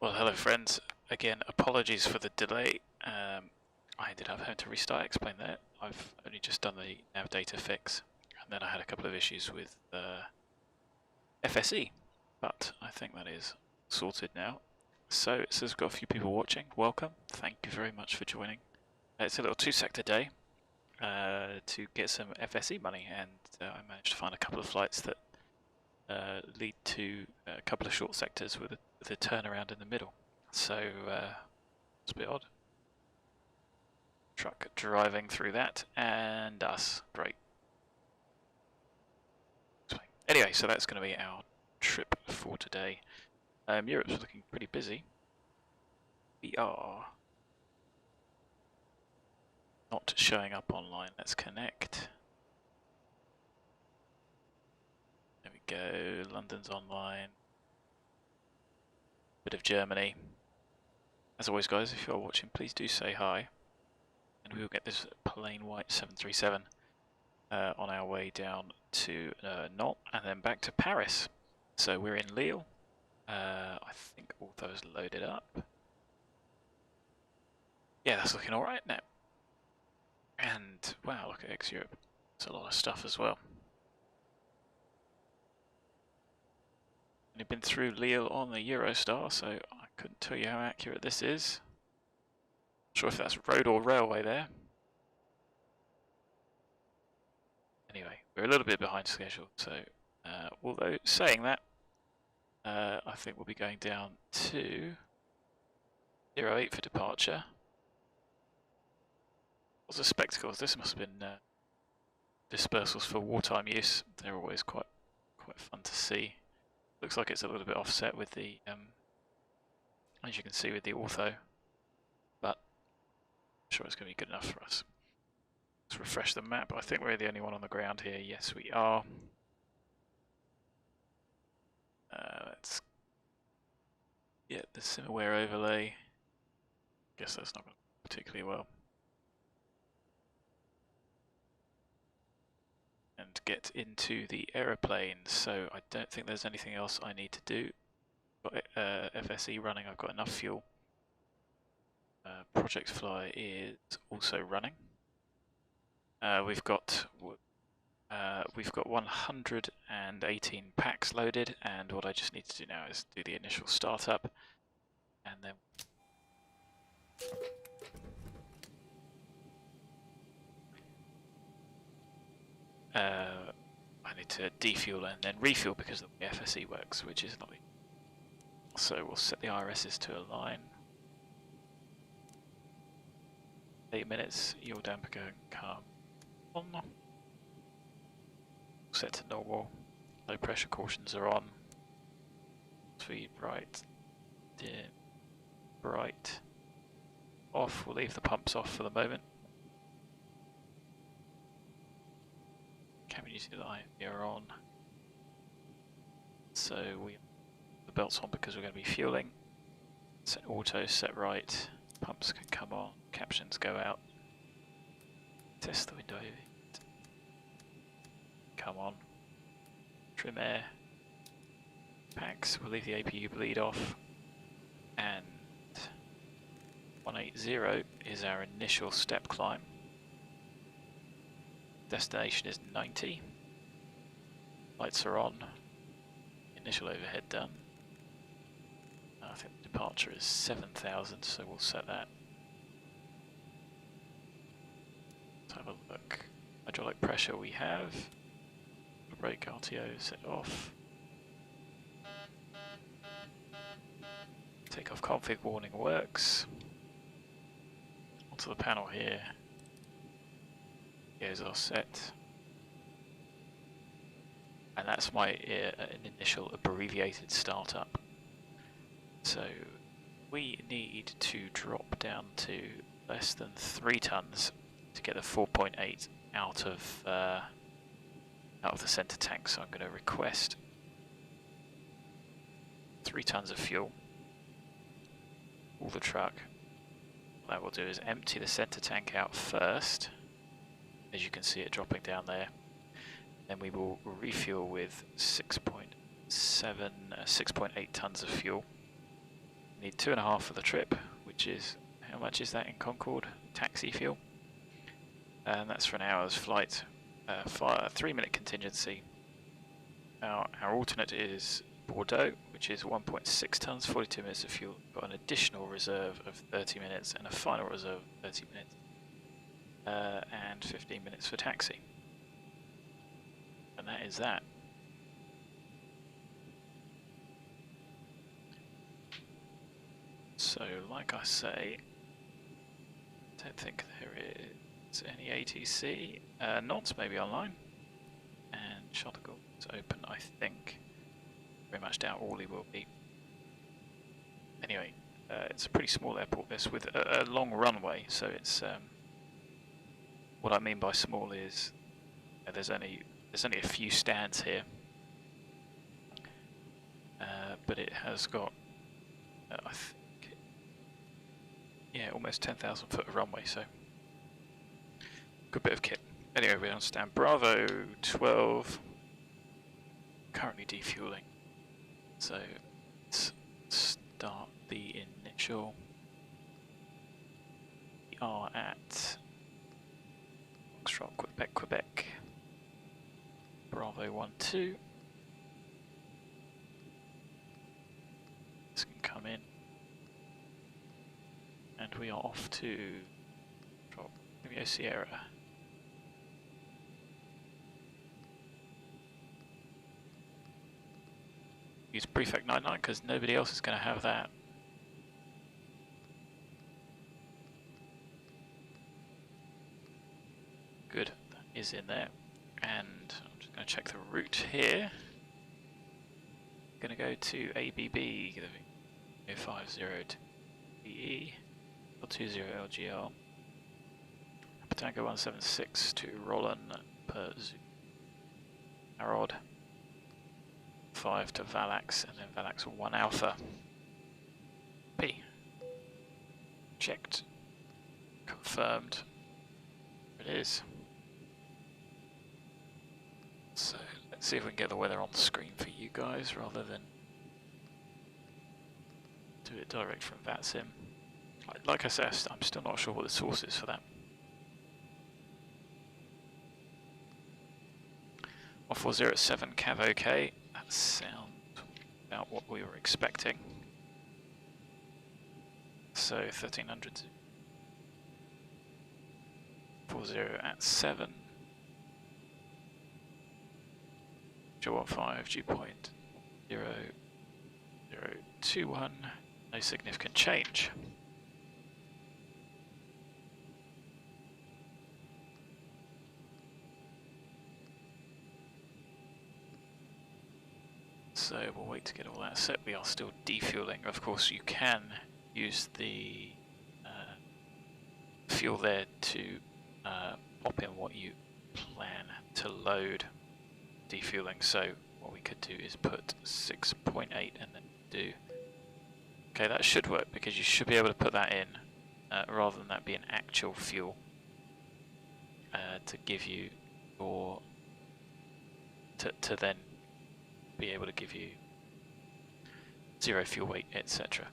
Well, hello friends. Again, apologies for the delay. I ended up having to restart, explain that. I've only just done the nav data fix, and then I had a couple of issues with FSE, but I think that is sorted now. So it says we've got a few people watching. Welcome. Thank you very much for joining. It's a little two-sector day to get some FSE money, and I managed to find a couple of flights that lead to a couple of short sectors with a turnaround in the middle. So it's a bit odd. Truck driving through that, and us. Great. Anyway, so that's going to be our trip for today. Europe's looking pretty busy. We are not showing up online. Let's connect. There we go. London's online. Bit of Germany. As always, guys, if you're watching, please do say hi. And we will get this plain white 737 on our way down to Nantes and then back to Paris. So we're in Lille. I think Ortho is loaded up. Yeah, that's looking alright now. And wow, look at ex-Europe. There's a lot of stuff as well. I've been through Lille on the Eurostar, so I couldn't tell you how accurate this is. Not sure if that's road or railway there. Anyway, we're a little bit behind schedule, so although saying that, I think we'll be going down to 08 for departure. What's a spectacle? This must have been dispersals for wartime use. They're always quite fun to see. Looks like it's a little bit offset with the, as you can see with the Ortho, but I'm sure it's going to be good enough for us. Let's refresh the map. I think we're the only one on the ground here. Yes, we are. Let's get the SimAware overlay. Guess that's not going particularly well. And get into the aeroplane. So I don't think there's anything else I need to do. Got FSE running. I've got enough fuel. projectFLY is also running. We've got 118 packs loaded, and what I just need to do now is do the initial startup, and then I need to defuel and then refuel because of the FSE works, which is not. So we'll set the IRSs to align. 8 minutes, your damper can come on. Set to normal. Low pressure cautions are on. Speed right, dim, bright, off. We'll leave the pumps off for the moment. Cabin utility are on. So we have the belts on because we're going to be fueling. Set auto, set right. Pumps can come on. Captions go out. Test the window. Come on. Trim air. Packs. We'll leave the APU bleed off. And 180 is our initial step climb. Destination is 90. Lights are on. Initial overhead done. I think the departure is 7,000, so we'll set that. Let's have a look. Hydraulic pressure we have. Brake RTO set off. Takeoff config warning works. Onto the panel here. Here's our set. And that's my initial abbreviated startup. So we need to drop down to less than 3 tons to get the 4.8 out of the center tank. So I'm going to request 3 tons of fuel. All the truck. What that will do is empty the center tank out first, as you can see it dropping down there. Then we will refuel with 6.8 tons of fuel. Need 2.5 for the trip, which is, how much is that in Concorde? Taxi fuel. And that's for an hour's flight. 3-minute contingency. Our alternate is Bordeaux, which is 1.6 tons, 42 minutes of fuel. Got an additional reserve of 30 minutes and a final reserve of 30 minutes. And 15 minutes for taxi. And that is that. So, like I say, I don't think there is any ATC. Knots may be online. And Shottegall is open, I think. Very much doubt Orly will be. Anyway, it's a pretty small airport this, with a long runway, so it's... what I mean by small is there's only a few stands here. But it has got, I think, yeah, almost 10,000 foot of runway, so good bit of kit. Anyway, we're on stand Bravo 12, currently defueling. So let's start the initial. We are at Foxtrot, Quebec, Bravo 12. This can come in. And we are off to Romeo Sierra. Use Prefect 99 because nobody else is going to have that. Good, that is in there. And I'm just going to check the route here. Going to go to ABB, 050 to BE. 20 LGR, Tango 176 to Roland per Zoo, Arod 5 to Valax, and then Valax 1 Alpha. P. Checked. Confirmed. There it is. So let's see if we can get the weather on the screen for you guys rather than do it direct from VATSIM. Like I said, I'm still not sure what the source is for that. 1407 Cav OK. That sounds about what we were expecting. So 1300. 40 at 7. J15 G point 0021. No significant change. So we'll wait to get all that set. We are still defueling. Of course, you can use the fuel there to pop in what you plan to load defueling. So what we could do is put 6.8 and then do... Okay, that should work because you should be able to put that in rather than that being actual fuel to give you your... to then be able to give you 0 fuel weight, etc.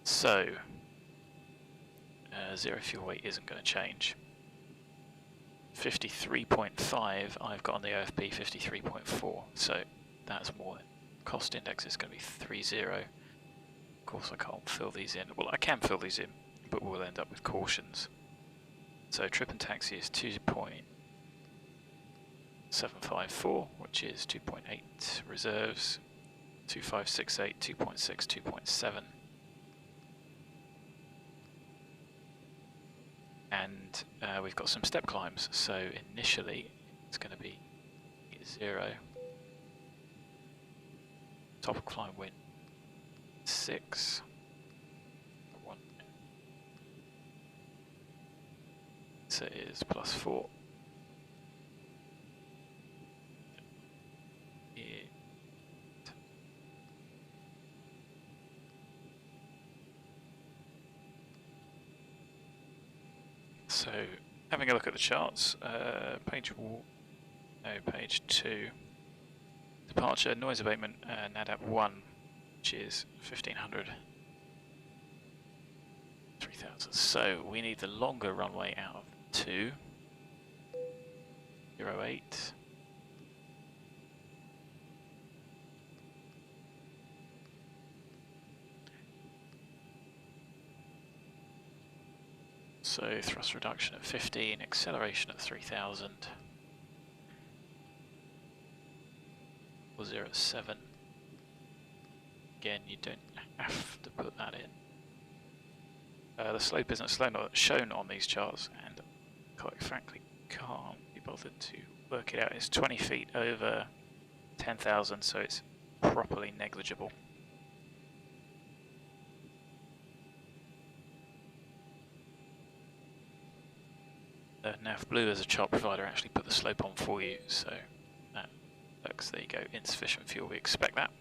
So 0 fuel weight isn't going to change. 53.5 I've got on the OFP 53.4, so that's more. Cost index is going to be 30. Of course I can't fill these in. Well, I can fill these in, but we'll end up with cautions. So trip and taxi is 2.754, which is 2.8 reserves, 2568, 2.6, 2.7. And we've got some step climbs, so initially it's going to be 0. Top of climb wind 6. 1. So it is +4. So, having a look at the charts, page 2. Departure, noise abatement, NADAP 1, which is 1500, 3000. So we need the longer runway out of 2, 08. So thrust reduction at 15, acceleration at 3000, or 07. Again, you don't have to put that in. The slope isn't shown on these charts, and quite frankly can't be bothered to work it out. It's 20 feet over 10,000, so it's properly negligible. Nav Blue as a chart provider actually put the slope on for you, so that works. There you go, insufficient fuel, we expect that.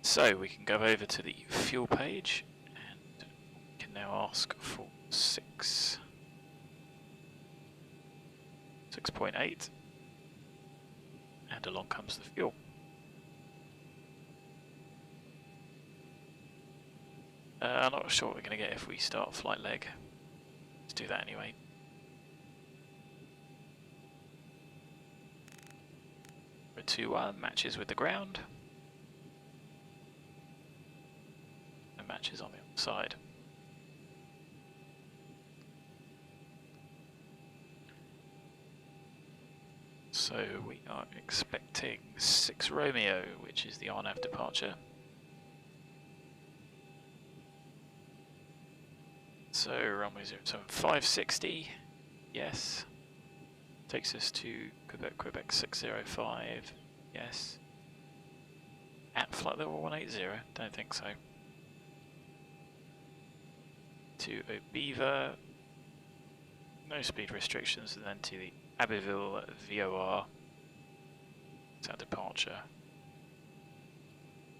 So we can go over to the fuel page and we can now ask for 6.8, and along comes the fuel. I'm not sure what we're going to get if we start flight leg. Let's do that anyway. For 2-1 matches with the ground. And matches on the other side. So we are expecting 6 Romeo, which is the RNAV departure. So runway 07, 560, yes. Takes us to Quebec 605, yes. At flight level 180, don't think so. To Obiva, no speed restrictions, and then to the Abbeville VOR, it's our departure.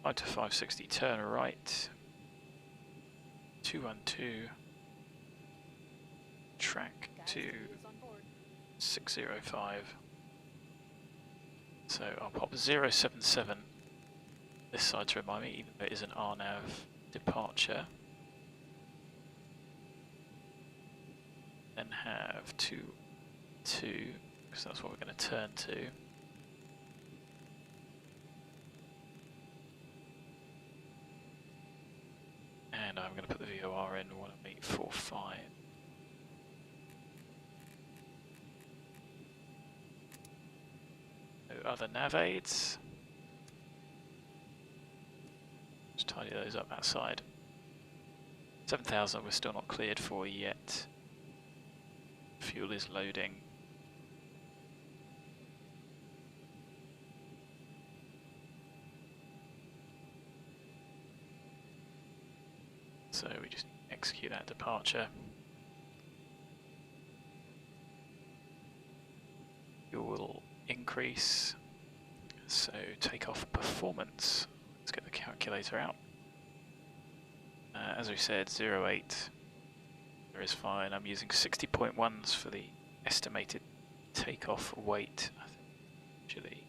Flight to 560, turn right, 212, track to 605. So I'll pop 077 this side to remind me, even though it is an RNAV departure. Then have 2, because that's what we're going to turn to. And I'm going to put the VOR in 1845. No other nav aids. Just tidy those up that side. 7,000 we're still not cleared for yet. Fuel is loading. So we just execute that departure. Fuel will increase. So takeoff performance. Let's get the calculator out. As we said, 08 is fine. I'm using 60.1s for the estimated takeoff weight. I think actually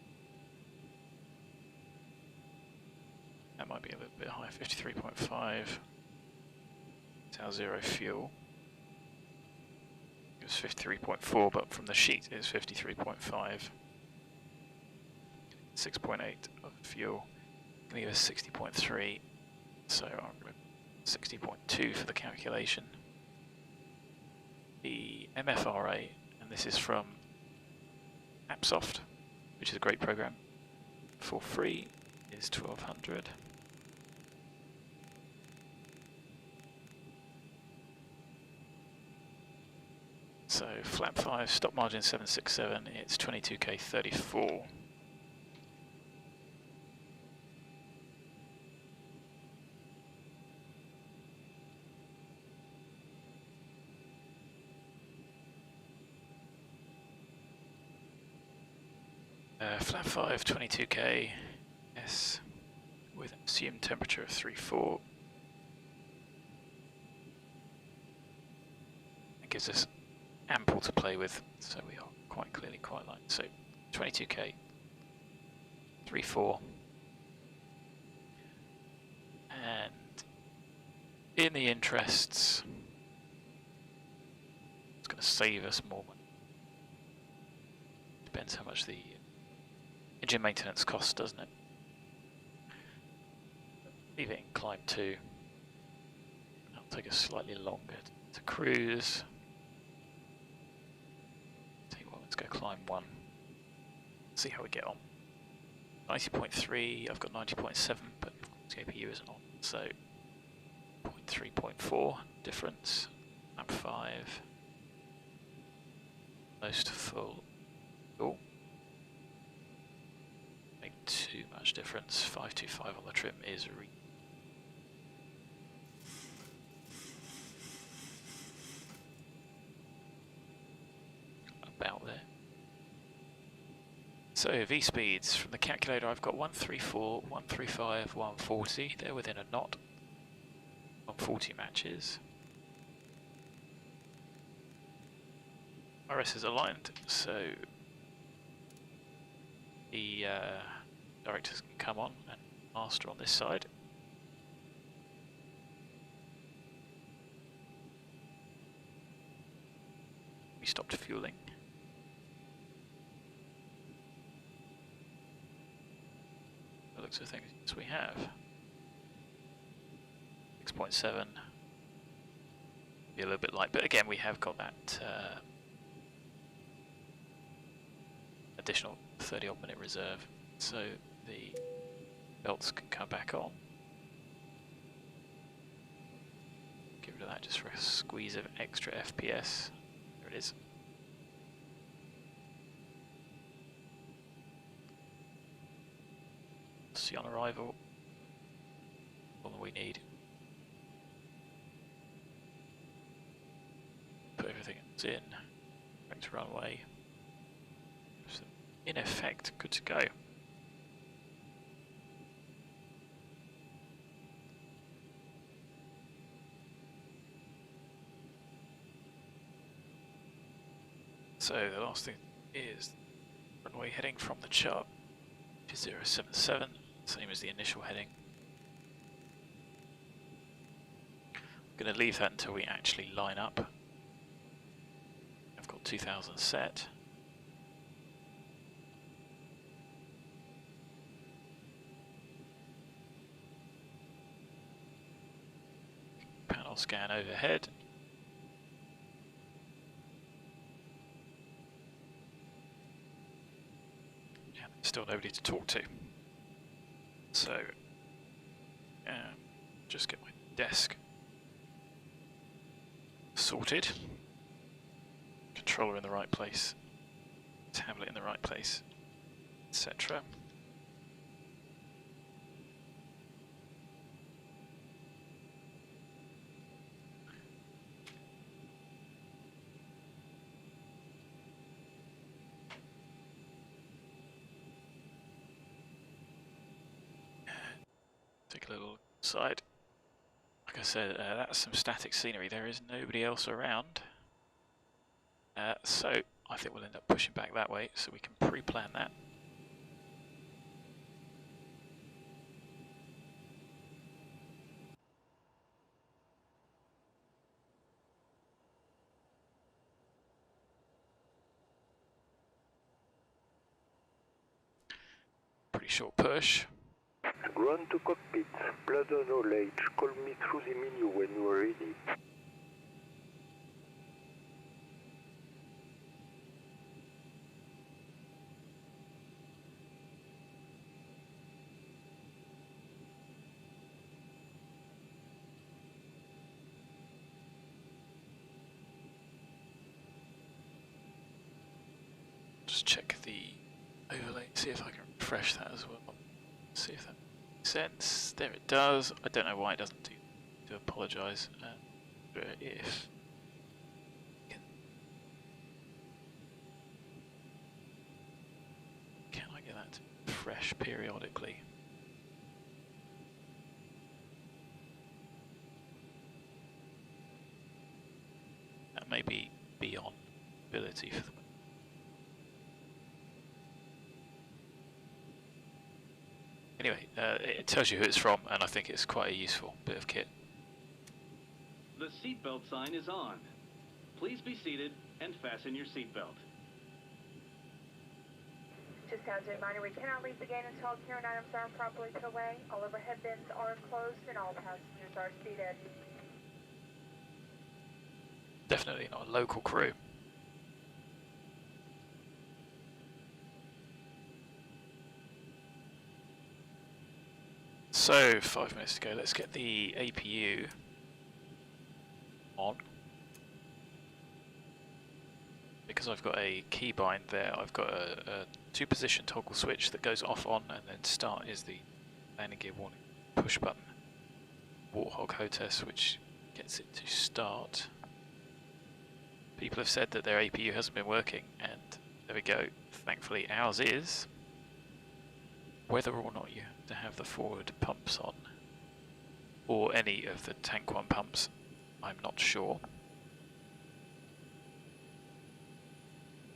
that might be a little bit high. 53.5. It's our 0 fuel. It was 53.4, but from the sheet it's 53.5. 6.8 of fuel. Gonna give us 60.3. So I'm going to 60.2 for the calculation. The MFRA, and this is from AppSoft, which is a great program, for free, is 1200. So flap 5, stop margin 767, it's 22k 34. Flap 5, 22k, yes, with assumed temperature of 34. That gives us ample to play with, so we are quite clearly quite light. So 22k, 34. in the interests, it's going to save us more money. Depends how much the engine maintenance costs, doesn't it? Leave it in climb 2. That'll take us slightly longer to cruise. Tell you what, let's go climb 1. See how we get on. 90.3, I've got 90.7, but CPU isn't on, so 0.3, 0.4 difference. I'm 5. Close to full. Oh. Make too much difference. 525 on the trim is about there. So V speeds from the calculator, I've got 134, 135, 140. They're within a knot. 140 matches. RS is aligned, so the directors can come on and master on this side. We stopped fueling. The looks of things, yes, we have 6.7. Be a little bit light, but again we have got that additional 30 odd minute reserve, so the belts can come back on. Get rid of that just for a squeeze of extra FPS. There it is. See on arrival, all that we need. Put everything in, back to runway. So in effect, good to go. So the last thing is runway heading from the chart, which is 077, same as the initial heading. I'm going to leave that until we actually line up. I've got 2000 set. Panel scan overhead. Yeah, still nobody to talk to. So, just get my desk sorted. Controller in the right place, tablet in the right place, etc. Take a little side. Like I said, that's some static scenery. There is nobody else around. So I think we'll end up pushing back that way so we can pre-plan that. Pretty short push. Ground to cockpit, bladder knowledge, call me through the menu when you are ready. Just check the overlay, see if I can refresh that as well. See if that makes sense. There it does. I don't know why it doesn't do apologise. If can I get that to refresh periodically? That may be beyond ability for the. Anyway, it tells you who it's from, and I think it's quite a useful bit of kit. The seatbelt sign is on. Please be seated and fasten your seatbelt. Just as a reminder, we cannot leave the gate until all carrying items are properly put away, all overhead bins are closed, and all passengers are seated. Definitely not a local crew. So, 5 minutes to go. Let's get the APU on. Because I've got a keybind there, I've got a 2-position toggle switch that goes off on, and then start is the landing gear warning push button. WARTHOG HOTAS, which gets it to start. People have said that their APU hasn't been working, and there we go. Thankfully ours is. Whether or not you have to have the forward pumps on, or any of the Tank 1 pumps, I'm not sure.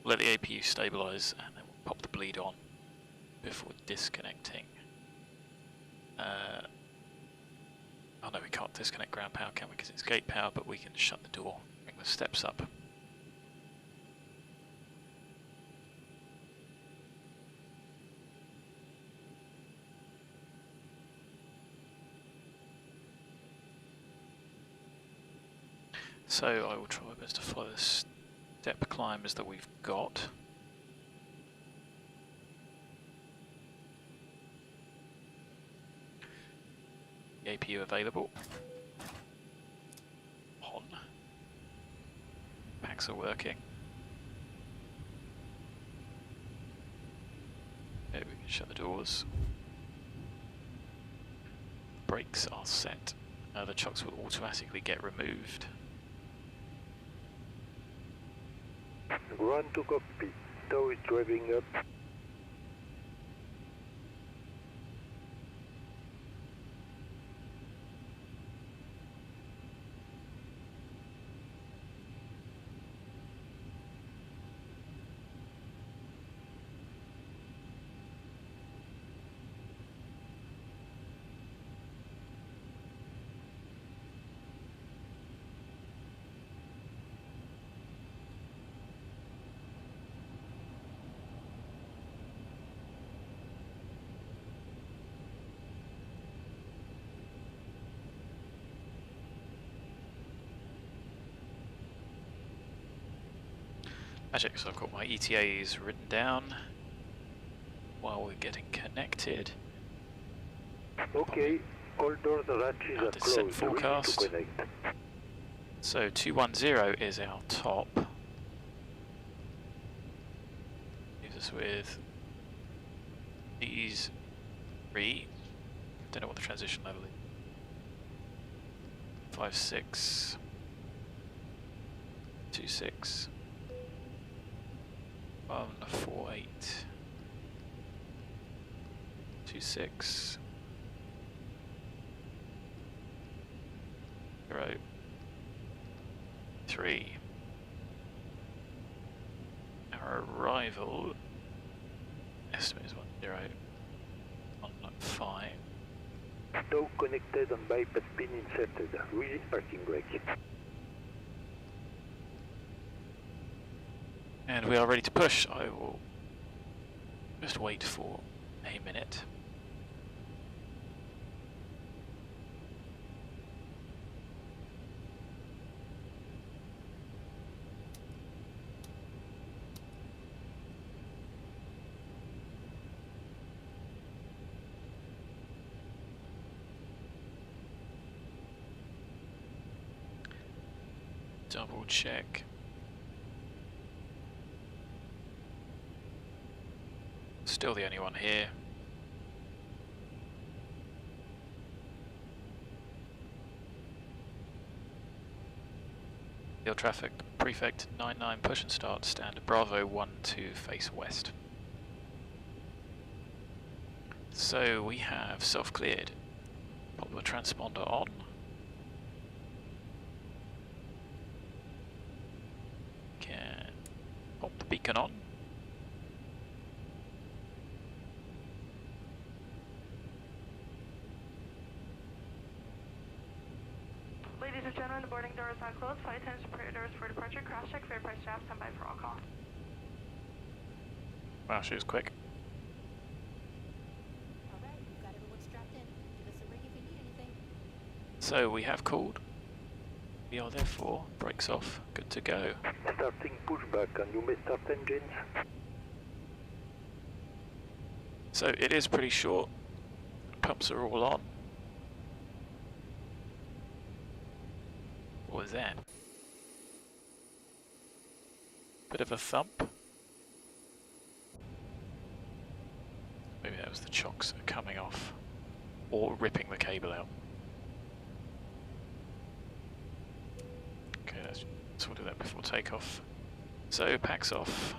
Let the APU stabilise and then we'll pop the bleed on before disconnecting. Oh no, we can't disconnect ground power, can we? Because it's gate power, but we can shut the door, bring the steps up. So I will try my best to follow the step climbs that we've got. The APU available. On. Packs are working. Okay, we can shut the doors. Brakes are set. The chocks will automatically get removed. Ground to cockpit. Tow is driving up. Magic, so I've got my ETAs written down while we're getting connected. Okay, all doors and hatches are Descent closed. Ready to forecast. connect. So 210 is our top. Leaves us with these 3. Don't know what the transition level is. 5.6. 2.6. 1.48. 2.6. 0. 3. Our arrival estimate is 10. 1.5. Tow connected and bypass pin inserted. Release parking brake. And we are ready to push. I will just wait for a minute. Double check. Still the only one here. Field traffic, Prefect 99, push and start, standard Bravo 12, face west. So we have self-cleared. Pop the transponder on. Can pop the beacon on. Ladies and gentlemen, the boarding door is now closed. Flight attendants prepare doors for departure. Cross check, fare price draft, stand by for all call. Wow, she was quick. Alright, we've got everyone strapped in. Give us a ring if you need anything. So we have called. We are therefore brakes off, good to go. Starting pushback, and you may start engines. So it is pretty short. Pumps are all on. What was that? Bit of a thump. Maybe that was the chocks coming off. Or ripping the cable out. Okay, let's sort of that before takeoff. So, packs off.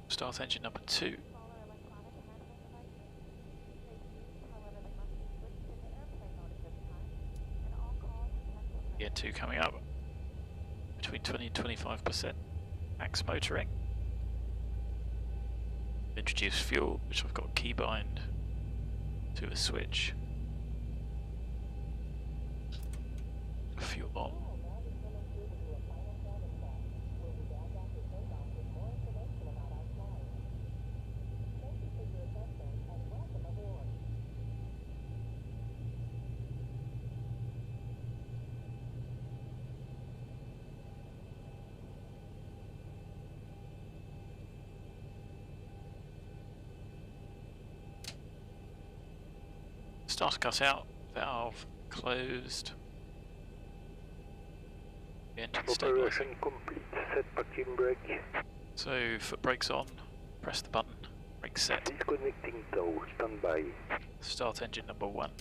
Start engine number 2. Gear 2 coming up. Between 20 and 25%. Max motoring. Introduce fuel, which I've got keybind to a switch. Fuel on. Starter cut out, valve closed. Engine Operation stabilising. complete. Set parking brake. So foot brakes on, press the button, brake set. Disconnecting tow. Stand by. Start engine number 1.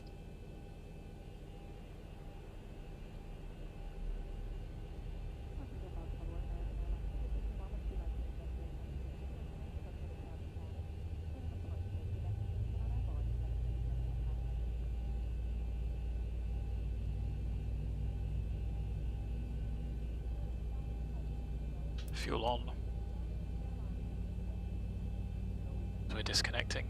Fuel on. So we're disconnecting.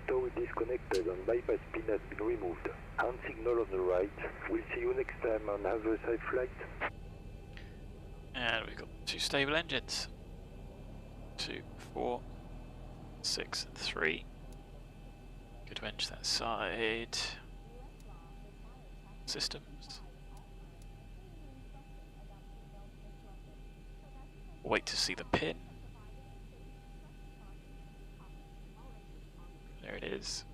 Tow is disconnected and bypass pin has been removed. Hand signal on the right. We'll see you next time on other side flight. And we've got 2 stable engines. 2, 4, 6, and 3. Good to enter that side. Systems. Wait to see the pin. There it is.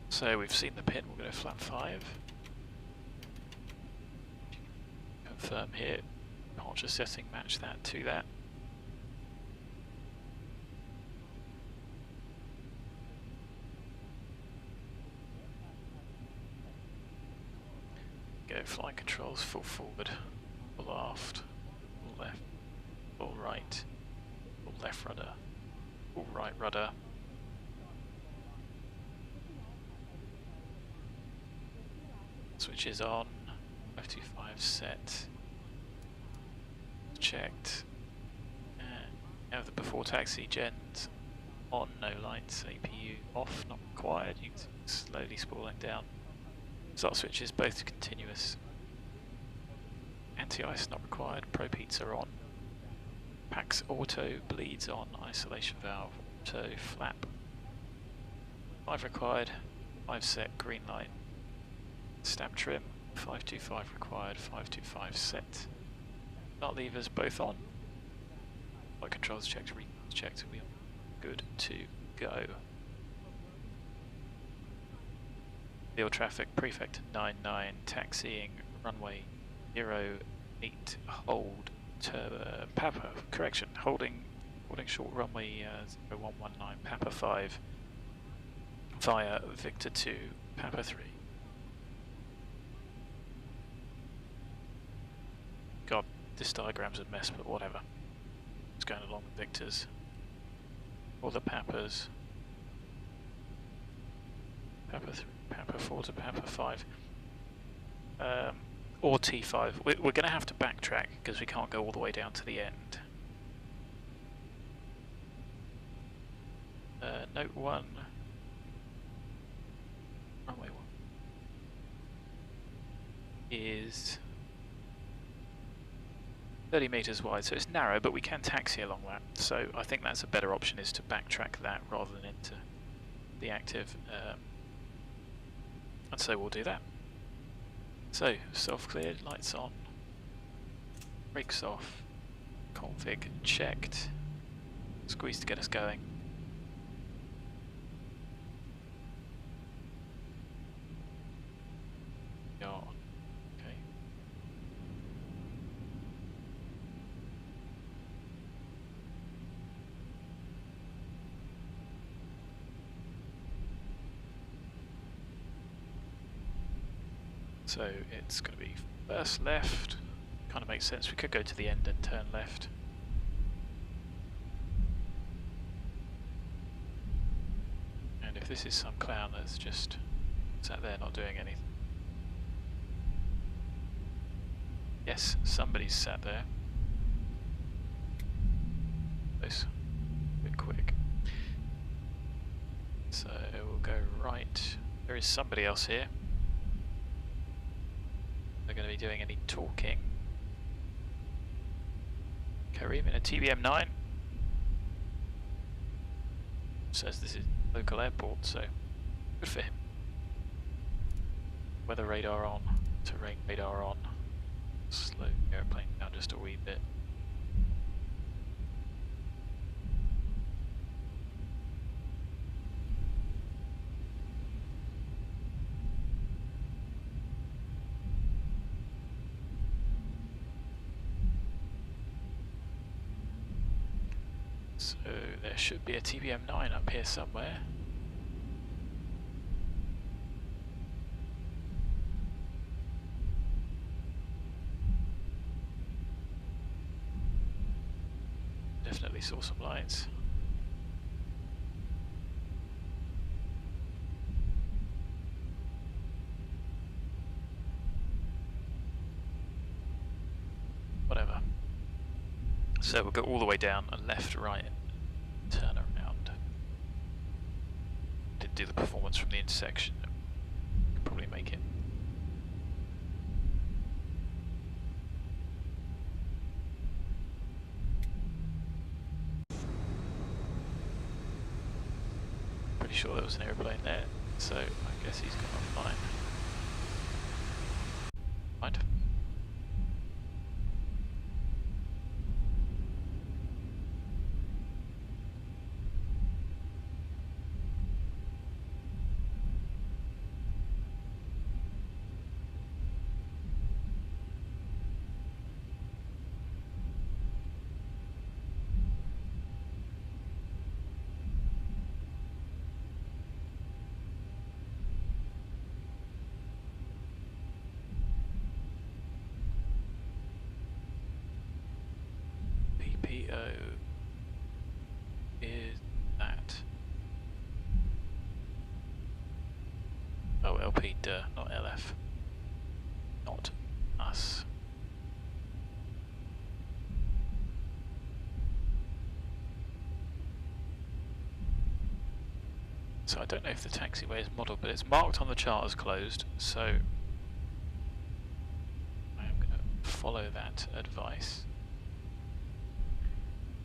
So we've seen the pin, we'll go to flap 5. Confirm here. Departure setting, match that to that. Go flight controls, full forward, full aft, full left, full right, full left rudder, full right rudder. Switches on, 525 set, checked, and have the before taxi gens on, no lights, APU off, not required, you can see slowly spooling down. Start switches both continuous. Anti-ice not required, probe heats are on. Packs auto, bleeds on, isolation valve, auto, flap. 5 required, 5 set, green light. Stab trim, 525 required, 525 set. Start levers both on. Flight controls checked, readings checked, we are good to go. Field traffic, Prefect 99, taxiing runway 08, hold Papa, correction, holding short runway 0119 Papa 5 via Victor 2 Papa 3. God, this diagram's a mess, but whatever. It's going along with Victor's. All the Papas. Papa 3, Papa 4 to Papa 5. Or T5. We're going to have to backtrack because we can't go all the way down to the end. Note 1. Runway 1 is 30 meters wide, so it's narrow, but we can taxi along that. So I think that's a better option, is to backtrack that rather than into the active. And so we'll do that. So, self-cleared, lights on, brakes off, config checked, squeeze to get us going. Yeah, okay. So it's going to be first left, kind of makes sense. We could go to the end and turn left. And if this is some clown that's just sat there not doing anything. Yes, somebody's sat there. Close. A bit quick. So we'll go right. There is somebody else here. They're going to be doing any talking. Kareem in a TBM9. Says this is local airport, so good for him. Weather radar on, terrain radar on. Slow the airplane down just a wee bit. So there should be a TBM9 up here somewhere. Definitely saw some lights. Whatever. So we'll go all the way down and left, right, turn around. Did do the performance from the intersection. Could probably make it. Pretty sure there was an airplane there, so I guess he's gone offline. Mind. PPO is that. Oh, LP, duh, not LF. Not us. So I don't know if the taxiway is modelled, but it's marked on the chart as closed, so I am going to follow that advice.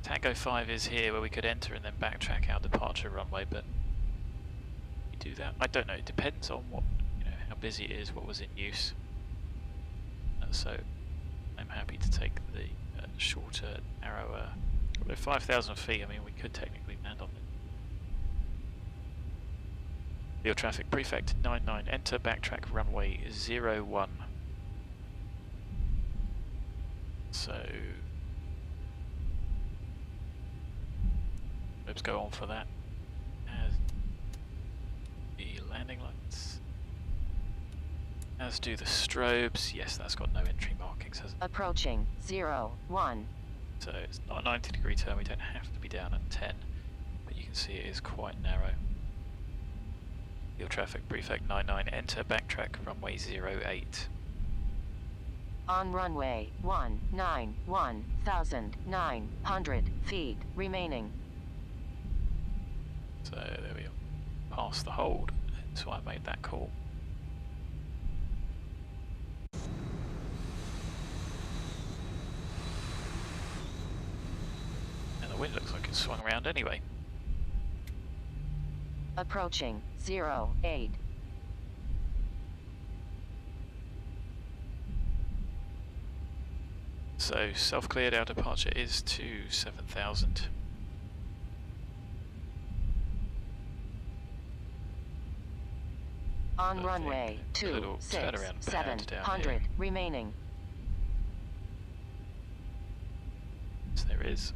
Tango 5 is here where we could enter and then backtrack our departure runway, but we do that. I don't know, it depends on what, how busy it is, what was in use. So I'm happy to take the shorter, narrower, although 5,000 feet, I mean we could technically land on it. Your traffic, Prefect 99, enter backtrack runway 01. So Strobes go on for that. As the landing lights. As do the strobes. Yes, that's got no entry markings, has it? Approaching 0, 1. So it's not a 90-degree turn, we don't have to be down at 10, but you can see it is quite narrow. Field traffic, Prefect 99, enter, backtrack, runway 08. On runway 19, 1,900 feet remaining. So there we go. Past the hold, so I made that call. And the wind looks like it's swung around anyway. Approaching 08. So self-cleared, our departure is to 7,000. On I runway think a little turnaround pad down 700 here. remaining. Yes, there is.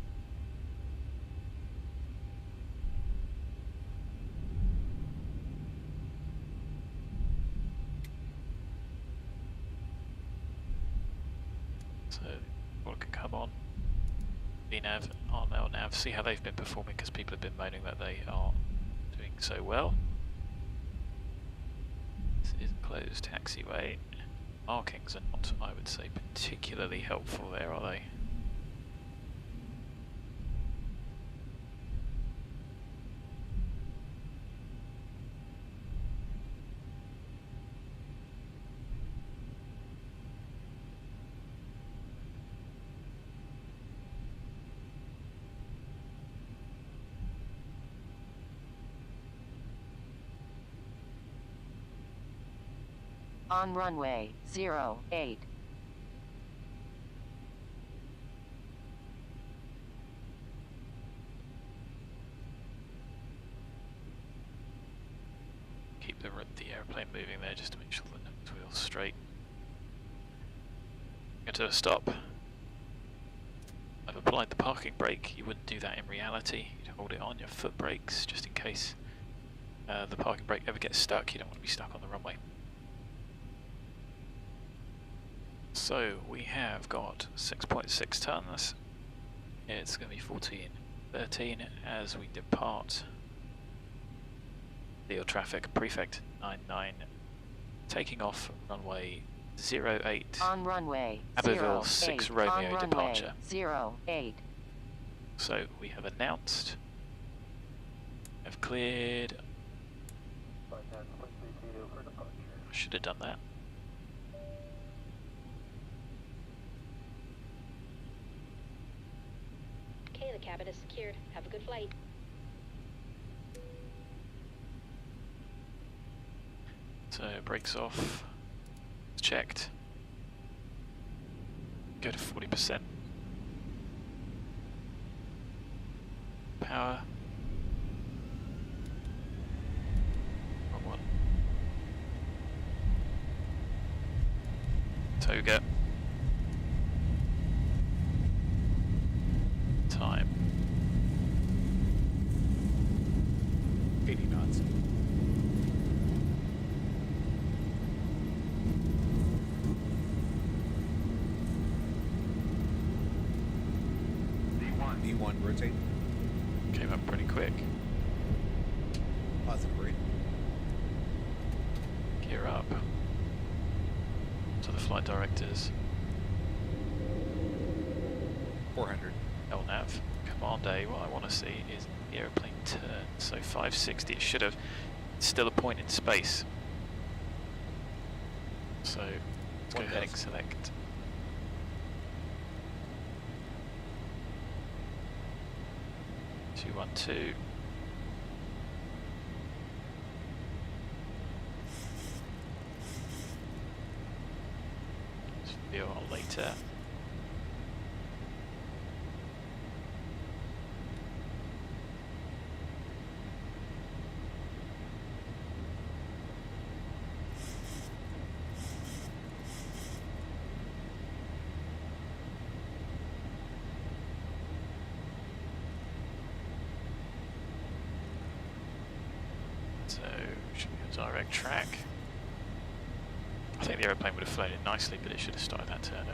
So, what can come on? VNav, RNL-NAV, see how they've been performing because people have been moaning that they are doing so well. This is closed taxiway. Markings are not, I would say, particularly helpful there, are they? On runway 08. Keep the airplane moving there just to make sure the nose wheel's straight. Get to a stop. I've applied the parking brake. You wouldn't do that in reality. You'd hold it on your foot brakes just in case the parking brake ever gets stuck. You don't want to be stuck on the runway. So we have got 6.6 tons. It's going to be 14.13 as we depart. Field traffic, Prefect 99, taking off runway 08. On runway Abbeville 08. 6 Romeo On runway departure. 08. So we have announced, have cleared. I should have done that. Okay, the cabin is secured. Have a good flight. So brakes off, it's checked. Go to 40%. Power. Wrong one. Toga. Time. 80 knots. D1 rotate. Came up pretty quick. Positive rate. Gear up. To the flight directors. 400. LNAV. Command A, what I want to see is the aeroplane turn. So 560, it should have, it's still a point in space. So let's go heading select. Two, 1, 2. Video on later. direct track. I think the aeroplane would have flown it nicely, but it should have started that turn.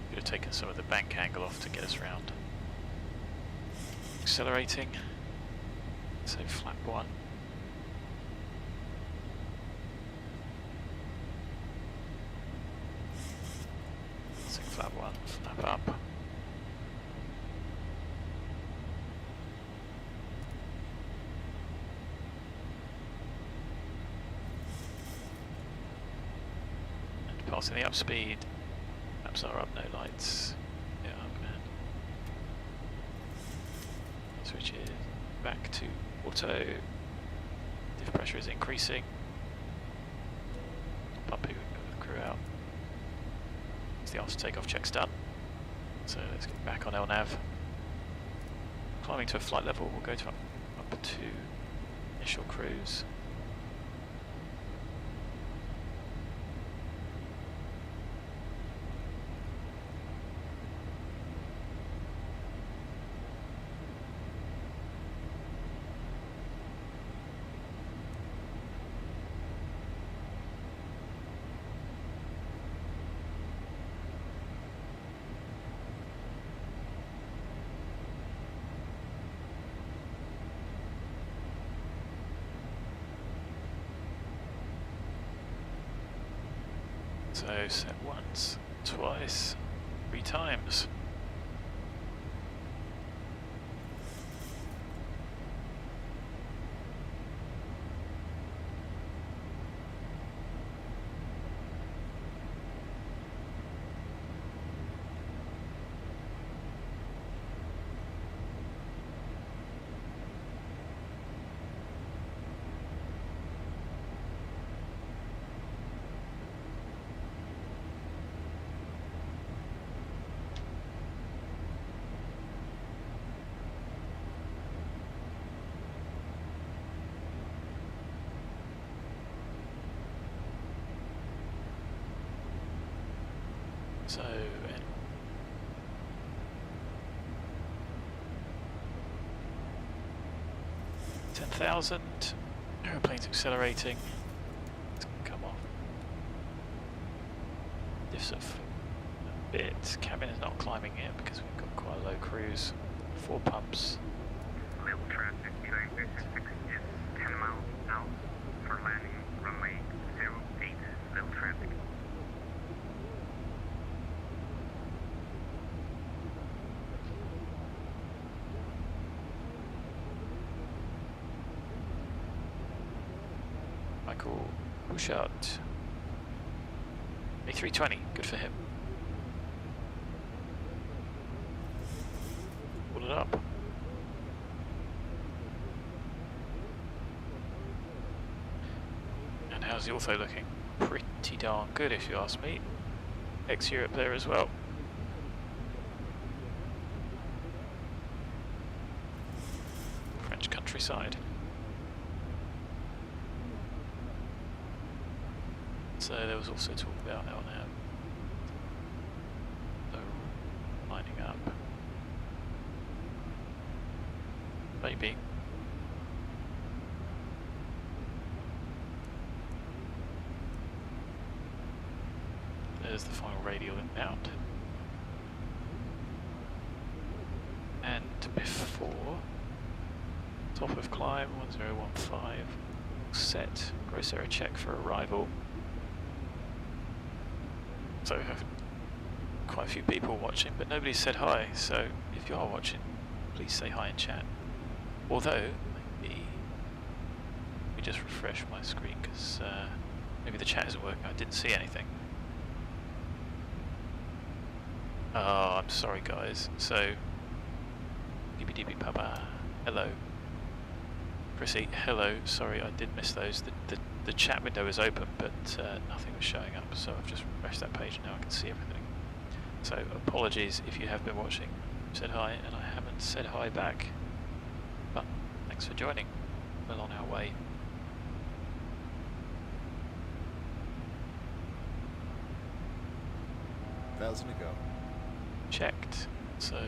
Could have taken some of the bank angle off to get us round. Accelerating. So flap 1. So flap 1, flap up. And passing the up speed. Flaps are up, no lights. Yeah, up man. Switches back to auto. Diff pressure is increasing. Pumping the crew out. The after takeoff check's done. So let's get back on LNAV. Climbing to a flight level, we'll go to up to initial cruise. So set once, twice, 3 times. So, 10,000, aeroplane's accelerating, it's going to come off. Diffs of a bit, cabin is not climbing yet because we've got quite a low cruise, 4 pumps. Little traffic, Chile 56 is 10 miles out for landing, runway 08, little traffic. Michael Bouchard, A320, good for him. Pull it up. And how's the Ortho looking? Pretty darn good if you ask me. Ex-Europe there as well. French countryside. So there was also talk about LNAV lining up. Maybe. There's the final radial inbound. And before, top of climb 1015, set, gross error check for arrival. So we have quite a few people watching, but nobody said hi, so if you are watching, please say hi in chat. Although, maybe let me just refresh my screen because maybe the chat isn't working, I didn't see anything. Oh, I'm sorry guys, so DBDB Papa, hello. Chrissy, hello, sorry I did miss those. The chat window is open, but nothing was showing up, so I've just refreshed that page and now I can see everything. So apologies if you have been watching, said hi, and I haven't said hi back. But thanks for joining. Well on our way. $1,000 to go. Checked. So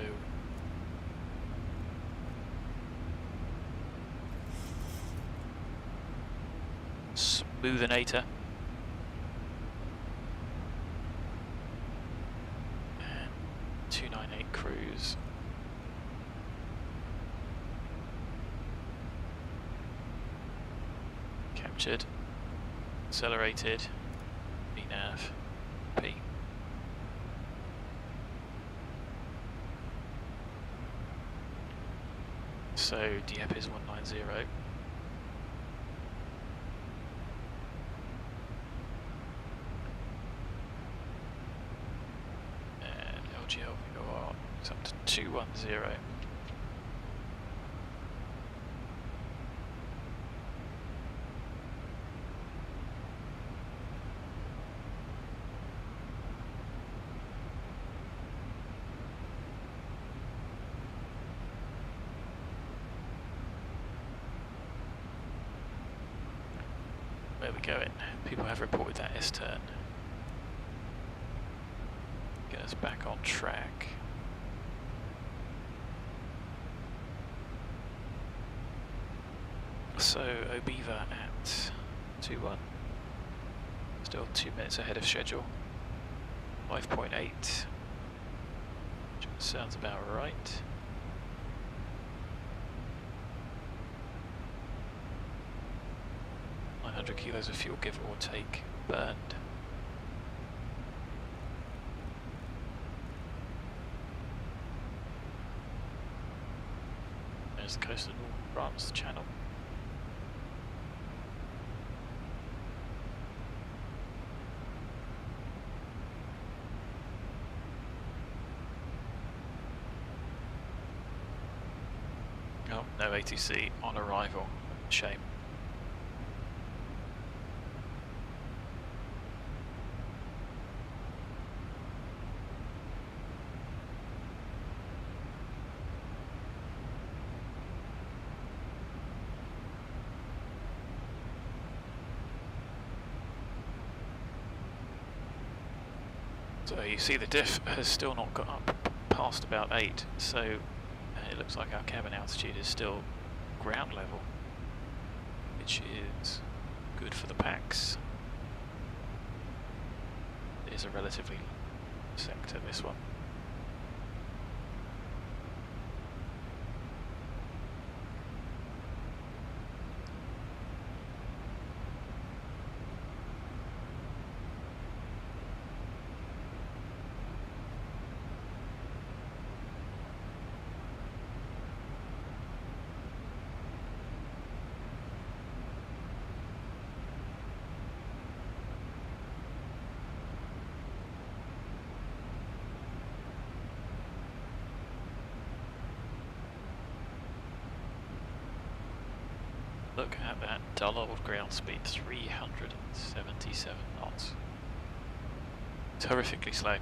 smoothinator. And 298 cruise. Captured, accelerated, VNAV, P. So Dieppe is 190. And LGL is up to 210. Where we going? People have reported that S-turn. Get us back on track. So Obiva at 2-1. Still 2 minutes ahead of schedule. 5.8. Sounds about right. Kilos of fuel, give or take, burned. There's the coast of North France channel. Oh, no ATC on arrival. Shame. So you see the diff has still not got up past about 8, so it looks like our cabin altitude is still ground level, which is good for the packs. It is a relatively sector, this one. Look at that dull old ground speed, 377 knots. It's horrifically slow.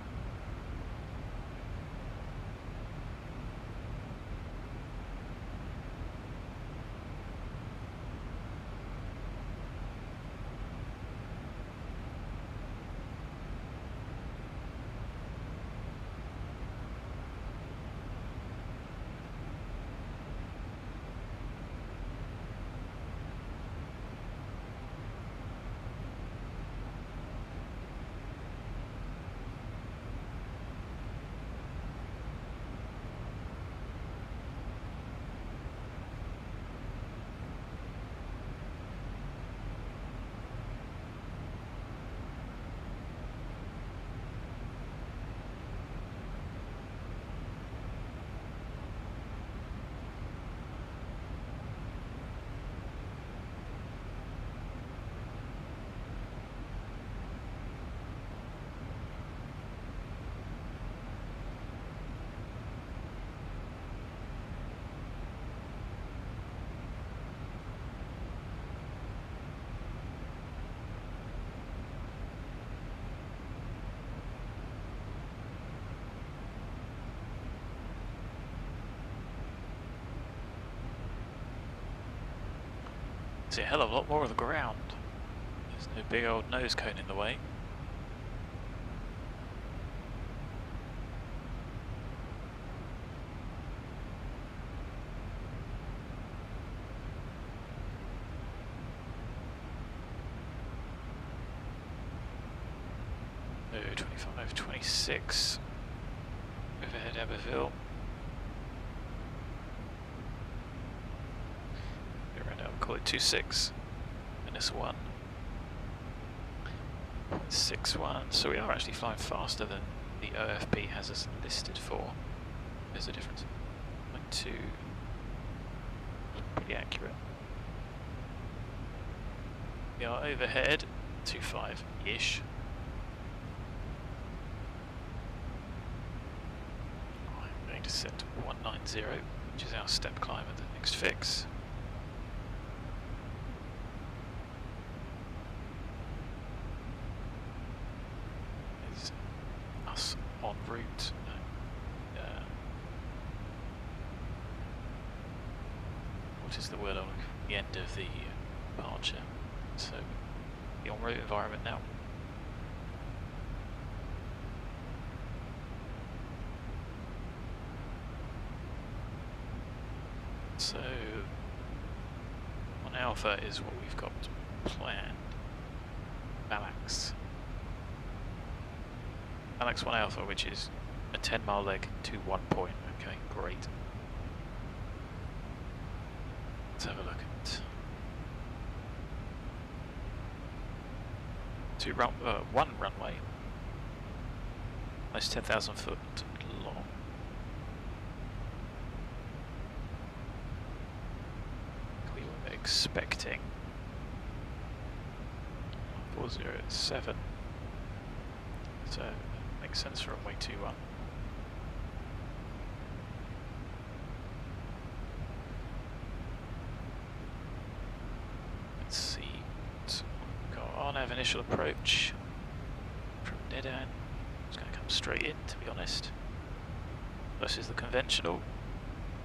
See a hell of a lot more of the ground. There's no big old nose cone in the way. So 25, 26. Overhead Abbeville. Right now we'll call it 26. -1. 0.61. So we are actually flying faster than the OFP has us listed for. There's a difference. 0.2. Pretty accurate. We are overhead 25-ish. I'm going to set to 190, which is our step climb at the next fix. Is us en route. What is the word on the end of the departure? So, the en route environment now. So, on Alpha is what we've got planned. Balax 1 Alpha, which is a 10-mile leg to 1 point. Okay, great. Let's have a look at one runway. That's 10,000 foot long. We were expecting 407. So makes sense for runway 21. Let's see. So we've got on have initial approach from dead end. It's going to come straight in, to be honest. Versus the conventional,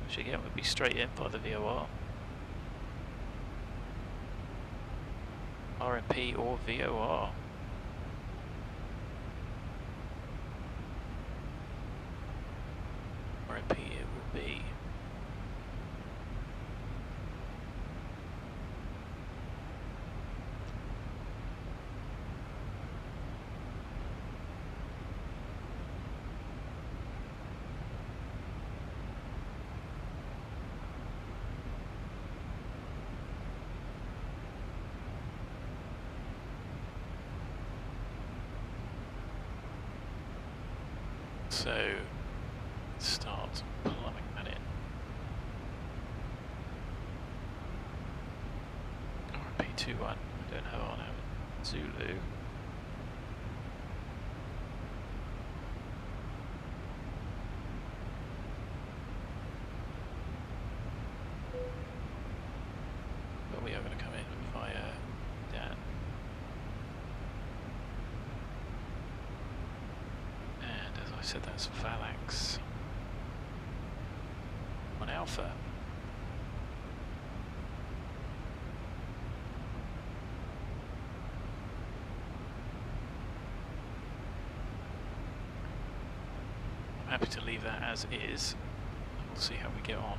which again would be straight in by the VOR. RMP or VOR. RMP it will be. So, let's start plumbing that in. RP21, we don't have on it. Zulu. But we are going to come in via Dan. I said that's Phalanx 1 Alpha. I'm happy to leave that as is. We'll see how we get on.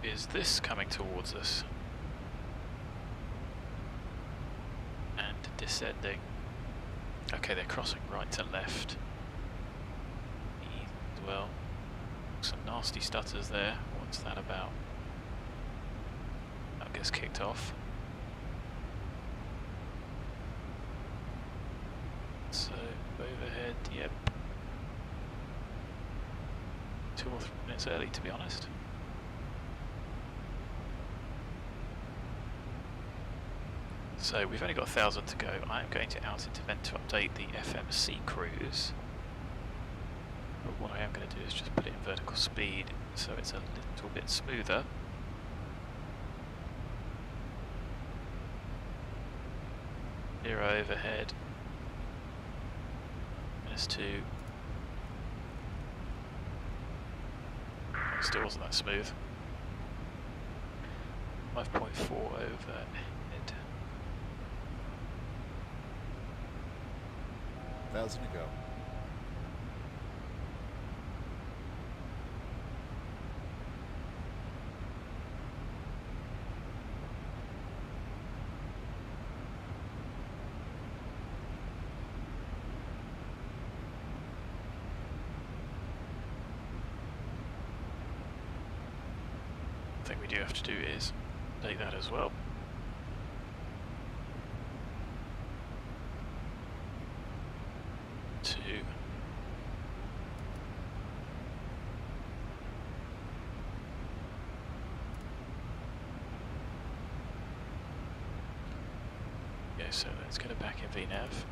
Is this coming towards us? And descending. Okay, they're crossing right to left. Well, some nasty stutters there. What's that about? That gets kicked off. So, overhead, yep. 2 or 3 minutes early, to be honest. So we've only got 1,000 to go. I am going to out into vent to update the FMC cruise. But what I am going to do is just put it in vertical speed so it's a little bit smoother. 0 overhead. -2. Still wasn't that smooth. 5.4 overhead. 1,000 to go. Thing we do have to do is take that as well. To okay, so let's get it back in VNav.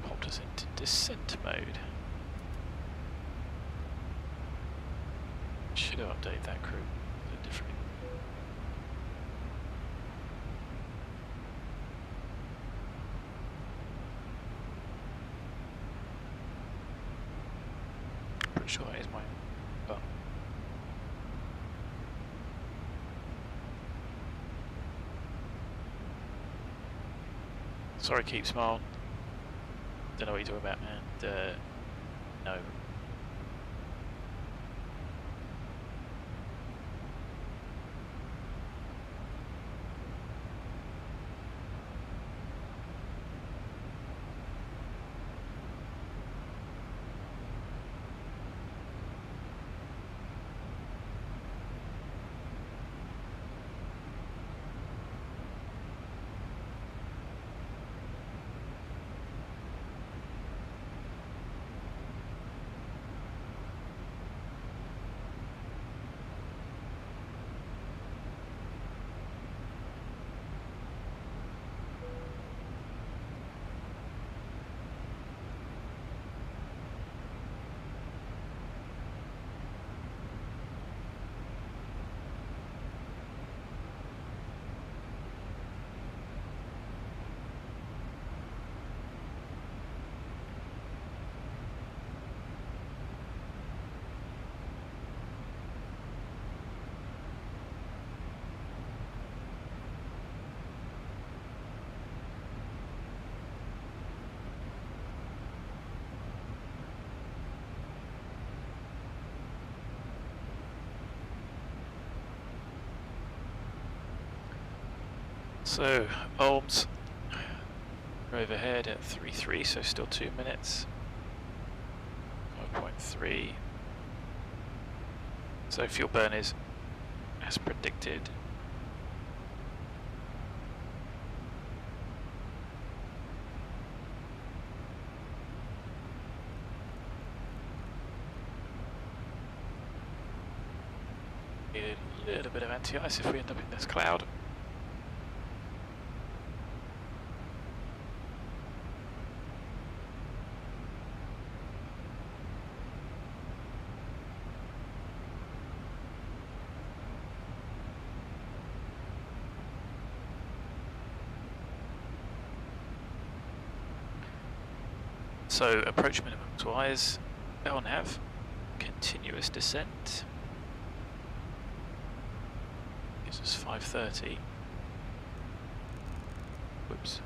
Popped us into descent mode. Should have updated that crew a bit differently. Pretty sure that is my button. Sorry, keep smiling. Don't know what you're talking about, and no. So, Olms, overhead at 3.3, so still 2 minutes. 5.3. So fuel burn is as predicted. Need a little bit of anti-ice if we end up in this cloud. So approach minimums wise, LNAV, continuous descent, gives us 530, whoops.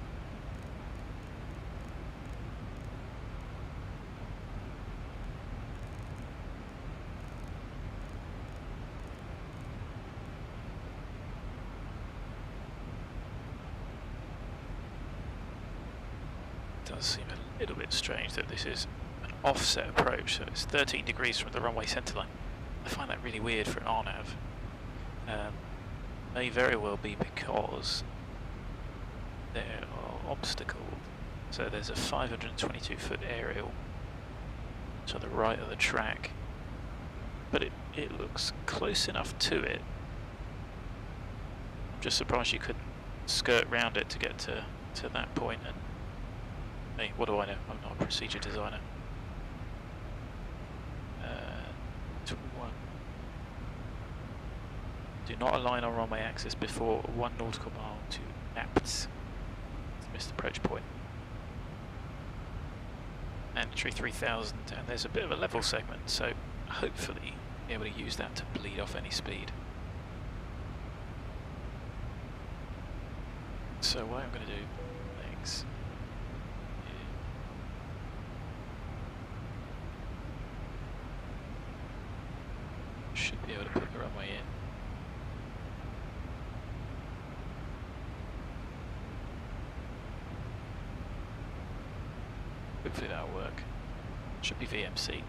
Does seem a little bit strange that this is an offset approach, so it's 13 degrees from the runway centreline. I find that really weird for an RNAV. May very well be because there are obstacles. So there's a 522 foot aerial to the right of the track, but it looks close enough to it. I'm just surprised you couldn't skirt round it to get to that point. And hey, what do I know? I'm not a procedure designer. 21. Do not align on runway axis before 1 nautical mile to NAPS. Missed approach point. Entry 3000, and there's a bit of a level segment, so hopefully be able to use that to bleed off any speed. So what I'm going to do, legs. Should be able to put the runway in. Hopefully that'll work. Should be VMC.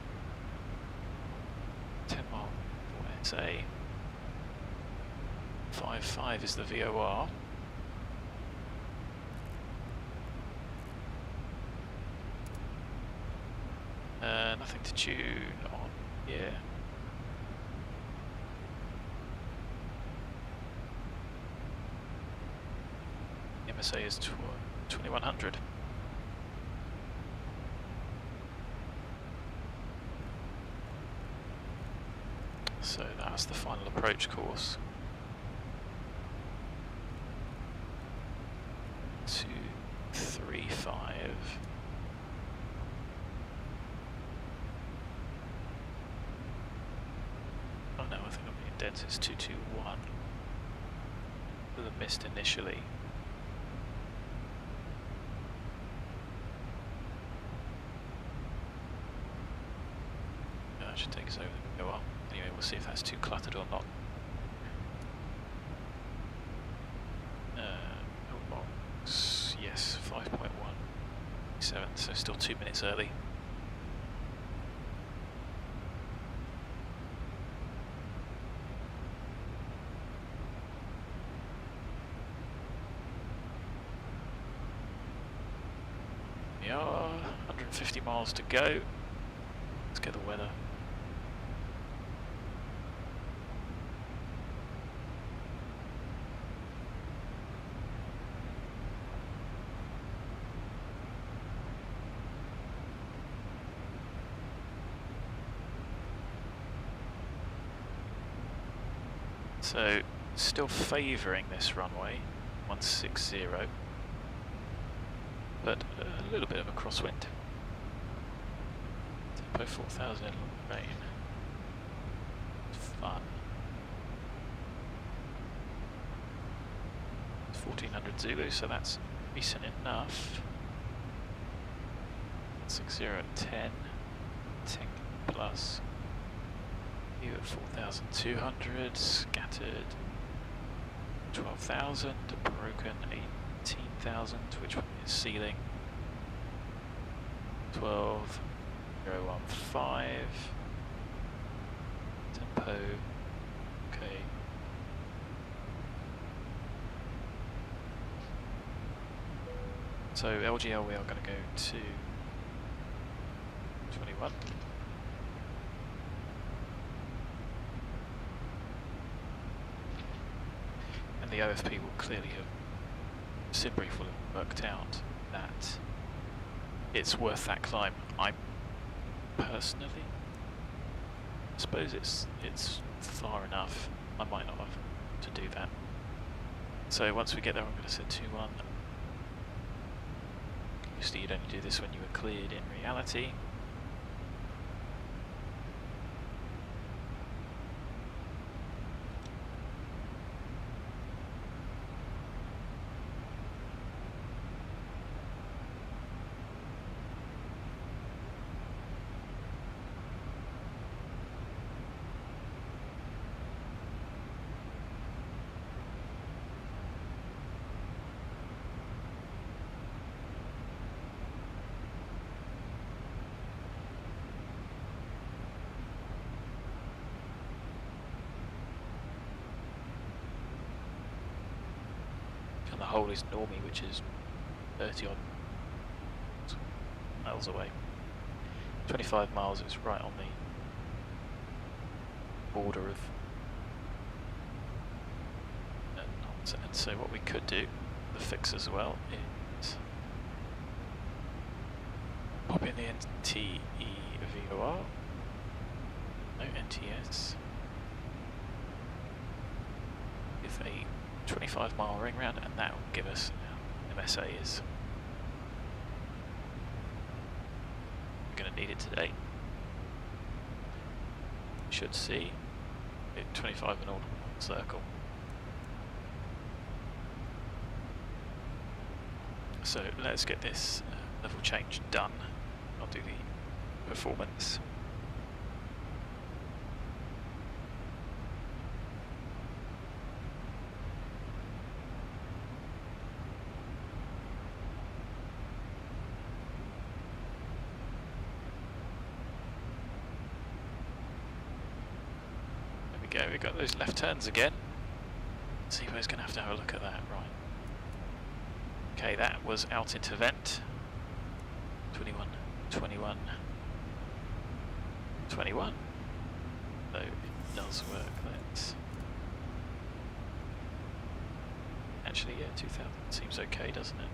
10 mile for SA. 5.5 is the VOR. Nothing to tune on here. MSA is 2100. So that's the final approach course. 235. Oh no, I think I'm being dense. It's 221. With a mist initially. That should take us over the go up. Anyway, we'll see if that's too cluttered or not. Box, yes, 5.17, so still 2 minutes early. We are 150 miles to go. Let's get the weather. So, still favouring this runway, 160, but a little bit of a crosswind. Tempo 4000 in rain. Fun. 1400 Zulu, so that's decent enough. 60 at 10, 10 plus. You at 4,200, scattered 12,000, broken 18,000, which one is ceiling? 12,015. Tempo, okay. So LGL we are going to go to 21. And the OFP will clearly have, SimBrief will have worked out that it's worth that climb. I personally suppose it's far enough. I might not have to do that. So once we get there, I'm going to set 2-1. Usually you'd only do this when you were cleared in reality. And the hole is normie, which is 30 odd miles away. 25 miles is right on the border of nonsense. So what we could do, the fix as well, is pop in the NTE-ORY, no NTS. with a 25-mile ring round, and that will give us MSA is. We're going to need it today. Should see it 25 and all circle. So let's get this level change done. I'll do the performance. There we go, we got those left turns again. Zibo's going to have a look at that, right. Okay, that was out into vent. 21, 21, 21. So it does work. Let's actually, yeah, 2000 seems okay, doesn't it?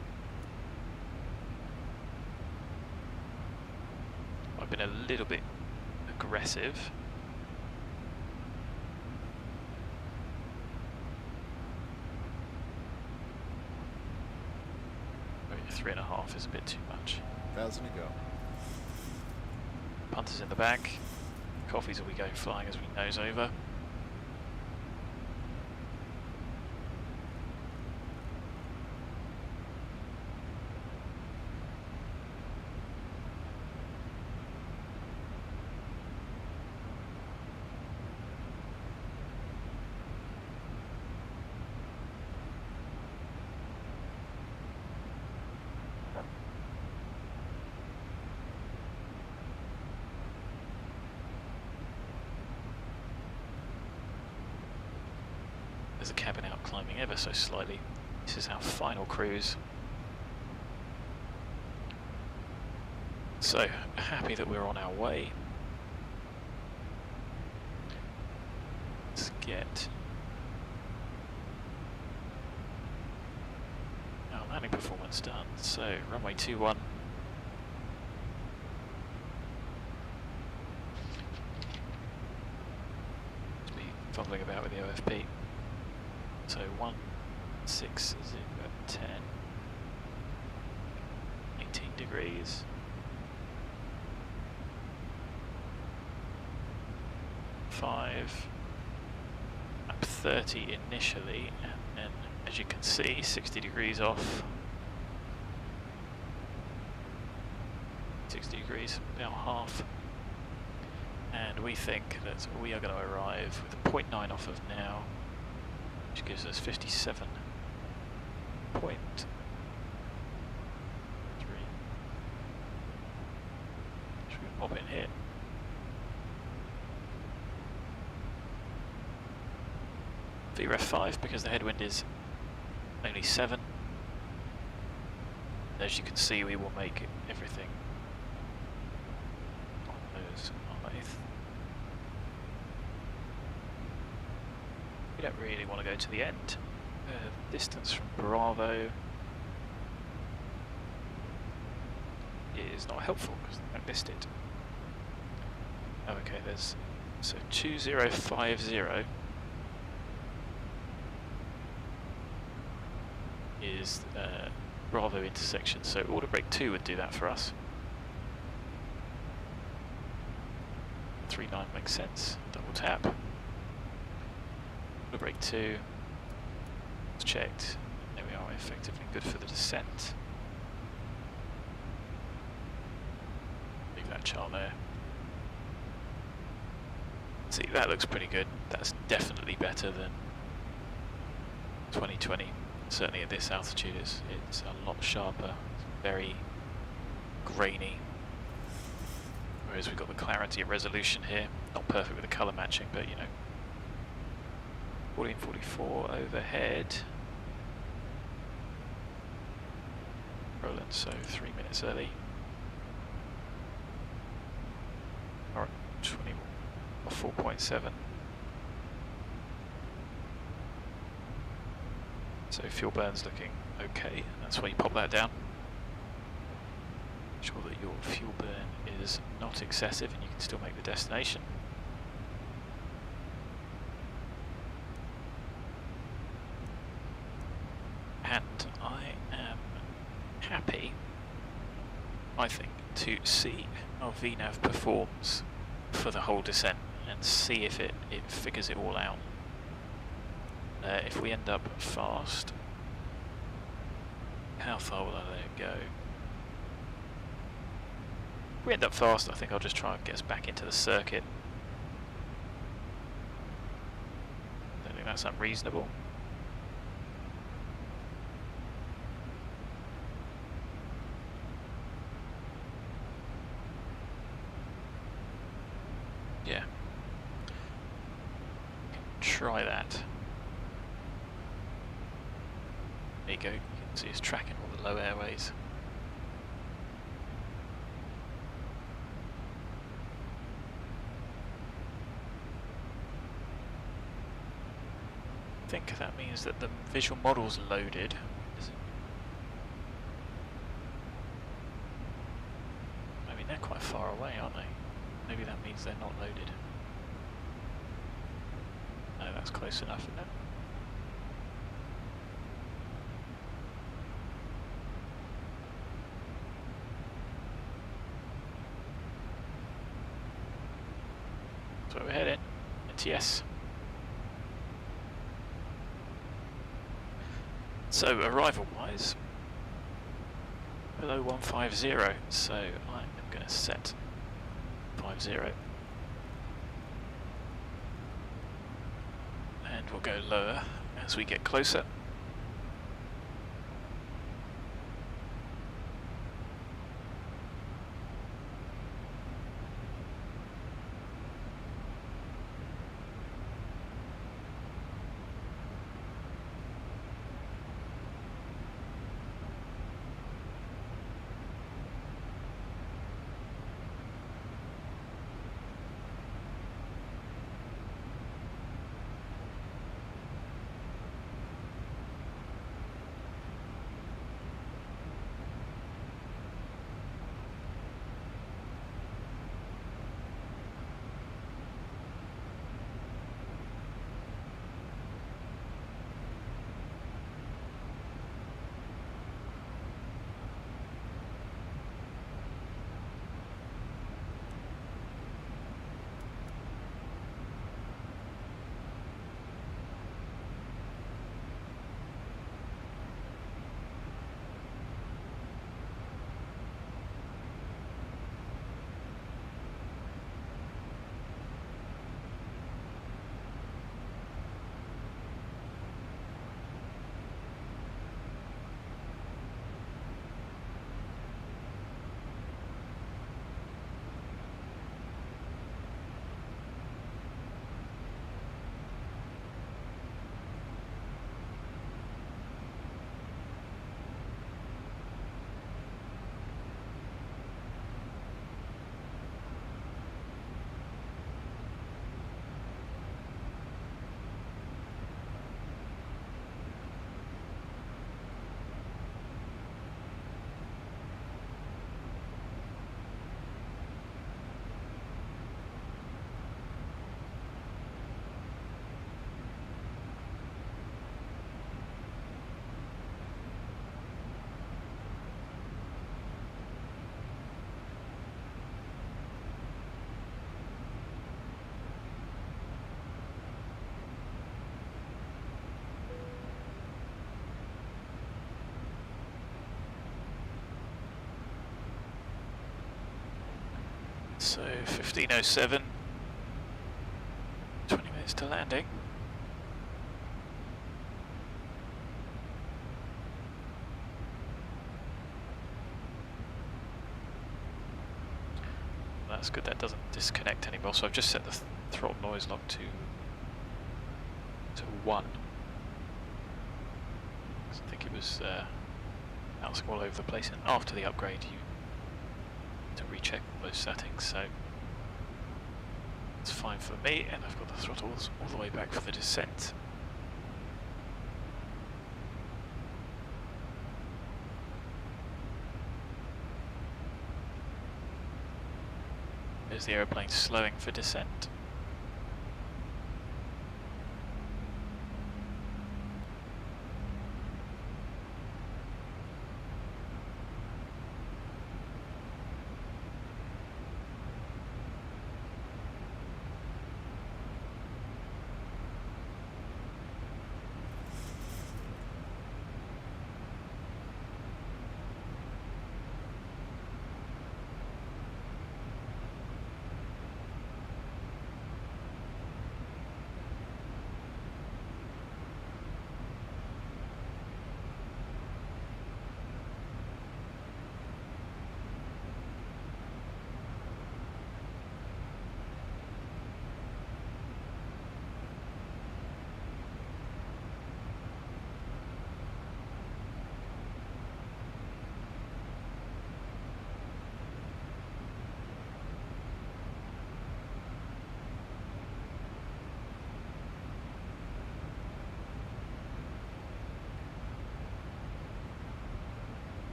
I've been a little bit aggressive. Maybe 3.5 is a bit too much. 1,000 to go. Punters in the back. Coffees will be going flying as we nose over. There's a cabin out climbing ever so slightly. This is our final cruise. So, happy that we're on our way. Let's get our landing performance done. So, runway 21. Just be fumbling about with the OFP. So 1, 6, 0, 10, 18 degrees. 5, up 30 initially, and then as you can see, 60 degrees off. 60 degrees, about half. And we think that we are going to arrive with a 0.9 off of now, which gives us 57.3. Should we pop in here? VREF 5 because the headwind is only 7. As you can see, we will make everything on those eyes. We don't really want to go to the end. Distance from Bravo is not helpful because I missed it. Oh, okay, there's so 2050 is Bravo intersection, so order brake 2 would do that for us. 39 makes sense. Double tap. Order brake 2. It's checked. There we are, effectively good for the descent. Leave that chart there. See, that looks pretty good. That's definitely better than 2020. Certainly at this altitude, it's a lot sharper. It's very grainy. Whereas we've got the clarity and resolution here. Not perfect with the colour matching, but you know. 1444 overhead. Rolling, so 3 minutes early. Alright, 4.7. So fuel burn's looking okay. That's why you pop that down. Make sure that your fuel burn is not excessive and you can still make the destination. and I am happy, I think, to see how VNAV performs for the whole descent and see if it figures it all out. If we end up fast, how far will I let it go? If we end up fast, I think I'll just try and get us back into the circuit. I don't think that's unreasonable. Yeah. Try that. There you go, you can see it's tracking all the low airways. I think that means that the visual model's loaded. I mean, they're quite far away, aren't they? Maybe that means they're not loaded. No, that's close enough, isn't it? That's where we're heading. NTS. So, arrival-wise, below 150, so I'm going to set 50. And we'll go lower as we get closer. So 15:07, 20 minutes to landing. That's good, that doesn't disconnect anymore. So I've just set the throttle noise lock to 1. I think it was bouncing all over the place, and after the upgrade you to recheck all those settings, so it's fine for me, and I've got the throttles all the way back for the descent. There's the aeroplane slowing for descent.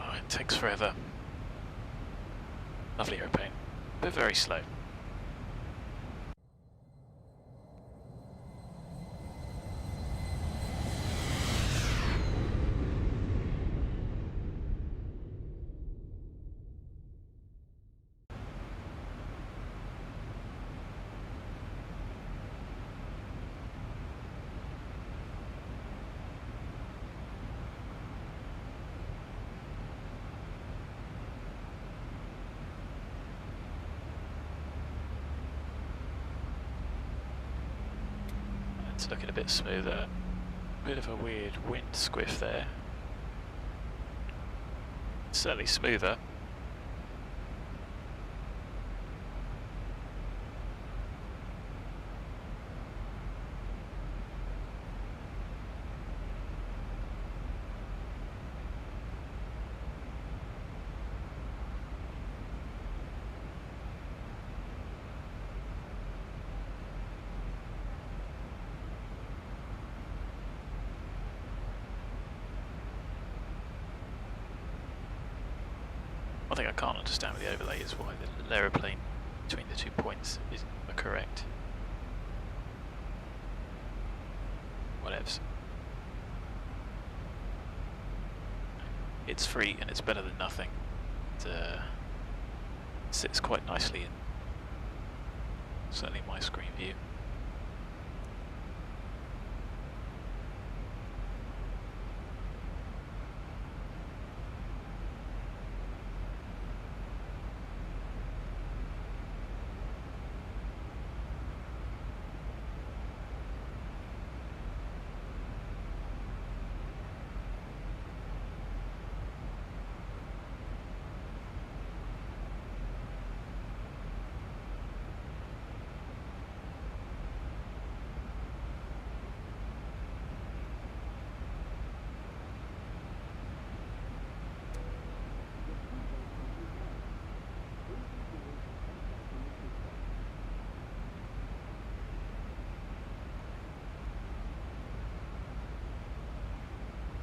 Oh, it takes forever. Lovely airplane, but very slow. It's looking a bit smoother. Bit of a weird wind squiff there. Certainly smoother. One thing I can't understand with the overlay is why the aeroplane between the 2 points isn't correct. Whatevs. It's free and it's better than nothing. It sits quite nicely in certainly my screen view.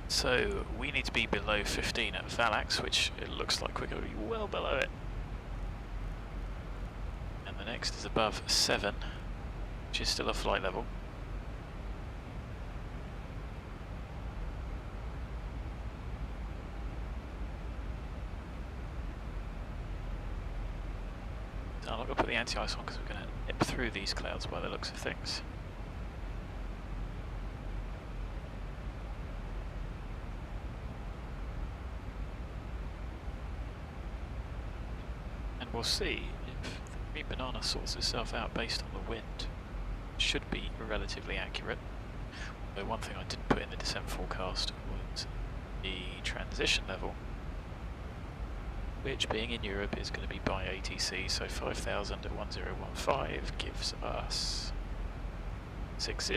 So we need to be below 15 at Valax, which it looks like we're going to be well below it. And the next is above 7, which is still a flight level. So I'm not going to put the anti-ice on because we're going to nip through these clouds by the looks of things. We'll see if the green banana sorts itself out based on the wind. It should be relatively accurate. Although one thing I didn't put in the descent forecast was the transition level, which being in Europe is going to be by ATC, so 5,000 at 1015 gives us 60.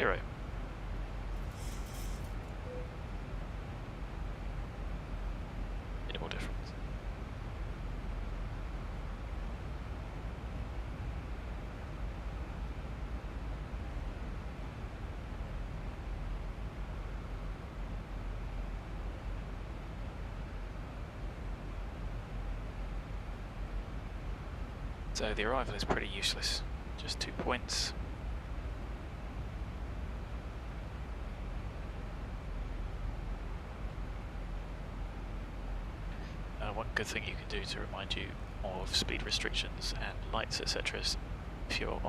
Minimal difference. So the arrival is pretty useless, just 2 points. One good thing you can do to remind you of speed restrictions and lights, etc. is if you're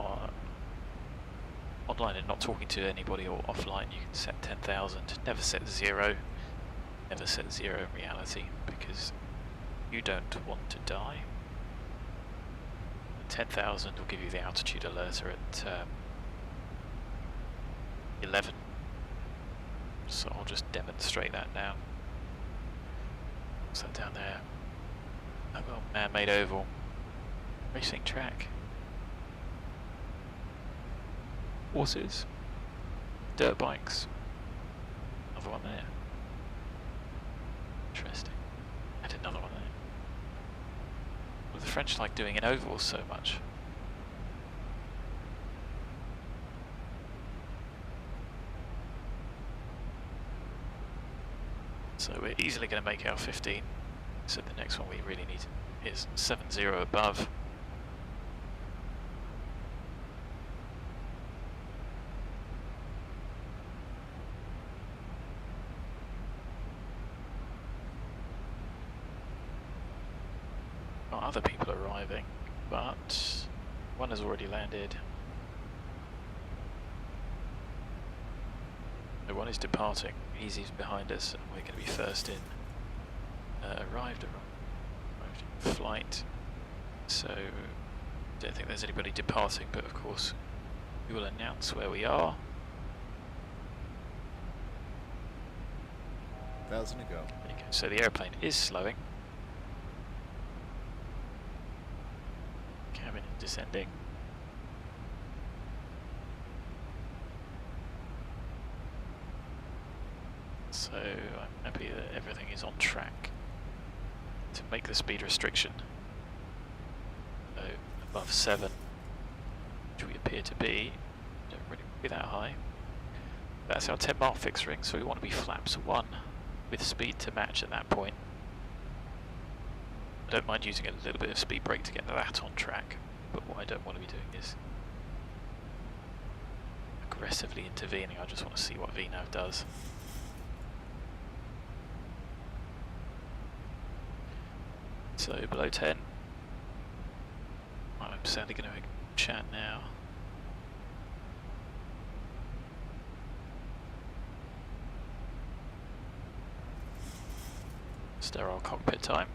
online and not talking to anybody or offline, you can set 10,000. Never set 0. Never set 0 in reality because you don't want to die. 10,000 will give you the altitude alerter at 11. So I'll just demonstrate that now. What's that down there? I've got a man-made oval. Racing track. Horses. Dirt bikes. Another one there. Interesting. And another one there. The French like doing in ovals so much. So we're easily going to make our 15. So the next one we really need is 70 above. Got other people arriving, but one has already landed. The one is departing. Easy's behind us, and we're going to be first in. Arrived in flight, so don't think there's anybody departing, but of course we will announce where we are. 1,000 to go. There you go. So the airplane is slowing. Cabin is descending. So I'm happy that everything is on track to make the speed restriction. So above 7, which we appear to be, don't really be that high. That's our 10-mile fixed ring, so we want to be flaps 1 with speed to match at that point. I don't mind using a little bit of speed brake to get that on track, but what I don't want to be doing is aggressively intervening. I just want to see what VNAV does. So below 10. I'm sadly going to chat now. Sterile cockpit time.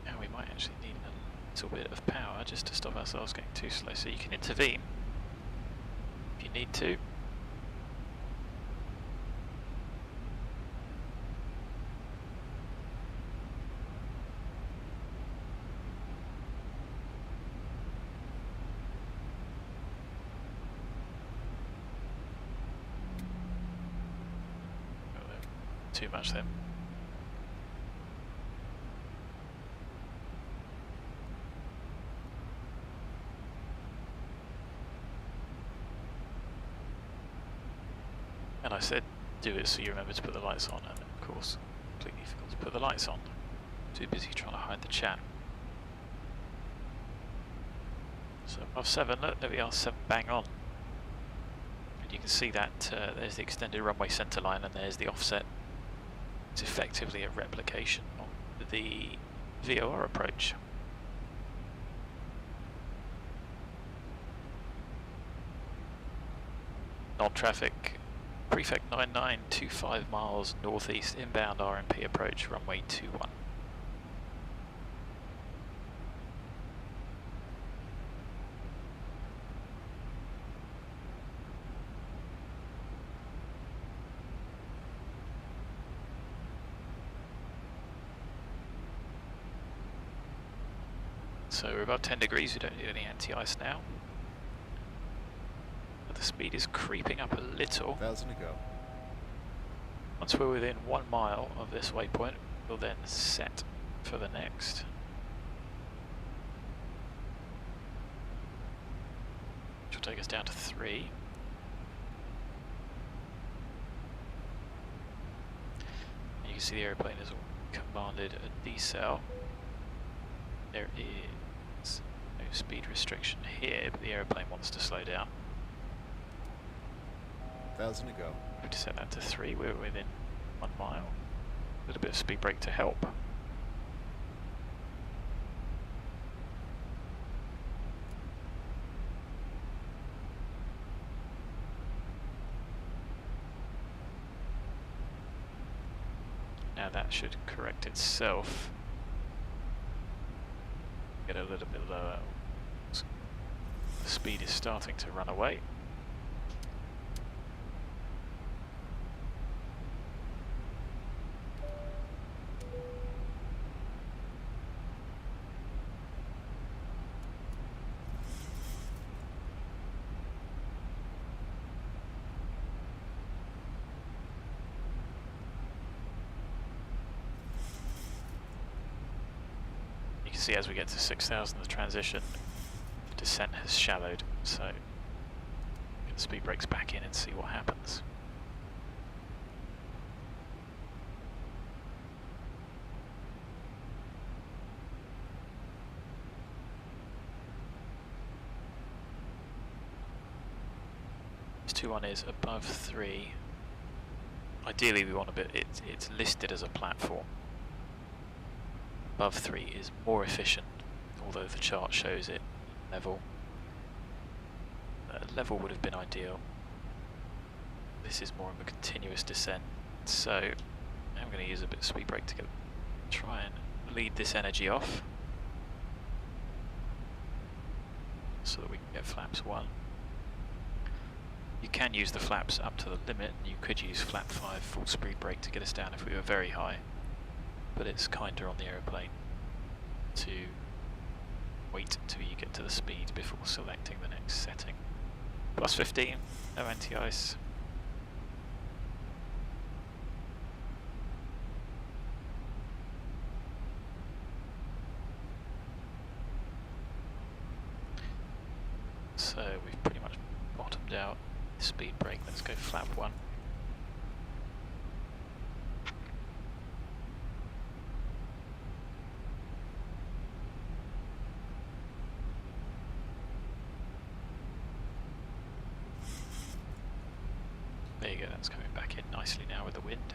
And we might actually need a little bit of power just to stop ourselves getting too slow, so you can intervene if you need to. Too much then. And I said do it so you remember to put the lights on, and of course completely forgot to put the lights on. Too busy trying to hide the chat. So above 7, look, there we are, 7 bang on. And you can see that there's the extended runway centre line and there's the offset. It's effectively a replication of the VOR approach. Non-traffic, Prefect 9925 miles northeast, inbound RMP approach, runway 21. So we're above 10 degrees, we don't need any anti-ice now. But the speed is creeping up a little. 1,000 to go. Once we're within 1 mile of this waypoint, we'll then set for the next. Which will take us down to 3. And you can see the airplane has commanded a decel. There is no speed restriction here, but the airplane wants to slow down. 1,000 to go. We have to set that to 3, we're within 1 mile. A little bit of speed brake to help. Now that should correct itself. Get a little bit lower. The speed is starting to run away. See, as we get to 6,000, the transition, the descent has shallowed, so get the speed brakes back in and see what happens. This 2-1 is above 3. Ideally we want a bit, it's listed as a platform. Above 3 is more efficient, although the chart shows it level. Level would have been ideal. This is more of a continuous descent, so I'm going to use a bit of speed brake to try and lead this energy off, so that we can get flaps 1. You can use the flaps up to the limit. You could use flap 5 full speed brake to get us down if we were very high, but it's kinder on the aeroplane to wait until you get to the speed before selecting the next setting. Plus 15, no anti-ice. So we've pretty much bottomed out speed brake. Let's go flap 1. There you go, that's coming back in nicely now with the wind.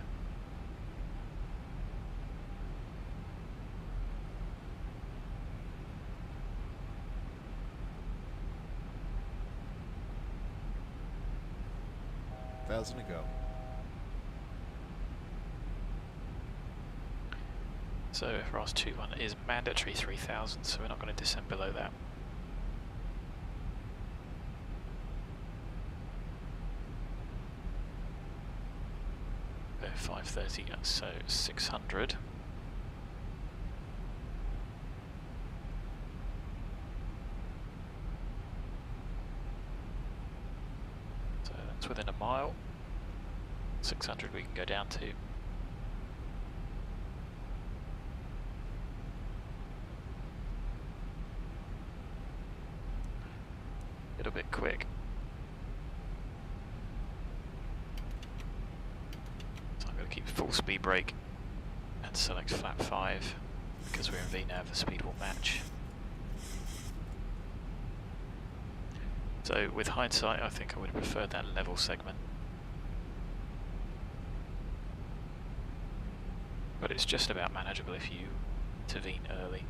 $1,000 to go. So RAS 2-1 is mandatory 3,000, so we're not going to descend below that. Go 530, so 600. So that's within a mile. 600 we can go down to. Little bit quick. So I'm going to keep full speed brake and select flap 5 because we're in VNAV, the speed will match. So with hindsight, I think I would have preferred that level segment. But it's just about manageable if you intervene early.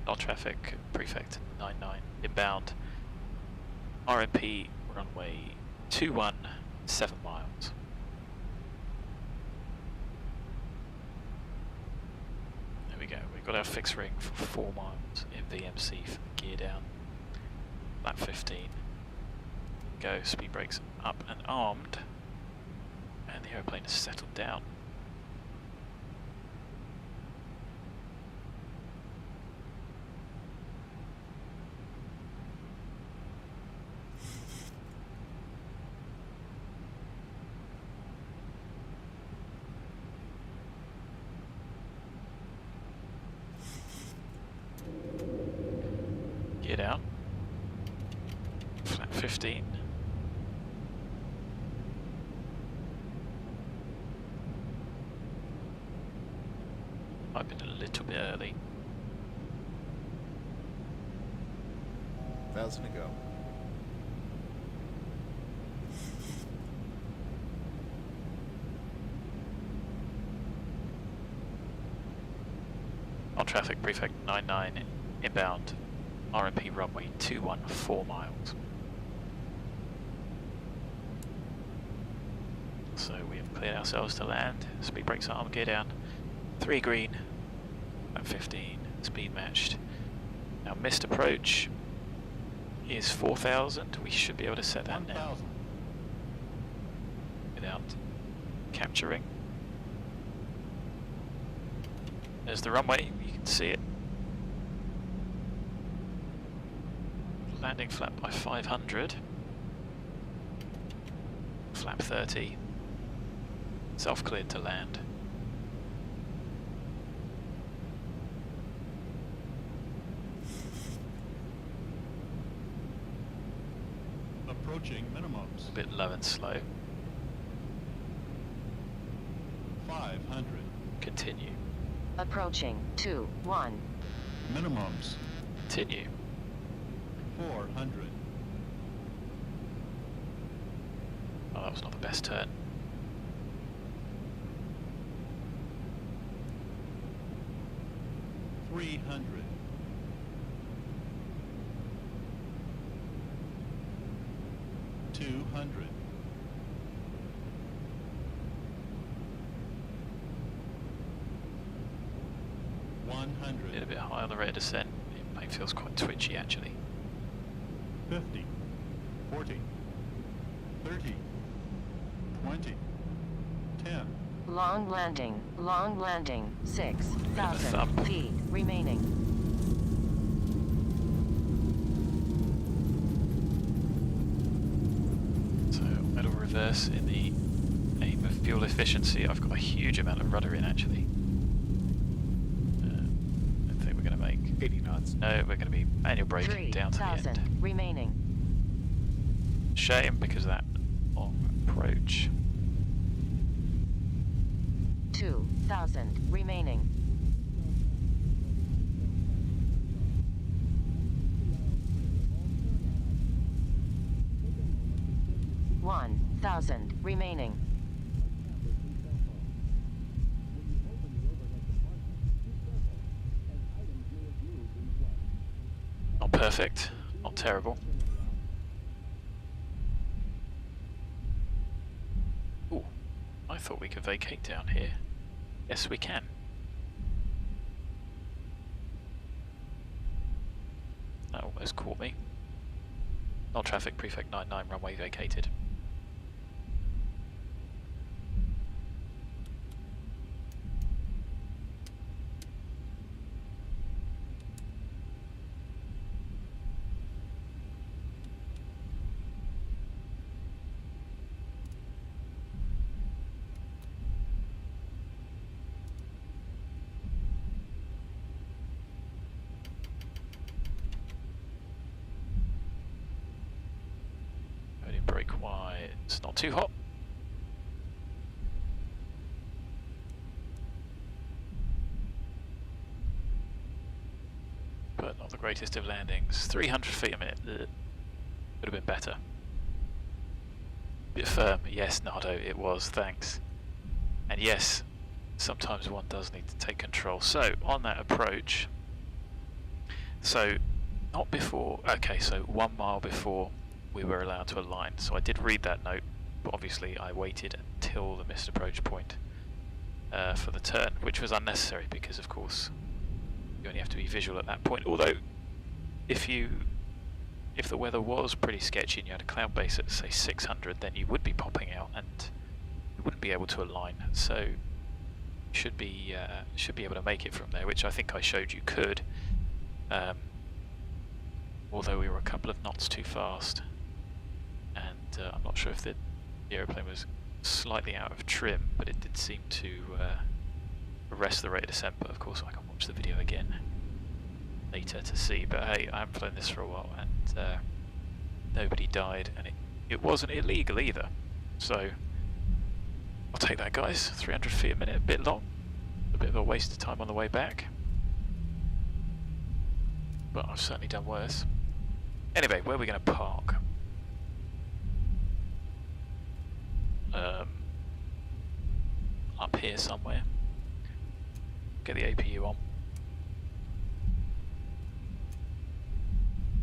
Non-traffic, Prefect 99, inbound, RMP runway 21, 7 miles. There we go, we've got our fixed ring for 4 miles in VMC for the gear down. Lap 15. Go, speed brakes up and armed, and the aeroplane has settled down. Gear down. Flap 15. I've been a little bit early. 1,000 to go. On traffic, Prefect 99, inbound, RMP runway 21, 4 miles. So we have cleared ourselves to land, speed brakes arm, gear down, 3 green, at 15, speed matched. Now missed approach is 4,000, we should be able to set that now without capturing. There's the runway, you can see it. Landing flap by 500. Flap 30. Self-cleared to land. Approaching minimums. A bit low and slow. Continue. Approaching 2-1. Minimums Continue. 400. Oh, that was not the best turn. $300. $200. $100. Did a bit high on the rate of descent. It feels quite twitchy actually. 50. 40. 30. 20. 10. Long landing, 6,000 thumb. feet remaining. So middle reverse in the aim of fuel efficiency. I've got a huge amount of rudder in actually. I don't think we're going to make 80 knots. No, we're going to be manual braking down to the 3,000 end. remaining. Shame because of that long approach. 2,000 remaining. $1,000 remaining. Not perfect, not terrible. Ooh, I thought we could vacate down here. Yes, we can. That almost caught me. Not traffic, Prefect 99, runway vacated. Brake wide, it's not too hot. But not the greatest of landings. 300 feet a minute. Would have been better. Bit firm. Yes, Nardo, it was. Thanks. And yes, sometimes one does need to take control. So, on that approach, so not before, okay, so 1 mile before we were allowed to align. So I did read that note, but obviously I waited until the missed approach point for the turn, which was unnecessary because of course you only have to be visual at that point. Although if the weather was pretty sketchy and you had a cloud base at say 600, then you would be popping out and you wouldn't be able to align. So you should be able to make it from there, which I think I showed you could. Although we were a couple of knots too fast. And I'm not sure if the aeroplane was slightly out of trim, but it did seem to arrest the rate of descent. But of course I can watch the video again later to see. But hey, I haven't flown this for a while and nobody died, and it wasn't illegal either. So I'll take that, guys. 300 feet a minute, a bit long, a bit of a waste of time on the way back. But I've certainly done worse. Anyway, where are we going to park? Up here somewhere. Get the APU on.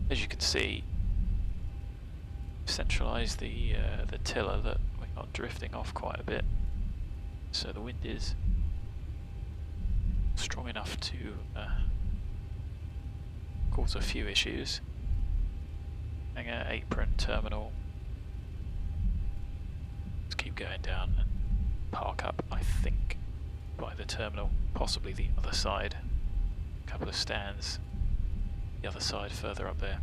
As you can see, centralise the tiller that we got drifting off quite a bit. So the wind is strong enough to cause a few issues. Hangar, apron, terminal. Let's keep going down and park up, I think, by the terminal, possibly the other side. A couple of stands, the other side further up there.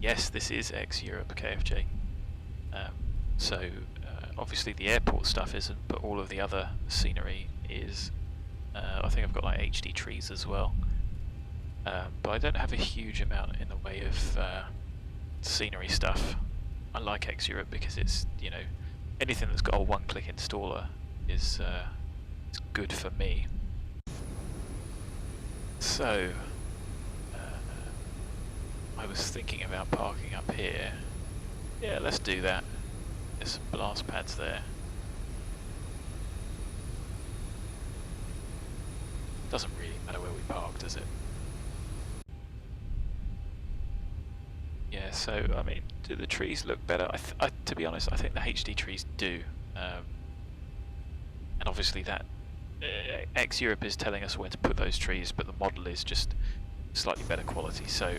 Yes, this is ex-Europe KFJ. Obviously the airport stuff isn't, but all of the other scenery is. I think I've got like HD trees as well. But I don't have a huge amount in the way of scenery stuff. I like ex-Europe because it's, you know, anything that's got a one-click installer is good for me. So, I was thinking about parking up here. Yeah, let's do that. There's some blast pads there. Doesn't really matter where we park, does it? Yeah, so, I mean, do the trees look better? To be honest, I think the HD trees do. And obviously that X-Europe is telling us where to put those trees, but the model is just slightly better quality, so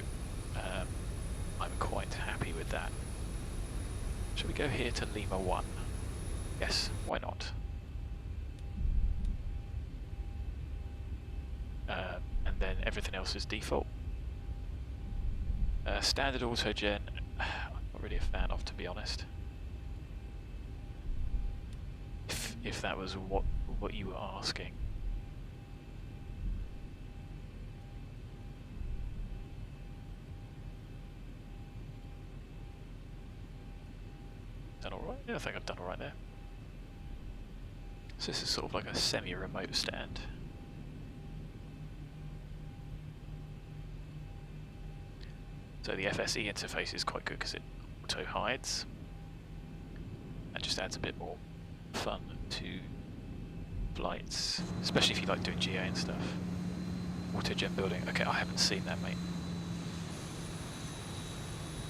I'm quite happy with that. Shall we go here to Lima 1? Yes, why not? And then everything else is default. Standard autogen, I'm not really a fan of, to be honest. If that was what you were asking. Done alright? Yeah, I think I've done alright there. So this is sort of like a semi-remote stand. So the FSE interface is quite good because it auto hides. That just adds a bit more fun to flights, especially if you like doing GA and stuff. Autogen building. Okay, I haven't seen that, mate.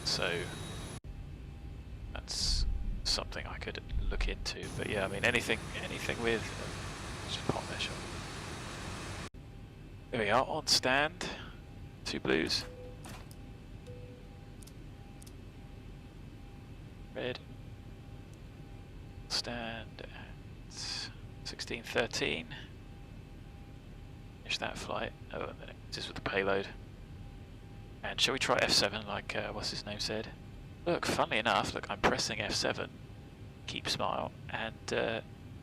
So that's something I could look into. But yeah, I mean anything with just pop that shot. There we are on stand. 2 blues. Red. Stand at 1613. Finish that flight. Oh, and then it is with the payload. And shall we try F7 like what's his name said? Look, funnily enough, look, I'm pressing F7, keep smile, and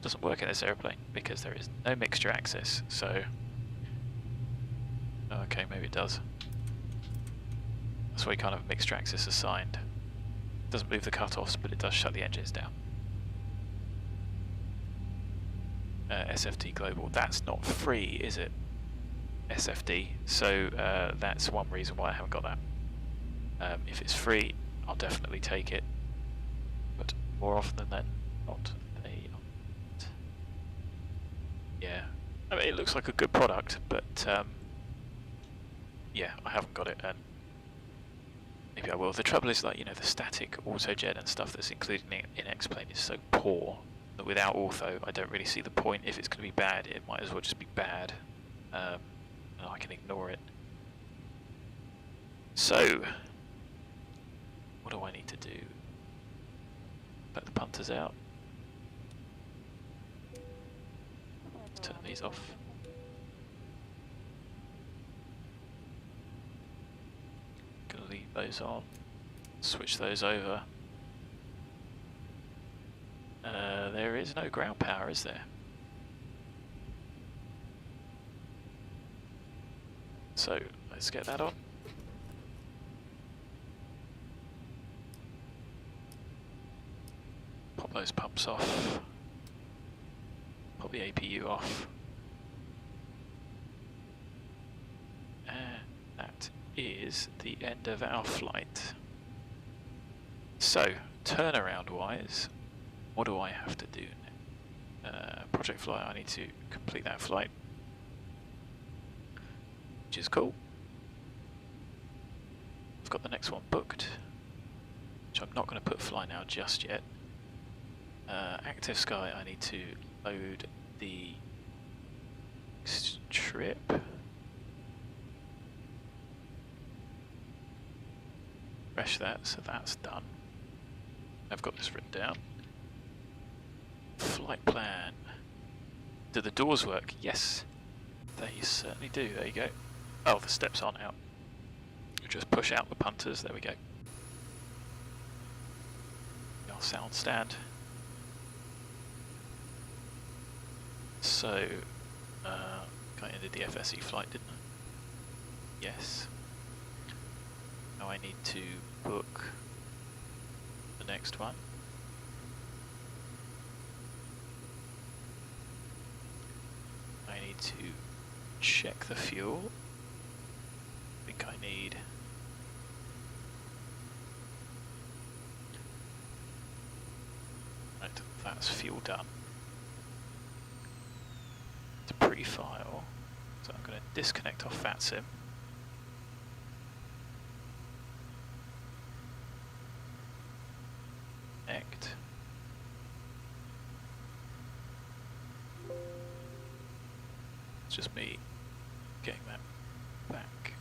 doesn't work in this airplane because there is no mixture access. So, okay, maybe it does. That's why kind of mixture access assigned. Doesn't move the cutoffs, but it does shut the engines down. SFD Global, that's not free, is it? SFD, so that's one reason why I haven't got that. If it's free, I'll definitely take it, but more often than not, they aren't. Yeah, I mean, it looks like a good product, but yeah, I haven't got it, and maybe I will. The trouble is, like, you know, the static autogen and stuff that's included in X-Plane is so poor that without Ortho, I don't really see the point. If it's going to be bad, it might as well just be bad, and I can ignore it. So, what do I need to do? Let the punters out. Let's turn these off. Gonna leave those on. Switch those over. There is no ground power, is there? So let's get that on. Pop those pumps off. Pop the APU off. And that is the end of our flight. So, turnaround wise, what do I have to do now? projectFLY, I need to complete that flight, which is cool. I've got the next one booked, which I'm not going to put fly now just yet. Active Sky, I need to load the trip. Refresh that, so that's done. I've got this written down. Flight plan. Do the doors work? Yes, they certainly do. There you go. Oh, the steps aren't out. Just push out the punters. There we go. Our sound stand. So, I ended the FSE flight, didn't I? Yes. Now I need to book the next one. to check the fuel. I think I need... Right, that's fuel done. To pre-file, so I'm going to disconnect off VATSIM. Connect. It's just me getting that back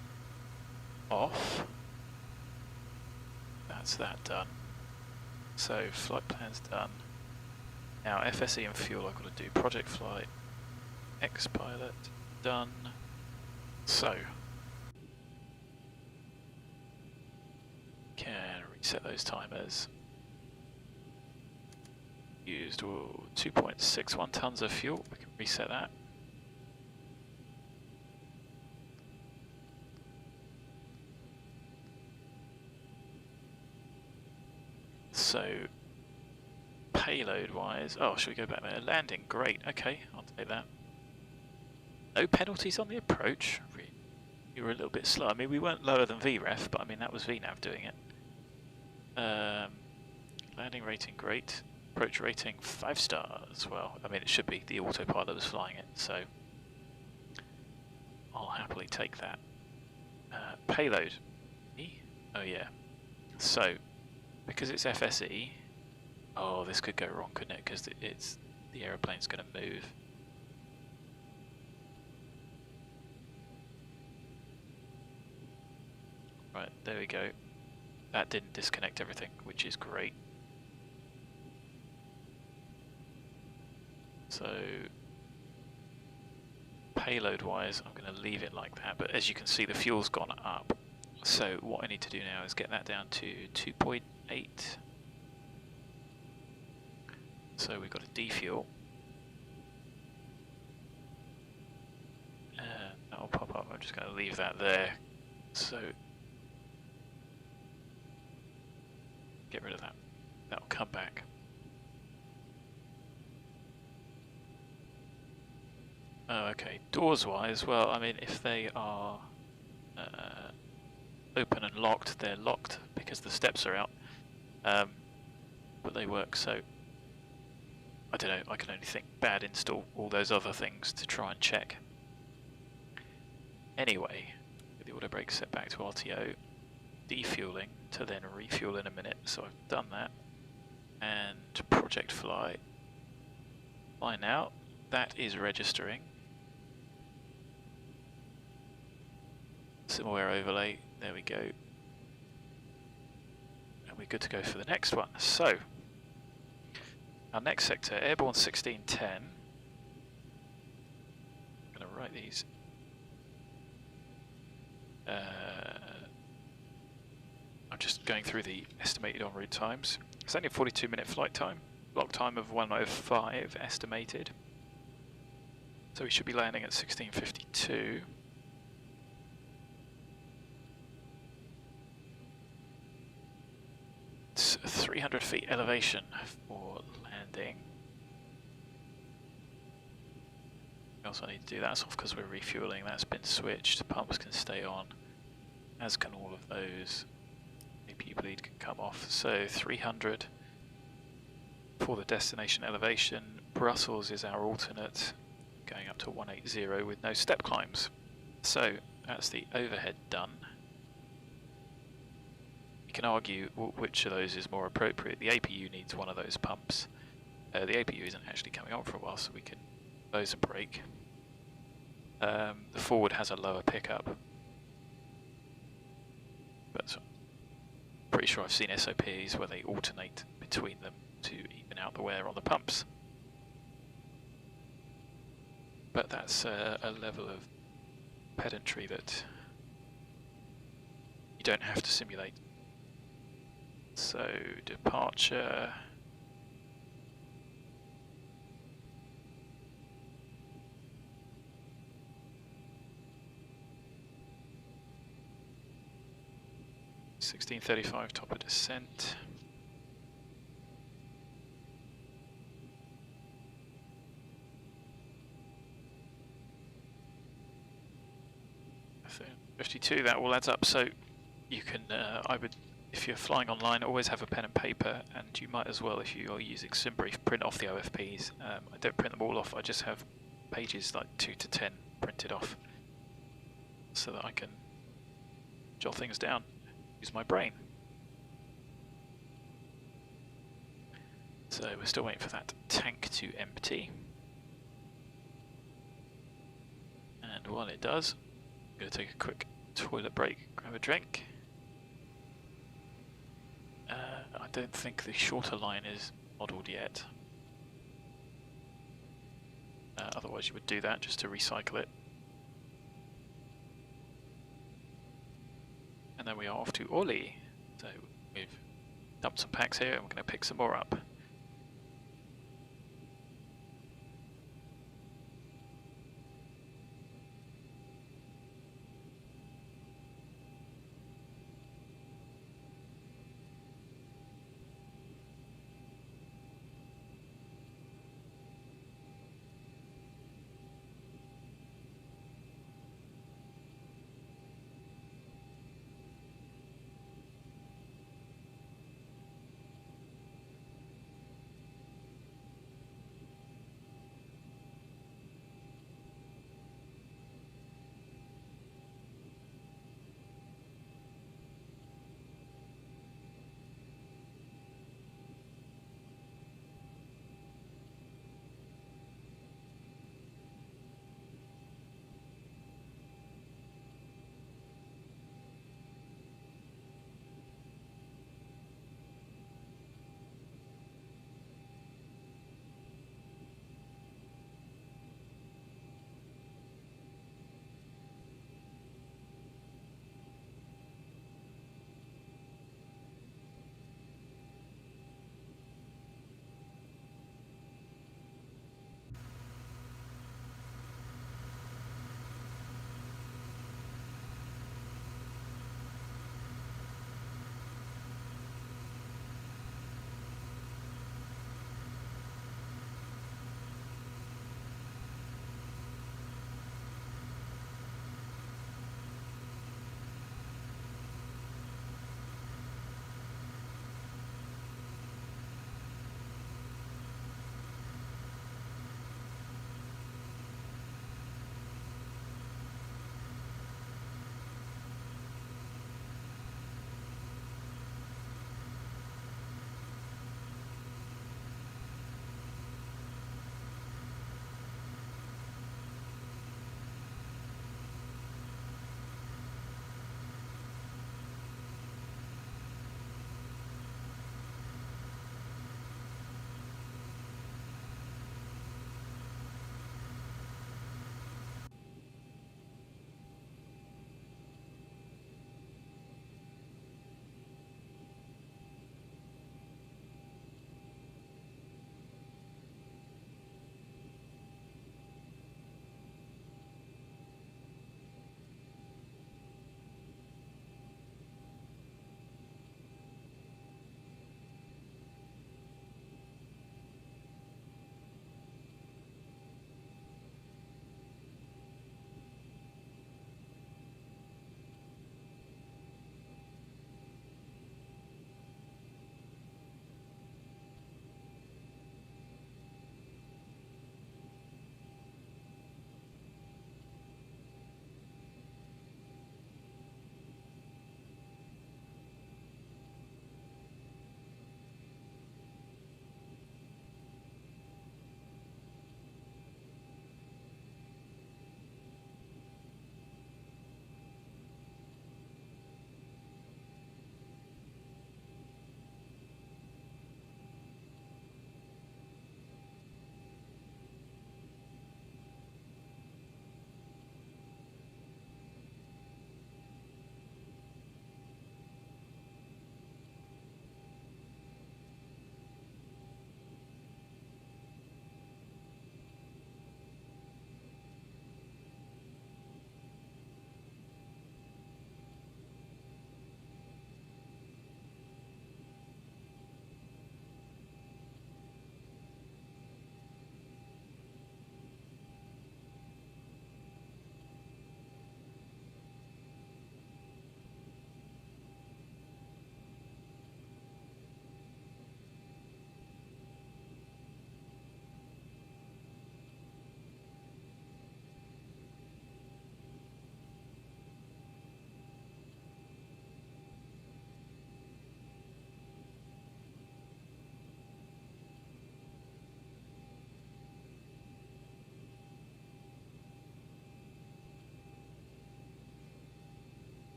off. That's that done. So flight plan's done. Now FSE and fuel I've got to do. projectFLY, X-Pilot, done. So can reset those timers. Used 2.61 tons of fuel. We can reset that. So payload wise, oh, should we go back there? Landing, great. Okay, I'll take that. No penalties on the approach. You were a little bit slow. I mean, we weren't lower than VREF, but I mean that was VNAV doing it. Landing rating, great. Approach rating 5 stars. Well, I mean it should be. The autopilot was flying it, so I'll happily take that. Payload. Oh yeah. So because it's FSE, oh, this could go wrong, couldn't it? Because the aeroplane's going to move. Right, there we go. That didn't disconnect everything, which is great. So payload wise, I'm going to leave it like that, but as you can see the fuel's gone up. So what I need to do now is get that down to 2.8. So we've got to defuel. That'll pop up, I'm just going to leave that there. So get rid of that. That'll come back. Oh, okay. Doors wise, well, I mean, if they are open and locked, they're locked because the steps are out. But they work, so I don't know, I can only think bad install all those other things to try and check. Anyway, with the auto brake set back to RTO, defueling to then refuel in a minute, so I've done that. And projectFLY, fly now, that is registering. Simulware overlay, there we go. And we're good to go for the next one. So, our next sector, Airborne 1610. I'm going to write these. I'm just going through the estimated en route times. It's only a 42-minute flight time. Block time of 1:05 estimated. So we should be landing at 16:52. It's 300 feet elevation for landing. We also need to do that's off because we're refueling. That's been switched. Pumps can stay on, as can all of those. APU bleed can come off. So 300 for the destination elevation. Brussels is our alternate, going up to 180 with no step climbs. So that's the overhead done. You can argue which of those is more appropriate. The APU needs one of those pumps. The APU isn't actually coming on for a while, so we can close a brake. The forward has a lower pickup, but I'm pretty sure I've seen SOPs where they alternate between them to even out the wear on the pumps. But that's a level of pedantry that you don't have to simulate. So departure. (1635) top of descent. 2, that all adds up. So you can, I would, if you're flying online, always have a pen and paper, and you might as well, if you are using SimBrief, print off the OFPs. I don't print them all off, I just have pages like 2 to 10 printed off so that I can jot things down, use my brain. So we're still waiting for that tank to empty. And while it does, I'm going to take a quick toilet break, grab a drink. I don't think the shorter line is modelled yet. Otherwise you would do that just to recycle it. And then we are off to Orly. So we've dumped some packs here and we're going to pick some more up.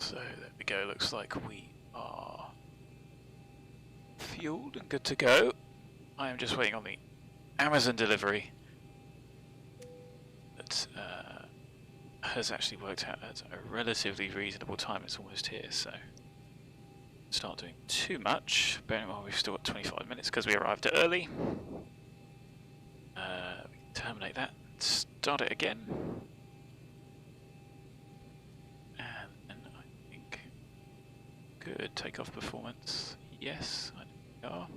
So there we go, looks like we are fueled and good to go. I am just waiting on the Amazon delivery that has actually worked out at a relatively reasonable time. It's almost here, so start doing too much. Bearing in mind we've still got 25 minutes because we arrived early. We can terminate that, start it again. And then I think good takeoff performance. Yes, I think we are.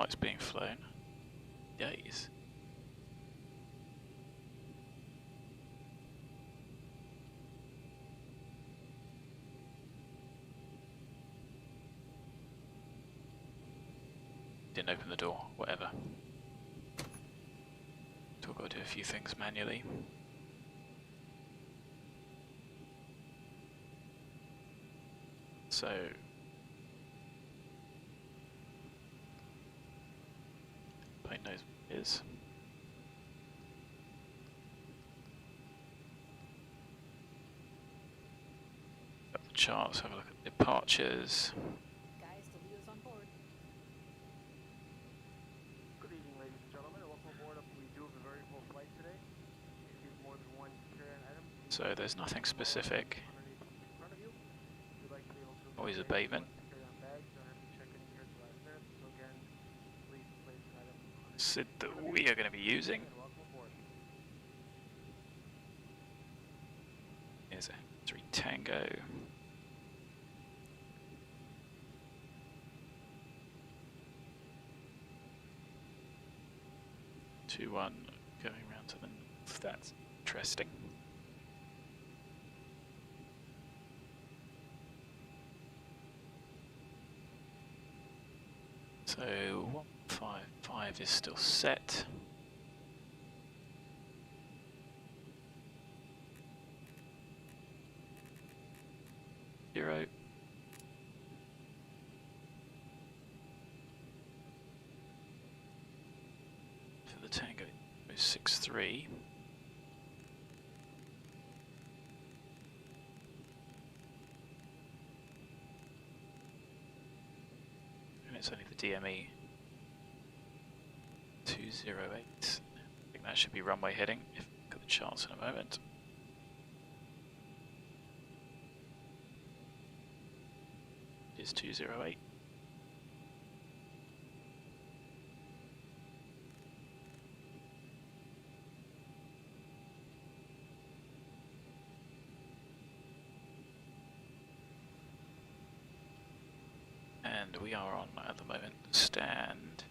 It's being flown. Days. Didn't open the door, whatever. So I've got to do a few things manually. So plane knows what it is. Got the charts, have a look at departures. Guys, the Leo's on board. Good evening, ladies and gentlemen, and welcome aboard. We do have a very full flight today. If you have more than one carry-on item, So there's nothing specific. underneath in front of you. If you'd like to be able to Always accommodate abatement. carry-on bags, don't have to check in here at the last minute. So again, please place an item underneath SID that we are going to be using and welcome aboard. is a 3 Tango. Two one going round to the north. That's interesting. So 155 is still set. Zero. For the Tango is 6-3. And it's only the DME 208. I think that should be runway heading. If we look at the charts in a moment. It is 208. And we are on, at the moment, stand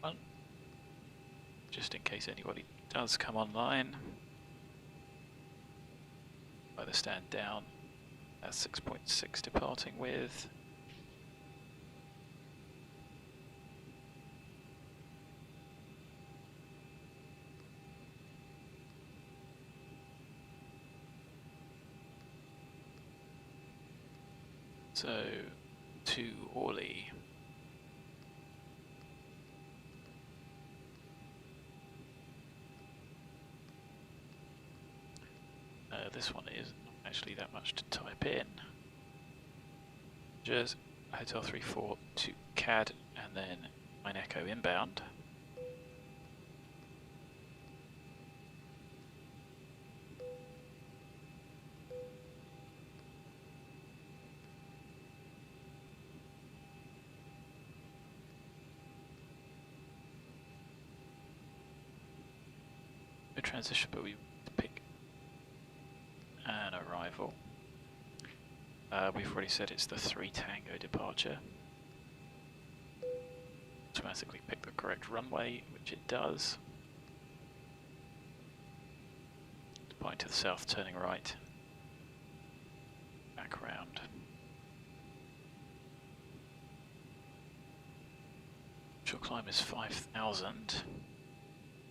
1. Just in case anybody does come online. By the stand down, that's 6.6 departing with. So, to Orly. This one is not actually that much to type in. Just Hotel 34 to CAD and then 9 Echo inbound. No transition, but we pick an arrival. We've already said it's the 3 Tango departure. Automatically pick the correct runway, which it does. Departing to the south, turning right. Back around. Short climb is 5,000.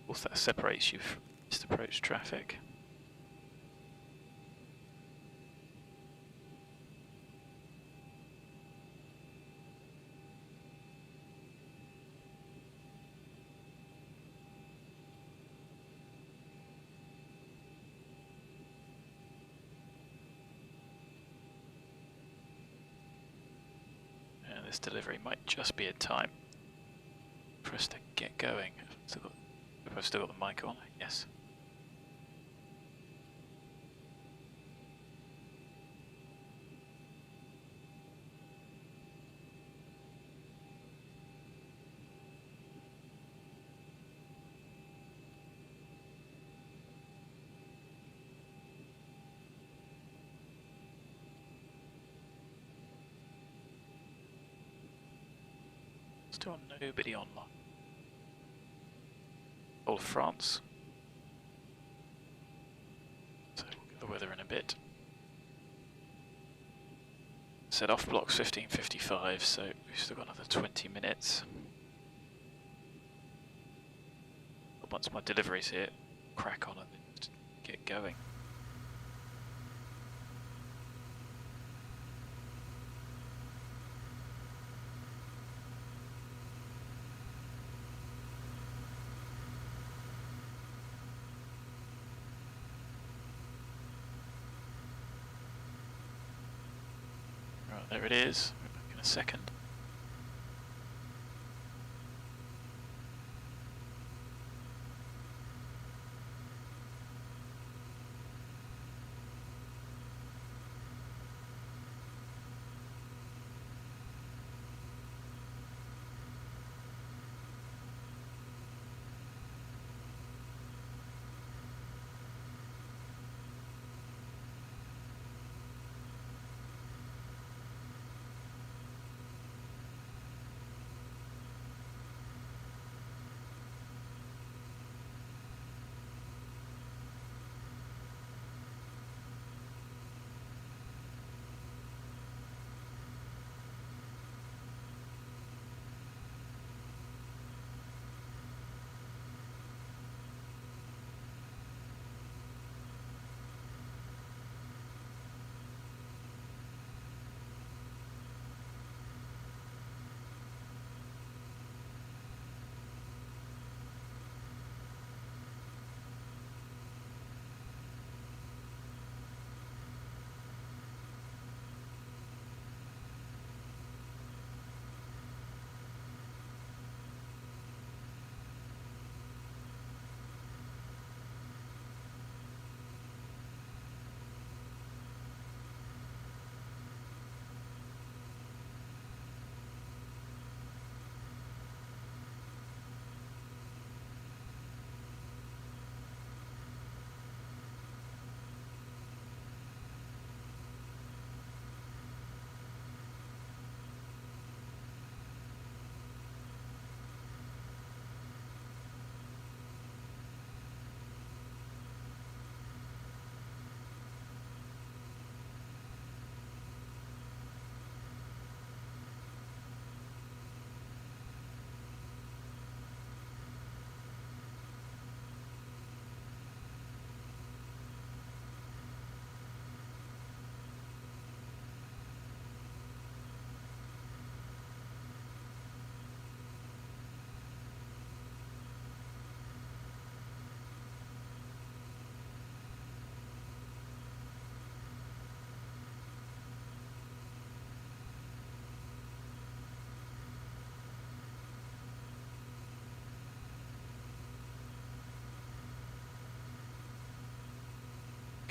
Also, that separates you from east approach traffic. this delivery might just be in time for us to get going. If I've still got the mic on, yes. Still nobody online. All of France. So we'll get the weather in a bit. Set off blocks 15:55, so we've still got another 20 minutes. But once my delivery's here, crack on and get going. There it is. We're back in a second.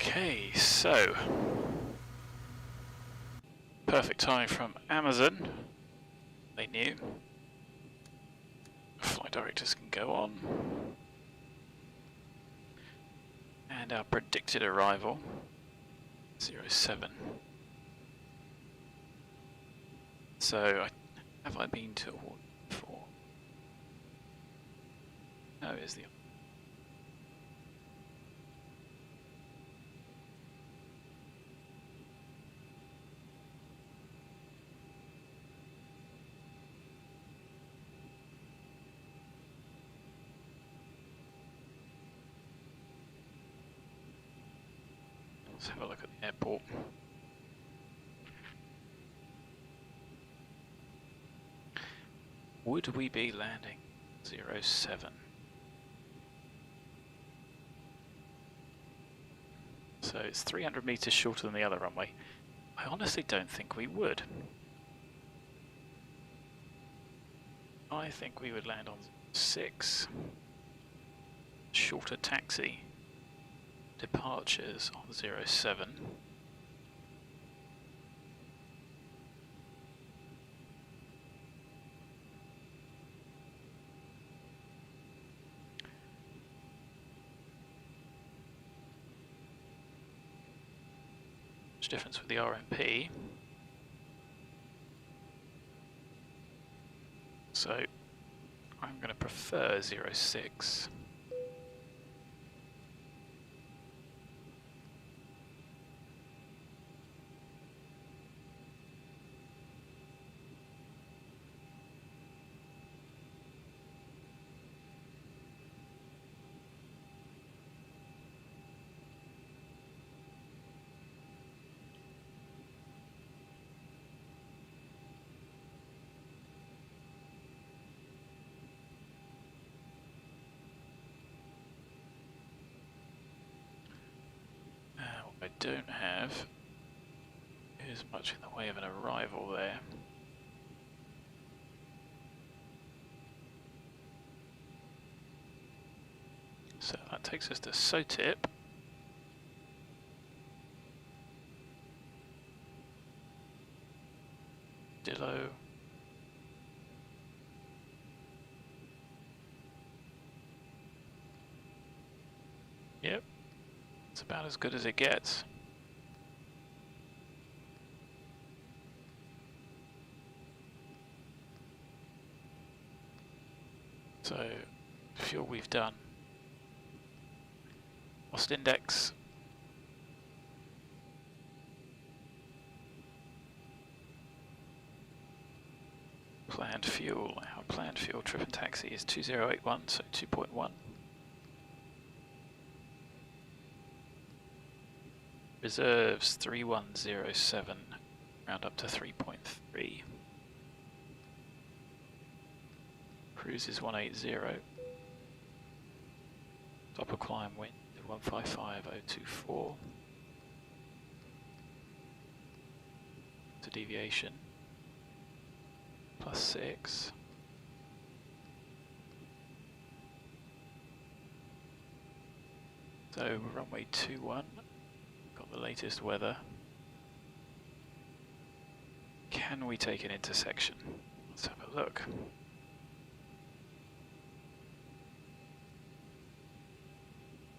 Okay, so perfect time from Amazon. They knew. Flight directors can go on. And our predicted arrival, 07. So, have I been to Ortho before? No, it's the... Let's have a look at the airport. Would we be landing 07? So it's 300 meters shorter than the other runway. I honestly don't think we would. I think we would land on 6. Shorter taxi. Departures on 07. Much difference with the RMP. So I'm going to prefer 06. What I don't have is much in the way of an arrival there. So that takes us to Saitek. Dillo. Yep. It's about as good as it gets. So, fuel we've done. Lost index. Planned fuel. Our planned fuel trip and taxi is 2081, so 2.1. Reserves 3107, round up to 3.3. Cruise is 180. Top of climb wind 155024. To deviation +6. So runway 21. Got the latest weather. Can we take an intersection? Let's have a look.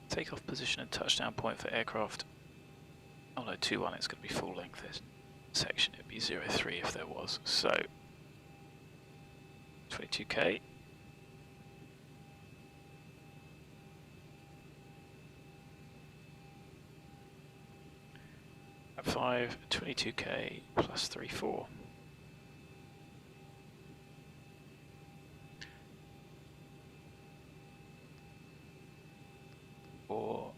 Takeoff position and touchdown point for aircraft. Oh no, 21, it's going to be full length. This section, it would be 03 if there was. So, 22k. At 5, 22k plus 34. Or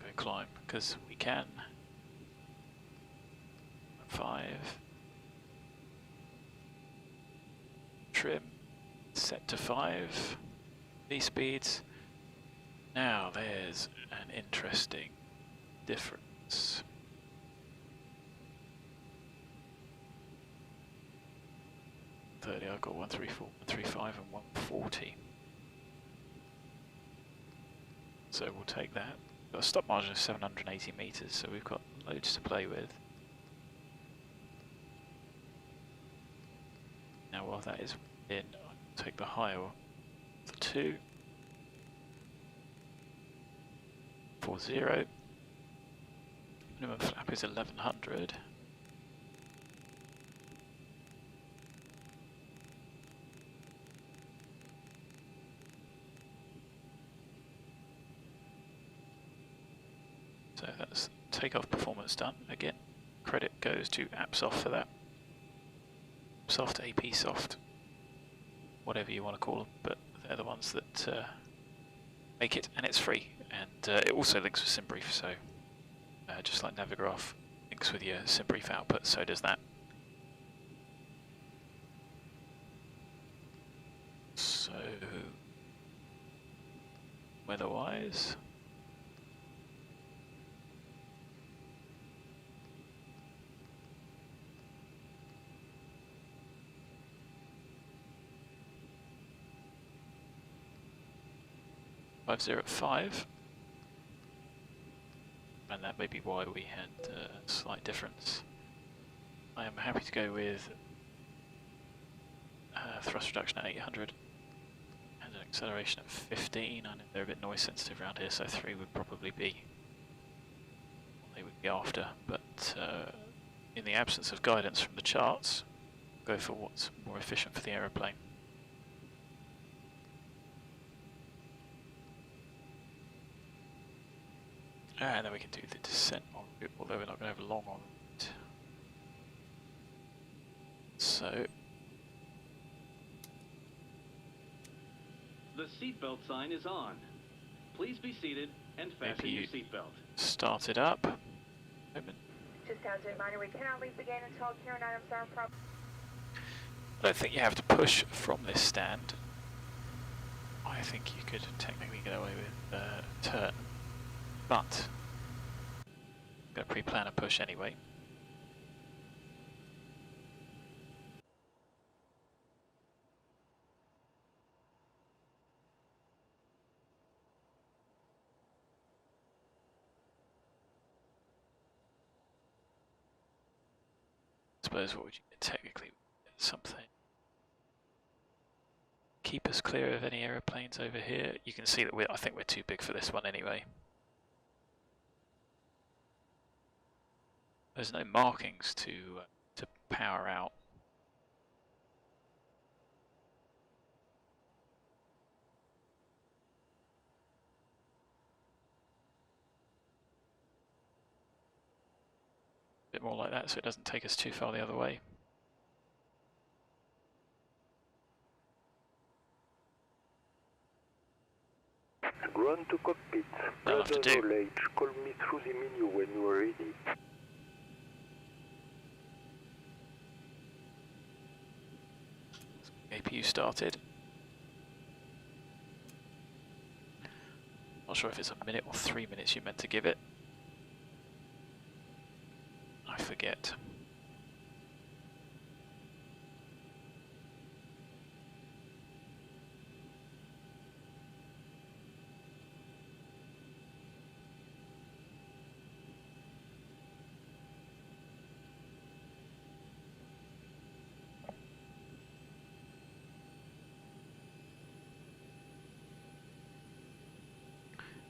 go climb because we can. 5. Trim set to 5. V speeds. Now there's an interesting difference. I've got 134, 135 and 140. So we'll take that. Got a stop margin of 780 meters, so we've got loads to play with. Now while that is in, I'll take the higher for 2. 40. Minimum flap is 1100. So that's takeoff performance done. Again, credit goes to AppSoft for that. Soft, AP Soft, whatever you want to call them, but they're the ones that make it, and it's free. And it also links with SimBrief, so just like Navigraph links with your SimBrief output, so does that. So, weather-wise, 5-0 at 5. And that may be why we had a slight difference. I am happy to go with thrust reduction at 800 and an acceleration at 15. I know they're a bit noise sensitive around here, so 3 would probably be what they would be after. But in the absence of guidance from the charts, go for what's more efficient for the aeroplane. And then we can do the descent en route, although we're not going to have a long en route. So, The seatbelt sign is on. Please be seated and fasten your seatbelt. Start it up. Moment. Just as a reminder, we cannot leave the gate until clear and items are properly. I don't think you have to push from this stand. I think you could technically get away with turn, but I'm going to pre-plan a push anyway. I suppose what would you get technically? Something. Keep us clear of any aeroplanes over here. You can see that I think we're too big for this one anyway. There's no markings to power out. A bit more like that so it doesn't take us too far the other way. Ground to cockpit. Further knowledge. Call me through the menu when you are ready. APU started. Not sure if it's a minute or 3 minutes you meant to give it. I forget.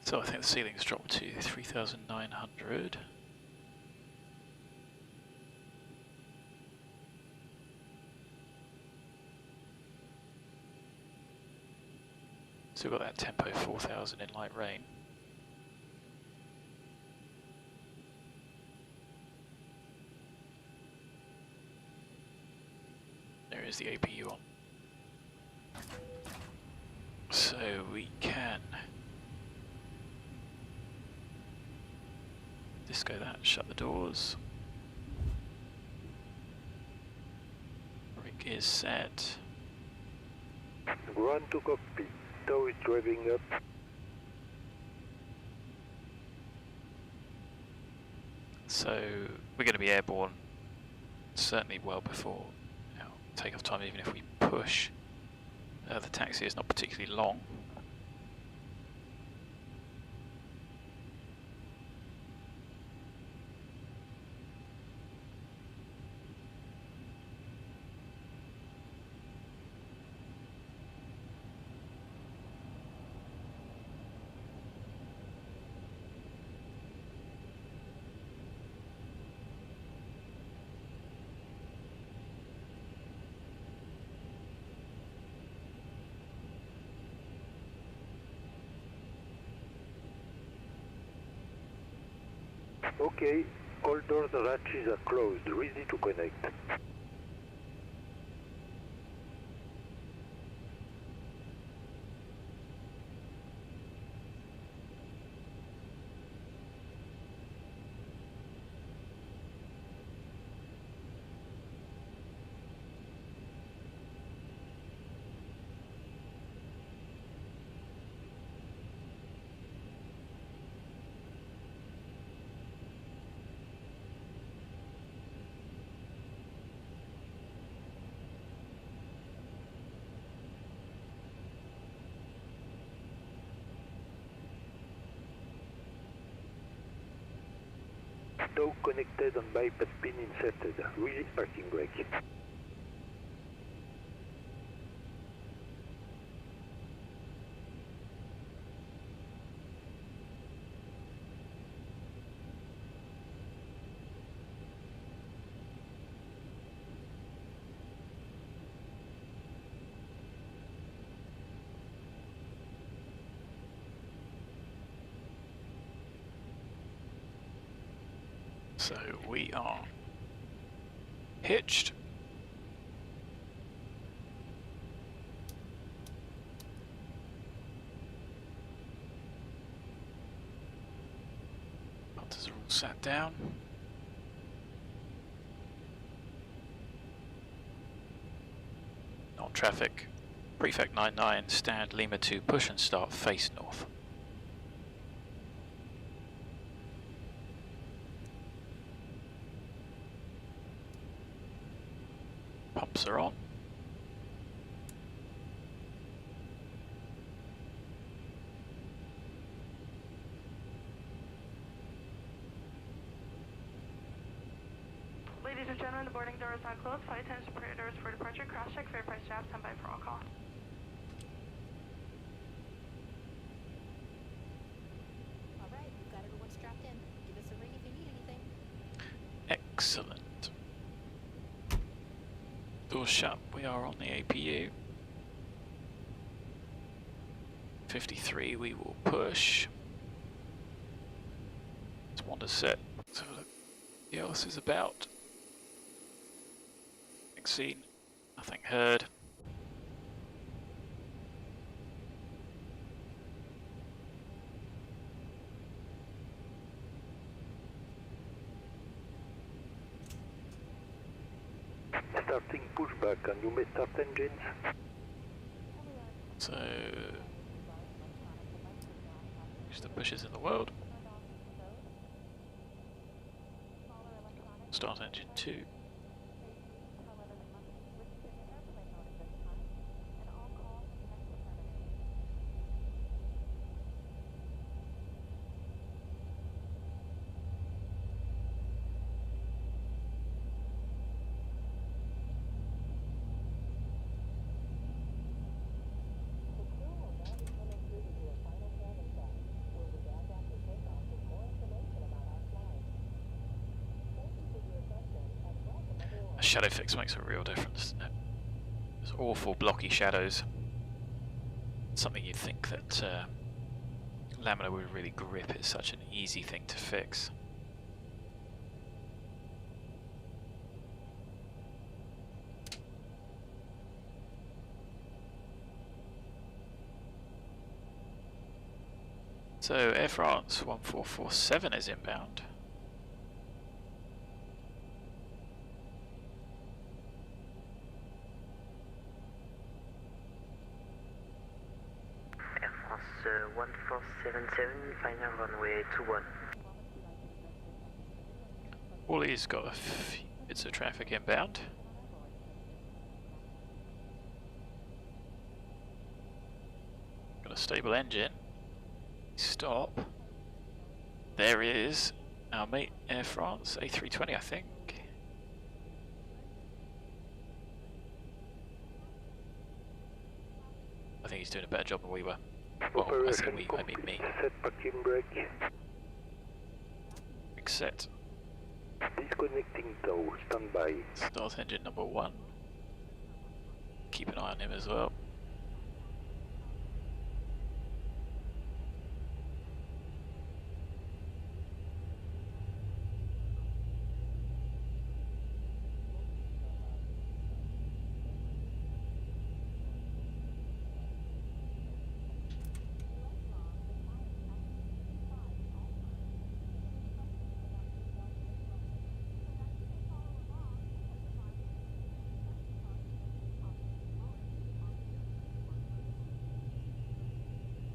So I think the ceiling's dropped to 3,900. So we've got that tempo 4,000 in light rain. There is the APU on. So we can disco that, shut the doors. Rig is set. Ground to cockpit. Tow is driving up. So we're going to be airborne certainly well before takeoff time, even if we push. The taxi is not particularly long. Okay, all doors and hatches are closed, ready to connect. Stow connected and bypass pin inserted. Release parking brake. So we are hitched. Punters are all sat down. On traffic, Prefect 99, stand Lima 2, push and start, face north. Pumps are on. Ladies and gentlemen, the boarding door is now closed. Flight attendants prepare doors for departure. Cross check, fare price jab, stand by for all call. Alright, we've got everyone strapped in. Give us a ring if you need anything. Excellent. Doors shut, we are on the APU. 53, we will push. It's one to set. Let's have a look. The else is about. Nothing seen, nothing heard. Starting pushback and you may start engines. So, just the pushes in the world. Start engine 2. Shadow fix makes a real difference, doesn't it? There's awful blocky shadows. Something you'd think that Laminar would really grip. It's such an easy thing to fix. So Air France 1447 is inbound. Air France 1477, final runway 21. Wally's got a few bits of traffic inbound. Got a stable engine. Stop. There is our mate Air France A320, I think. I think he's doing a better job than we were. Well, I say we, I mean me. Set parking brake. Big set. Disconnecting tow. Standby. Start engine number 1. Keep an eye on him as well.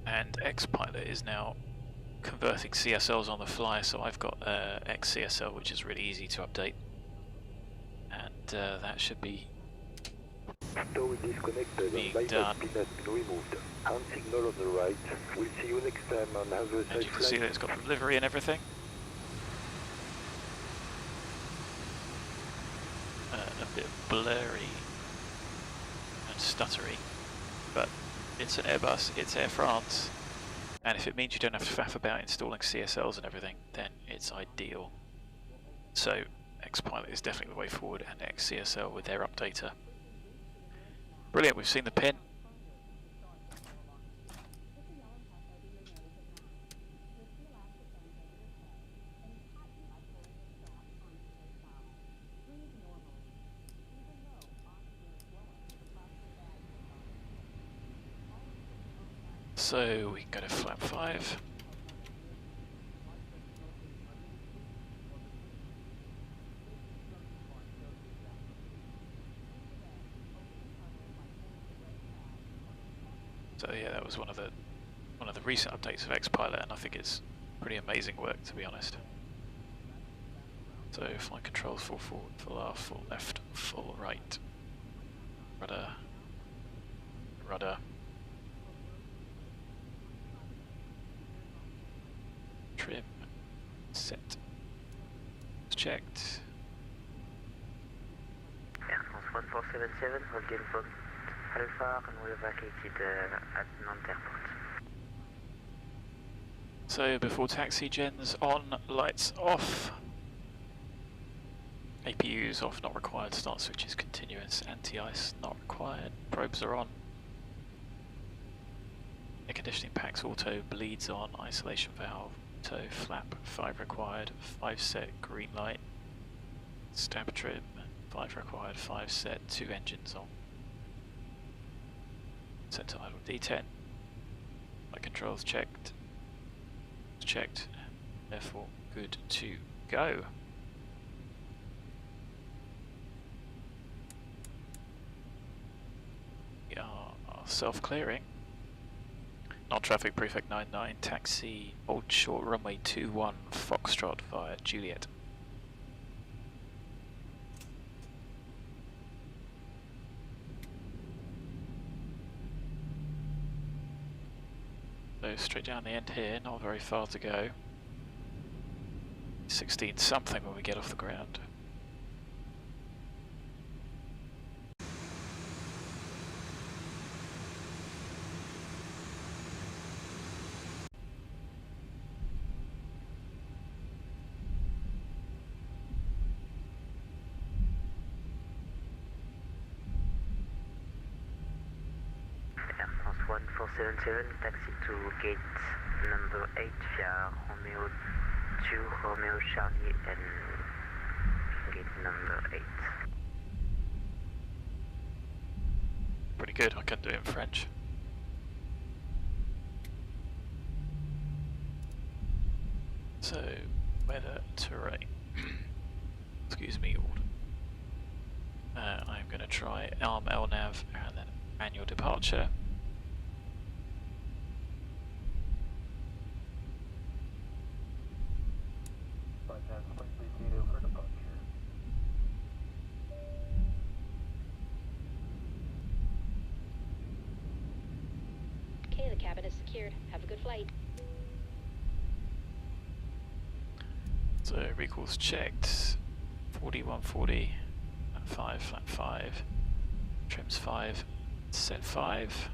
And X-Pilot is now converting CSLs on the fly, so I've got X-CSL, which is really easy to update. And that should be Stow is disconnected and bypass pin has been removed. Hand signal on the right. We'll see you next time on other and side you can see flight. that it's got the livery and everything. bit blurry and stuttery, but it's an Airbus, it's Air France, and if it means you don't have to faff about installing CSLs and everything, then it's ideal. So Xpilot is definitely the way forward, and XCSL with their updater. Brilliant, we've seen the pin. So we can go to flap 5. So yeah, that was one of the recent updates of Xpilot, and I think it's pretty amazing work, to be honest. So flight controls, full forward, full aft, full left, full right, rudder, rudder, trim, set, it's checked. Air France 1477, hold in point Alpha, and we evacuated at Nantes Airport. So before taxi, gens on, lights off. APUs off, not required. Start switches continuous. Anti-ice not required. Probes are on. Air conditioning packs auto. Bleeds on. Isolation valve auto. Flap 5 required. 5 set. Green light. Stab trim 5 required. 5 set. 2 engines on. Center idle D10. Light controls checked. Checked. Therefore, good to go. We are self-clearing. Non-traffic Prefect 99, taxi Old Short runway 21 Foxtrot via Juliet. So straight down the end here, not very far to go. 16 something when we get off the ground. Air France 1477, taxi to gate number 8 via Romeo 2, Romeo Charlie, and gate number 8. Pretty good, I can do it in French. So, weather, terrain. Excuse me, I'm going to try ARM LNAV and then manual departure. Okay, the cabin is secured. Have a good flight. So recalls checked. 4140, flat 5, flat 5, trims 5, set 5.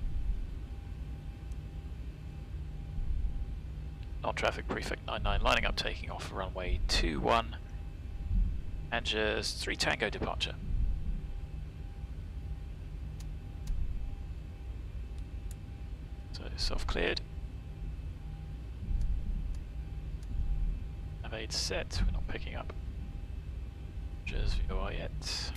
Non-traffic Prefect 99 lining up, taking off runway 21, and just 3 Tango departure. So self-cleared. Nav aid set, we're not picking up just VOI yet.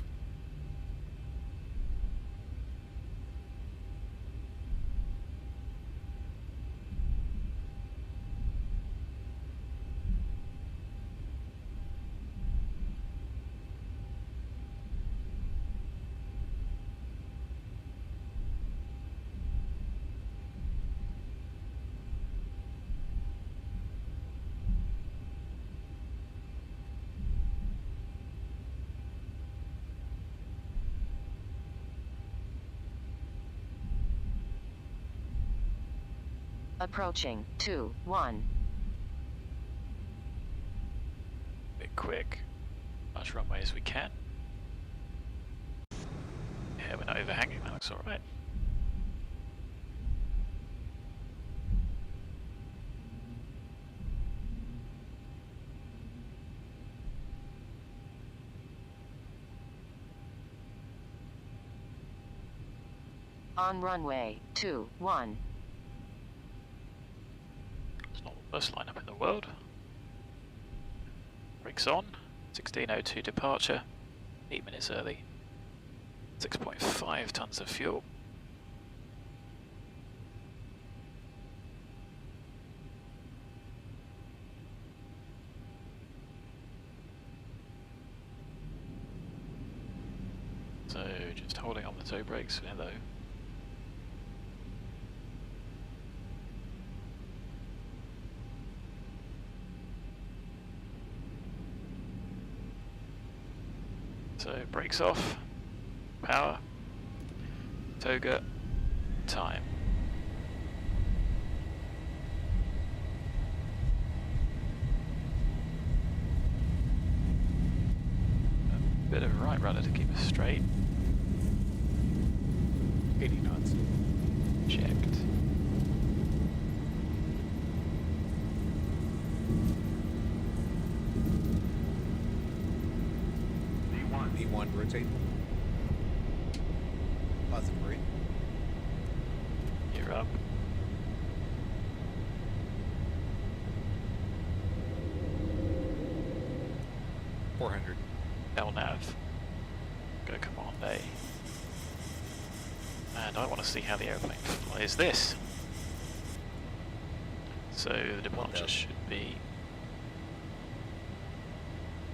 Approaching 2-1. Bit quick, much runway as we can. we're not overhanging, that looks alright. On runway 21. It's not the worst lineup in the world. Brakes on, 16:02 departure, 8 minutes early, 6.5 tons of fuel. So just holding on the toe brakes, hello. So brakes off, power, toga, time. A bit of a right rudder to keep us straight. 80 knots. Checked. V1 rotate. Positive rate. You're up. $400. LNAV. Go command A. And I want to see how the airplane flies this. So the departure should be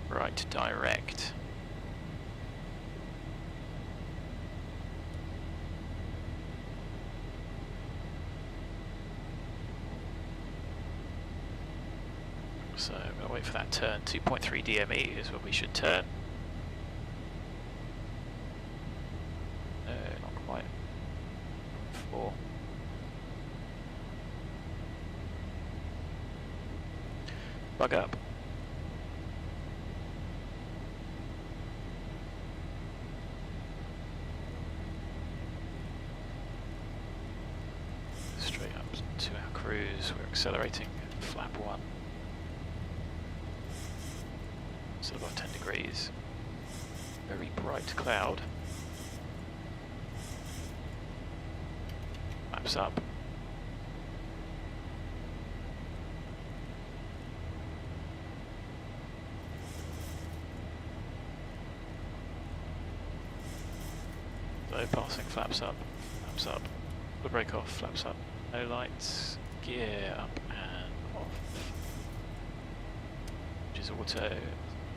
right direct. So I'm going to wait for that turn. 2.3 DME is where we should turn. No, not quite. 4. Bug up. Straight up to our cruise. We're accelerating. Flap 1. Still about 10 degrees. Very bright cloud. Maps up. So passing, flaps up, the brake off, flaps up, no lights, gear up and off, which is auto,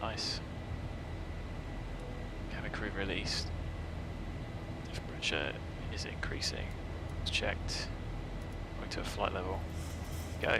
nice, cabin crew released, lift pressure is increasing, it's checked, going to a flight level, go.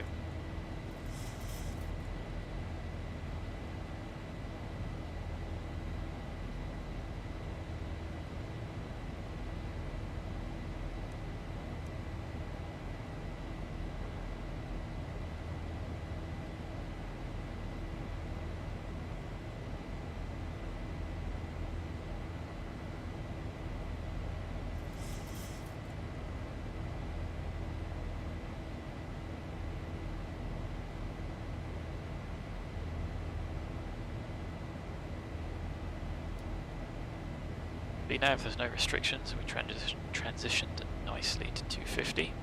Now if there's no restrictions, we transitioned nicely to 250.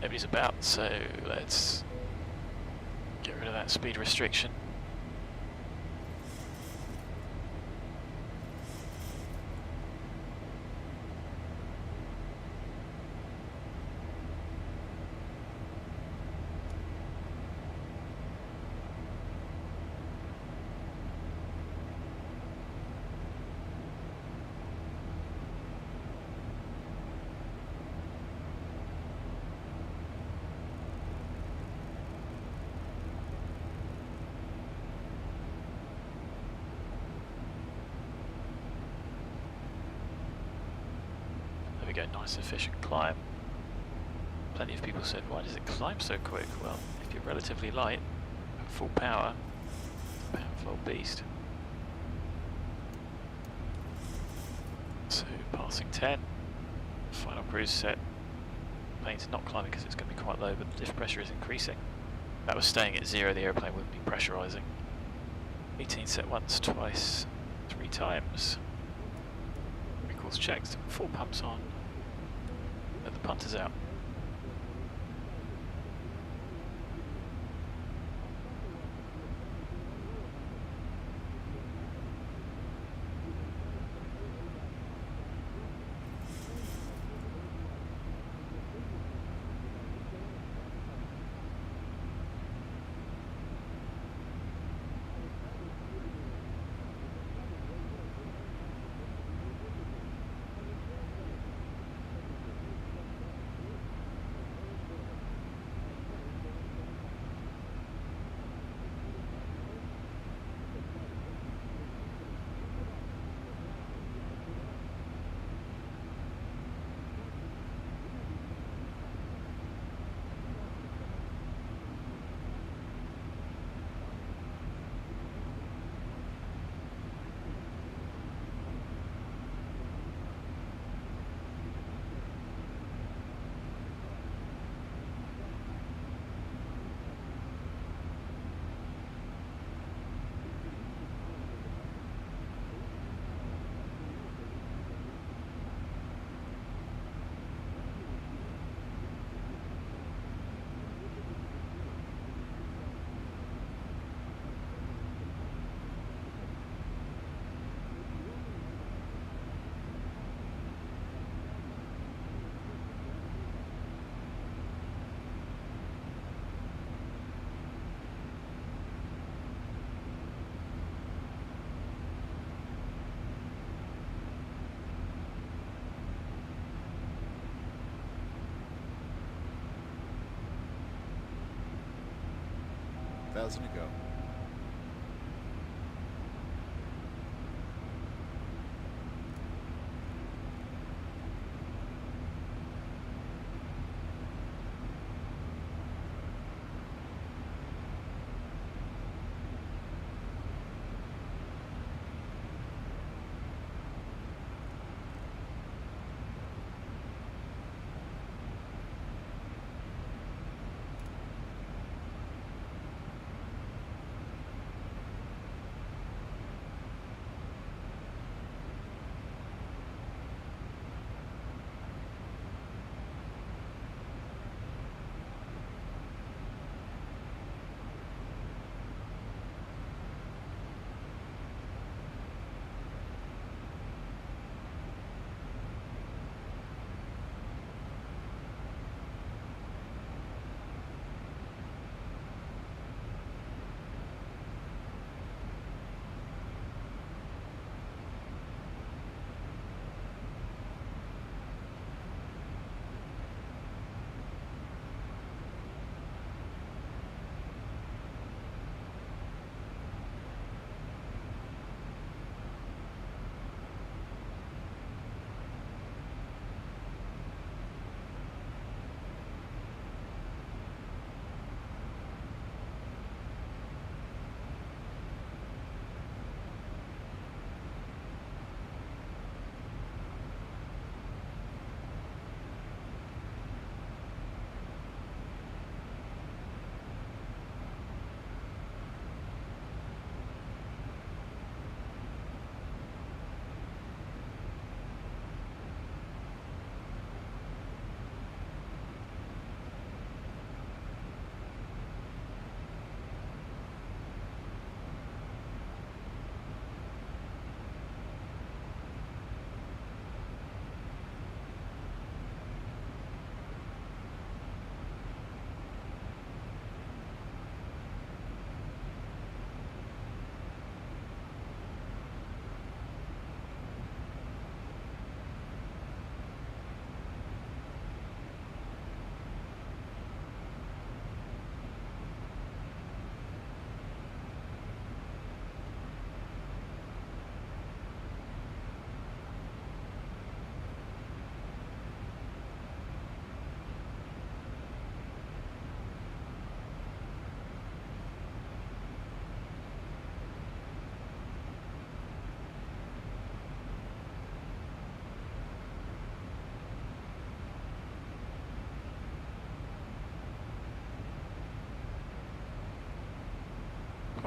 Nobody's about, so let's get rid of that speed restriction. Go nice efficient climb. Plenty of people said, why does it climb so quick? Well, if you're relatively light at full power, it's a powerful beast. So passing 10, final cruise set. Plane's not climbing because it's going to be quite low, but the lift pressure is increasing. If that was staying at 0, the airplane wouldn't be pressurising. 18 set once, twice, 3 times. Recalls checked, 4 pumps on, and the punter's out. To go.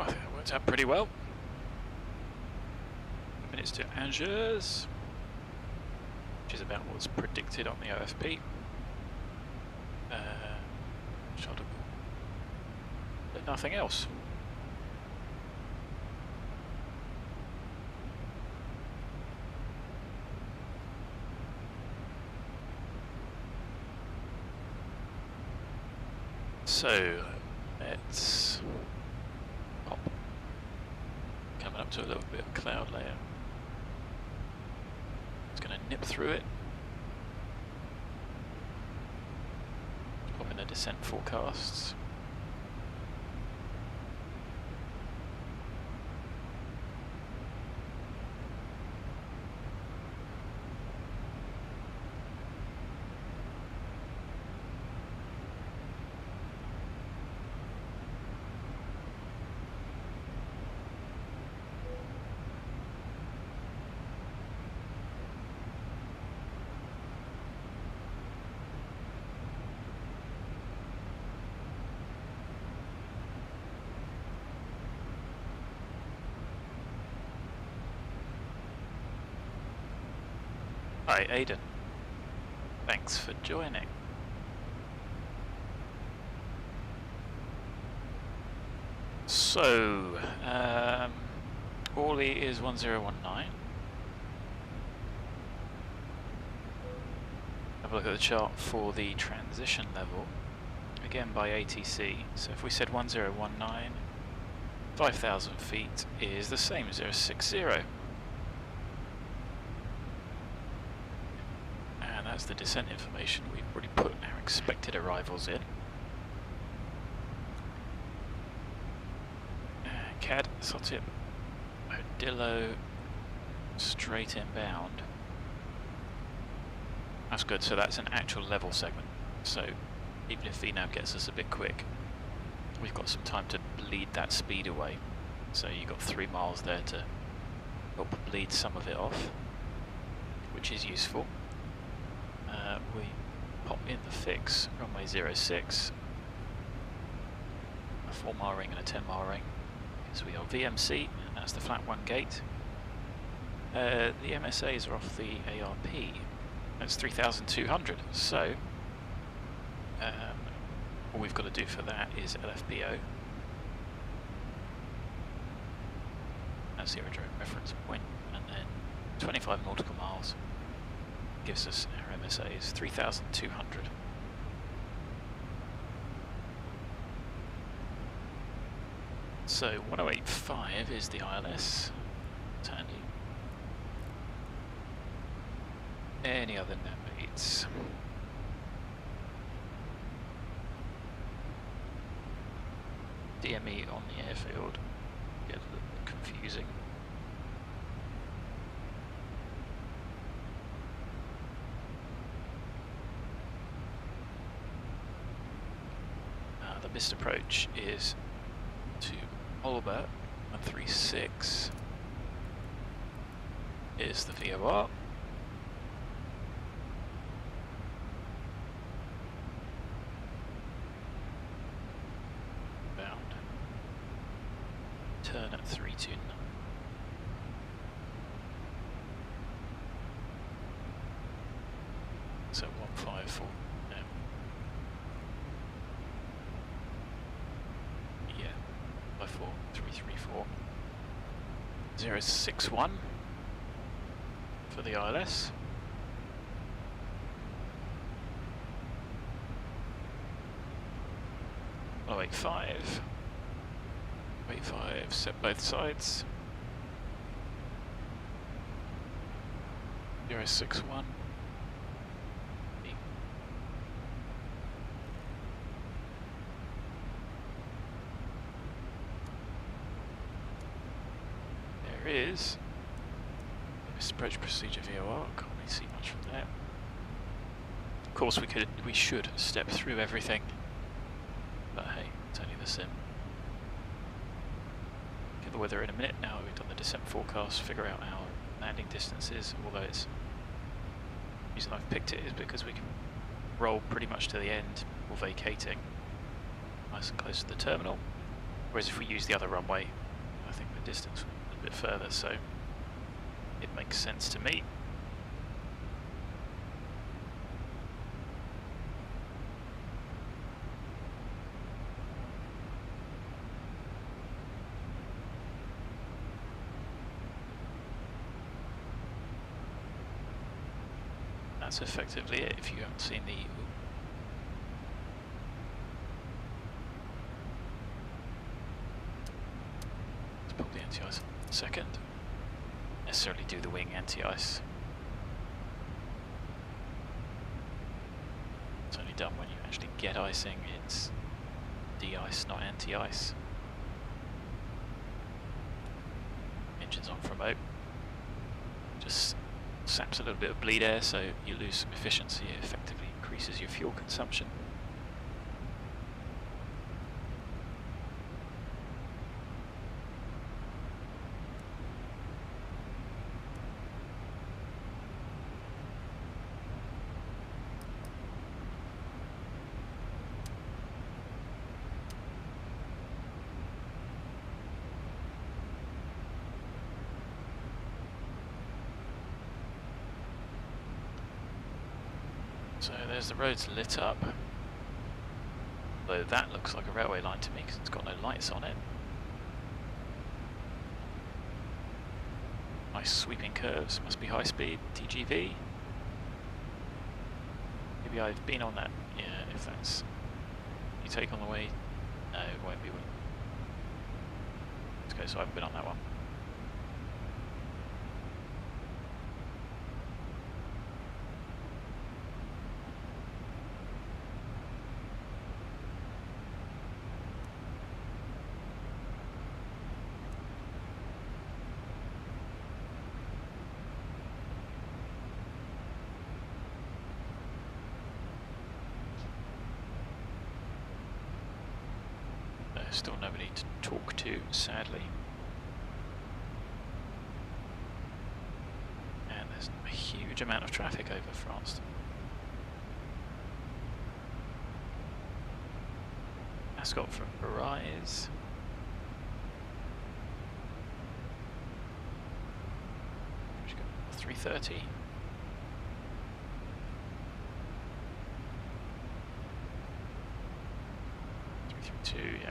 Well, I think that worked out pretty well. Minutes to Angers, which is about what's predicted on the OFP. But nothing else. So let's pop. Coming up to a little bit of cloud layer. It's going to nip through it. Pop in the descent forecasts. Hi Aidan, thanks for joining. So, Orly is 1019. Have a look at the chart for the transition level, again by ATC. So if we said 1019, 5,000 feet is the same as 060. That's the descent information. We've already put our expected arrivals in. CAD, SOTIP, Odillo, straight inbound. That's good, so that's an actual level segment. So even if VNAV gets us a bit quick, we've got some time to bleed that speed away. So you've got 3 miles there to help bleed some of it off, which is useful. We pop in the fix, runway 06, a 4-mile ring and a 10-mile ring, because we are VMC, and that's the flat 1 gate. The MSAs are off the ARP, that's 3,200, so all we've got to do for that is LFBO. That's the aerodrome reference point, and then 25 nautical miles gives us our MSAs, 3,200. So 1085 is the ILS. It's handy. Any other navigates? DME on the airfield. Get a little confusing. The missed approach is to Olbert, 136 is the VOR. Bound. Turn at 329. So 154 now. Yeah, 54, 334. 061 for the ILS. Oh, 85. 85, set both sides. 061. There is this approach procedure VOR. Can't really see much from there. Of course, we should step through everything, but hey, it's only the sim. Get the weather in a minute. Now we've done the descent forecast, figure out our landing distances. Although it's the reason I've picked it is because we can roll pretty much to the end or vacating, nice and close to the terminal. Whereas if we use the other runway, I think the distance will be a bit further, so it makes sense to me. That's effectively it if you haven't seen the... Let's put the anti-ice in a second. Necessarily do the wing anti-ice. It's only done when you actually get icing, it's de-ice, not anti-ice. Engine's on from remote. Just saps a little bit of bleed air, so you lose some efficiency. It effectively increases your fuel consumption. So there's the roads lit up, although that looks like a railway line to me because it's got no lights on it. Nice sweeping curves, must be high speed, TGV. Maybe I've been on that, yeah, if that's... You take on the way, no it won't be one. Okay, so I haven't been on that one. Still nobody to talk to, sadly. And there's a huge amount of traffic over France. Ascot from Arise. Where'd you go? 330. 332, yeah.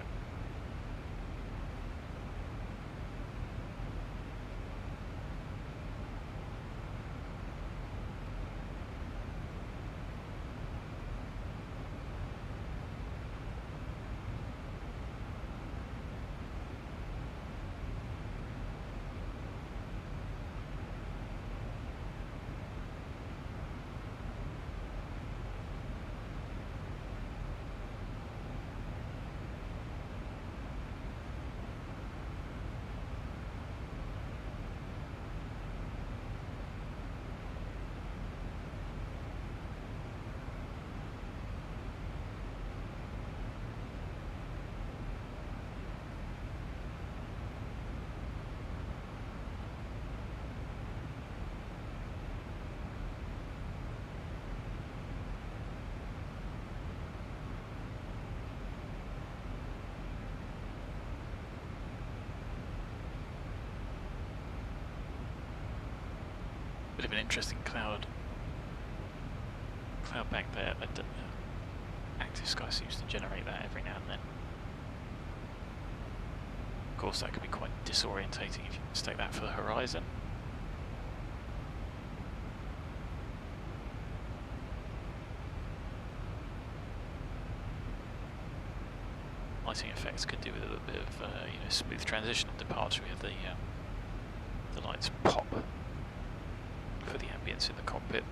Bit of an interesting cloud bank there. Active Sky seems to generate that every now and then. Of course, that could be quite disorientating if you mistake that for the horizon. Lighting effects could do with a little bit of smooth transition of departure. We have the lights pop for the ambience in the cockpit.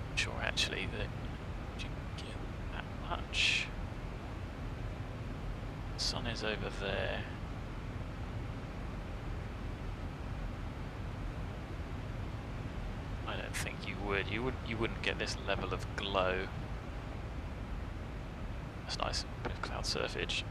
I'm sure actually that you get that much. The sun is over there. I don't think you would. You wouldn't get this level of glow. That's nice, bit of cloud surfage.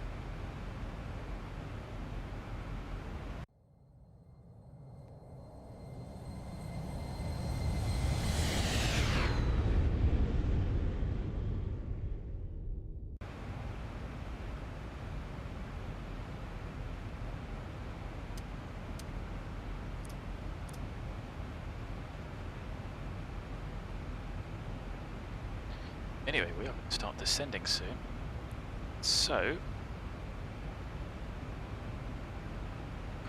Anyway, we are going to start descending soon. So,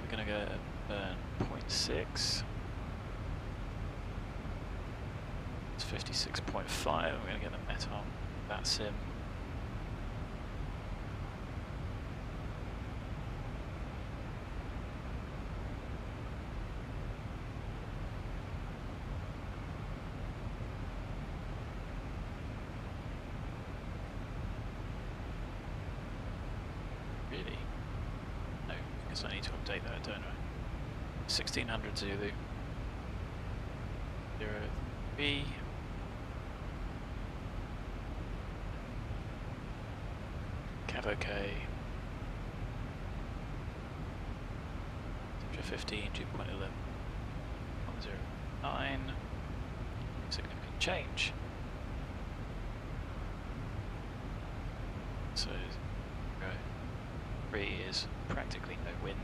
we're going to go burn 0.6. It's 56.5. We're going to get the met on VATSIM. Really? No, because I need to update that, don't I? 1600 Zulu. 03. Cav OK. Temperature 15, dew point 11. 109. Significant change. So, 3 is practically no wind.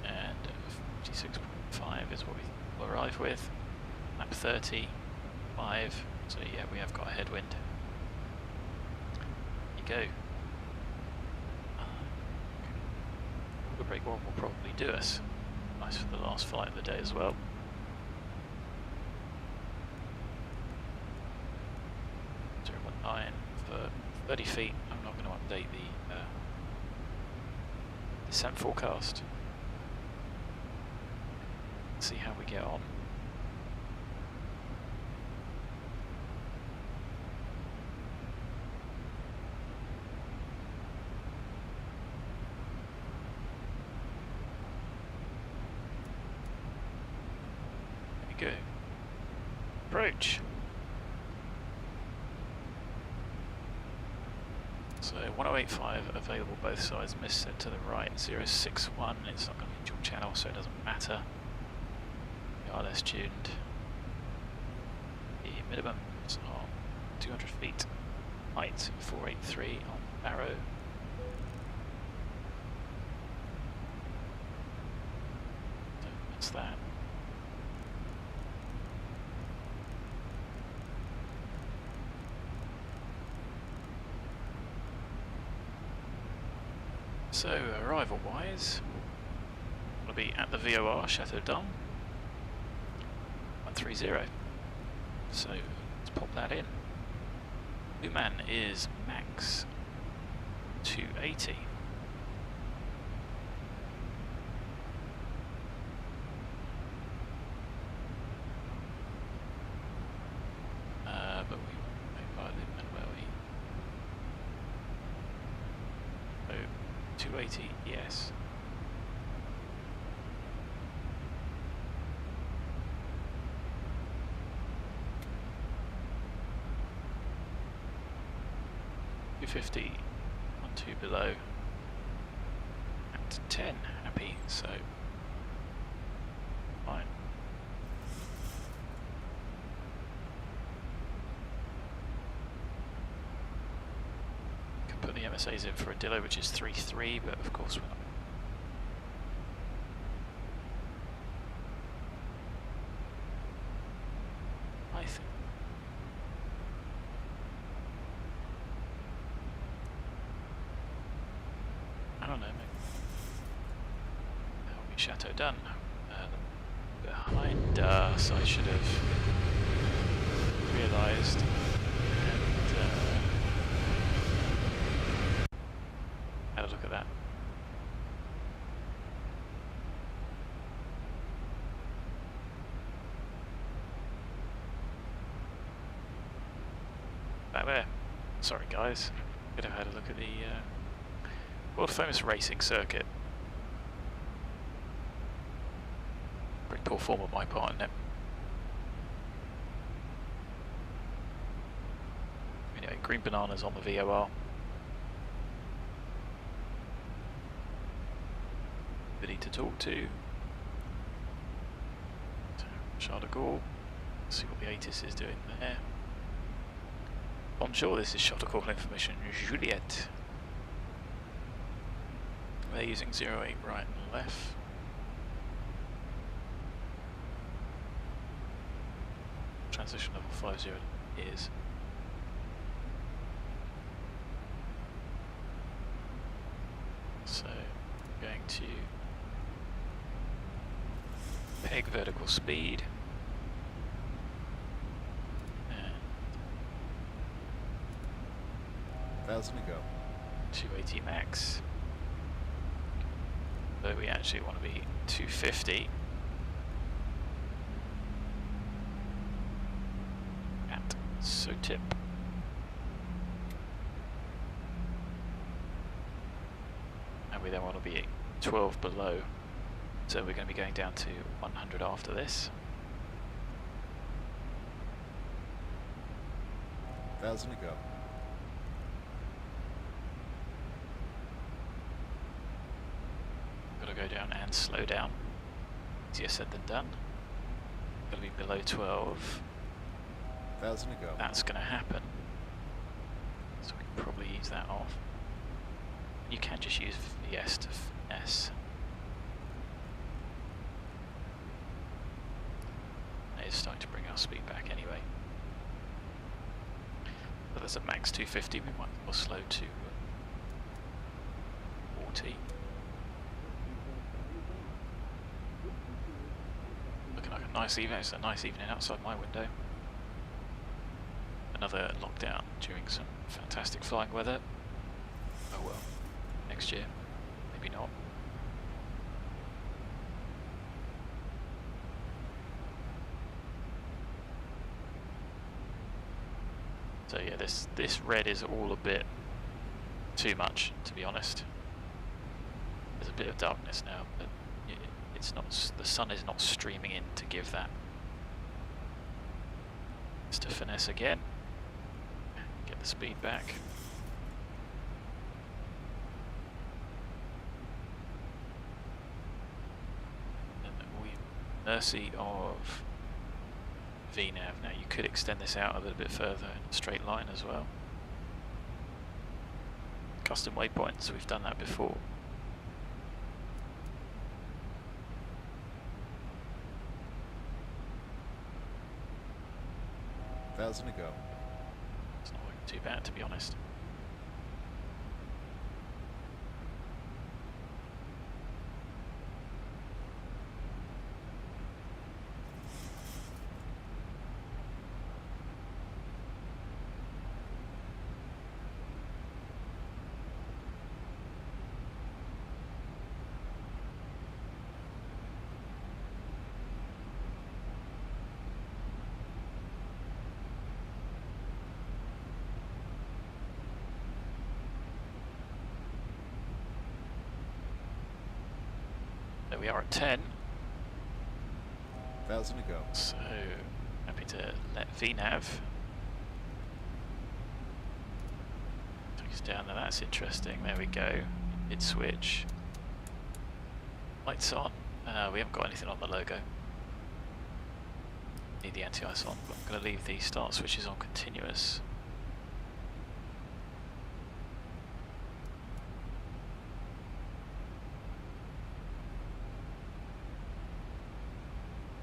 And 56.5 is what we will arrive with. Lap 35. So yeah, we have got a headwind. Go. The break one will probably do us. Nice for the last flight of the day as well. 019 for 30 feet. I'm not going to update the descent forecast. Let's see how we get on. Go. Approach. So 1085 available both sides, missed set to the right, 061, it's not going to be dual channel so it doesn't matter. We are less tuned. The minimum is on 200 feet, height 483 on Barrow. So that's that. So, arrival-wise, we'll be at the VOR, Chateau d'Armes, 130. So, let's pop that in. Luman is max 280. But we won't make by Luman, will we? 280, yes. $250, 1-2 below, at 10, happy, so fine. Put the MSAs in for a Dillo, which is 3-3, but of course we're not. I think. I don't know, maybe. That'll be Chateau done. Behind us, I should have realised. Had a look at that. Back there. Sorry guys. Could have had a look at the world famous racing circuit. Pretty poor form on my part, isn't it? Anyway, green bananas on the VOR. To talk to. Charles de Gaulle. See what the ATIS is doing there. Bonjour, this is shuttle call information Juliet. They're using 08 right and left. Transition level 50 is. So, going to peg vertical speed. And 1,000 to go. 280 max. But we actually want to be 250. At SOTIP. And we then want to be 12 below. So we're going to be going down to 100 after this. 1,000 to go. Got to go down and slow down. Easier said than done. Got to be below 12. 1,000 to go. That's going to happen. So we can probably ease that off. You can just use VS to finesse. It is starting to bring our speed back anyway. But there's a max 250, we might as well slow to 40. Looking like a nice evening, it's a nice evening outside my window. Another lockdown during some fantastic flying weather. Oh well, next year, maybe not. So yeah, this red is all a bit too much, to be honest. There's a bit of darkness now, but it's not. The sun is not streaming in to give that. It's to finesse again. Get the speed back. And we mercy of VNav. Now you could extend this out a little bit further in a straight line as well. Custom waypoints, we've done that before. $1,000 to go. It's not looking too bad, to be honest. There we are at 10. $1,000 to go. So happy to let VNav take us down. Now that's interesting. There we go. Mid switch. Lights on. We haven't got anything on the logo. Need the anti-ice on, but I'm going to leave the start switches on continuous.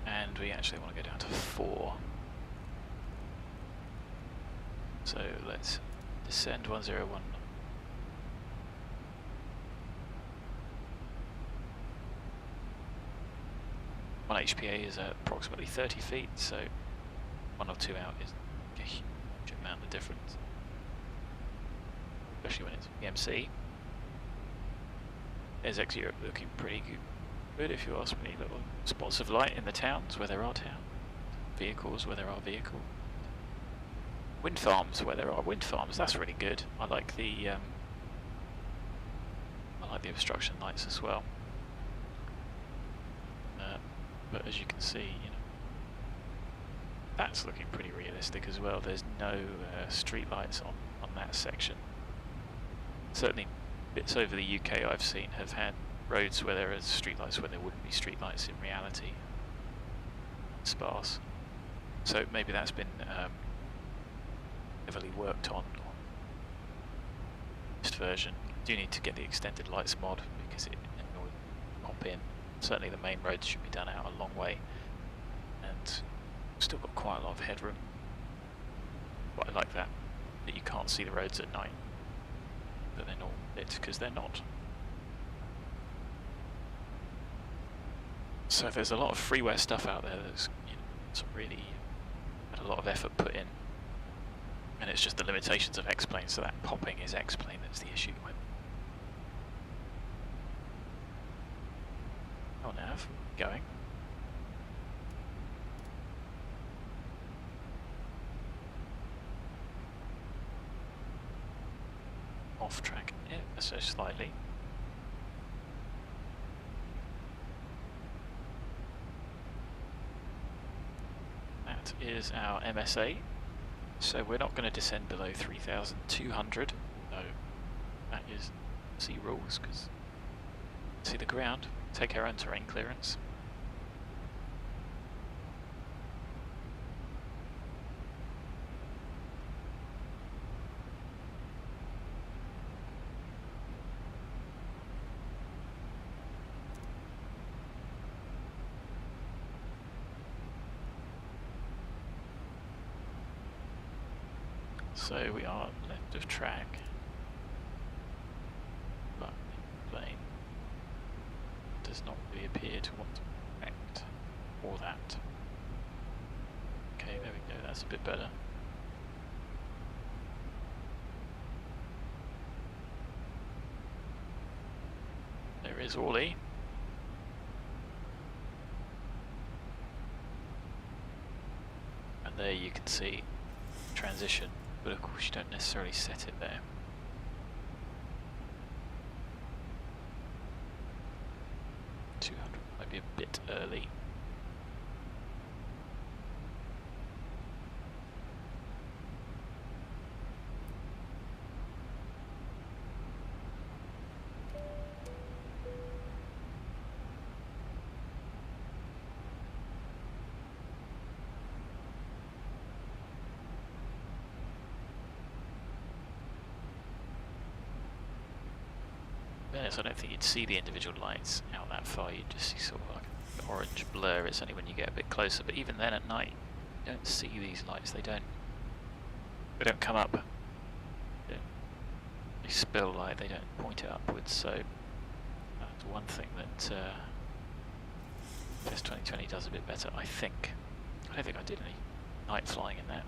And we actually want to go down to 4. So let's descend 101. One HPA is at approximately 30 feet, so 1 or 2 out is a huge amount of difference, especially when it's EMC. There's X-Europe looking pretty good, if you ask me. Little spots of light in the towns where there are towns, vehicles where there are vehicles, wind farms where there are wind farms. That's really good. I like the obstruction lights as well. But as you can see, you know, that's looking pretty realistic as well. There's no street lights on that section. Certainly bits over the UK I've seen have had roads where there are street lights where there wouldn't be street lights in reality. Sparse. So maybe that's been heavily worked on this version. I do need to get the extended lights mod because it annoys pop in. Certainly the main roads should be done out a long way, and still got quite a lot of headroom. But I like that you can't see the roads at night, but they're not lit because they're not. So there's a lot of freeware stuff out there that's, you know, some really had a lot of effort put in, and it's just the limitations of X-Plane. So that popping is X-Plane that's the issue. Oh, nav going. Off track ever so slightly. That is our MSA, so we're not going to descend below 3,200. No, that is C rules, because see the ground, take our own terrain clearance. So we are left of track, but the plane does not really appear to want to correct all that. Okay, there we go, that's a bit better. There is Orly. And there you can see transition. But of course you don't necessarily set it there. $200 might be a bit early. I don't think you'd see the individual lights out that far, you'd just see sort of like an orange blur. It's only when you get a bit closer, but even then at night you don't see these lights, they don't come up, they spill light, they don't point it upwards. So that's one thing that FS 2020 does a bit better, I think. I don't think I did any night flying in that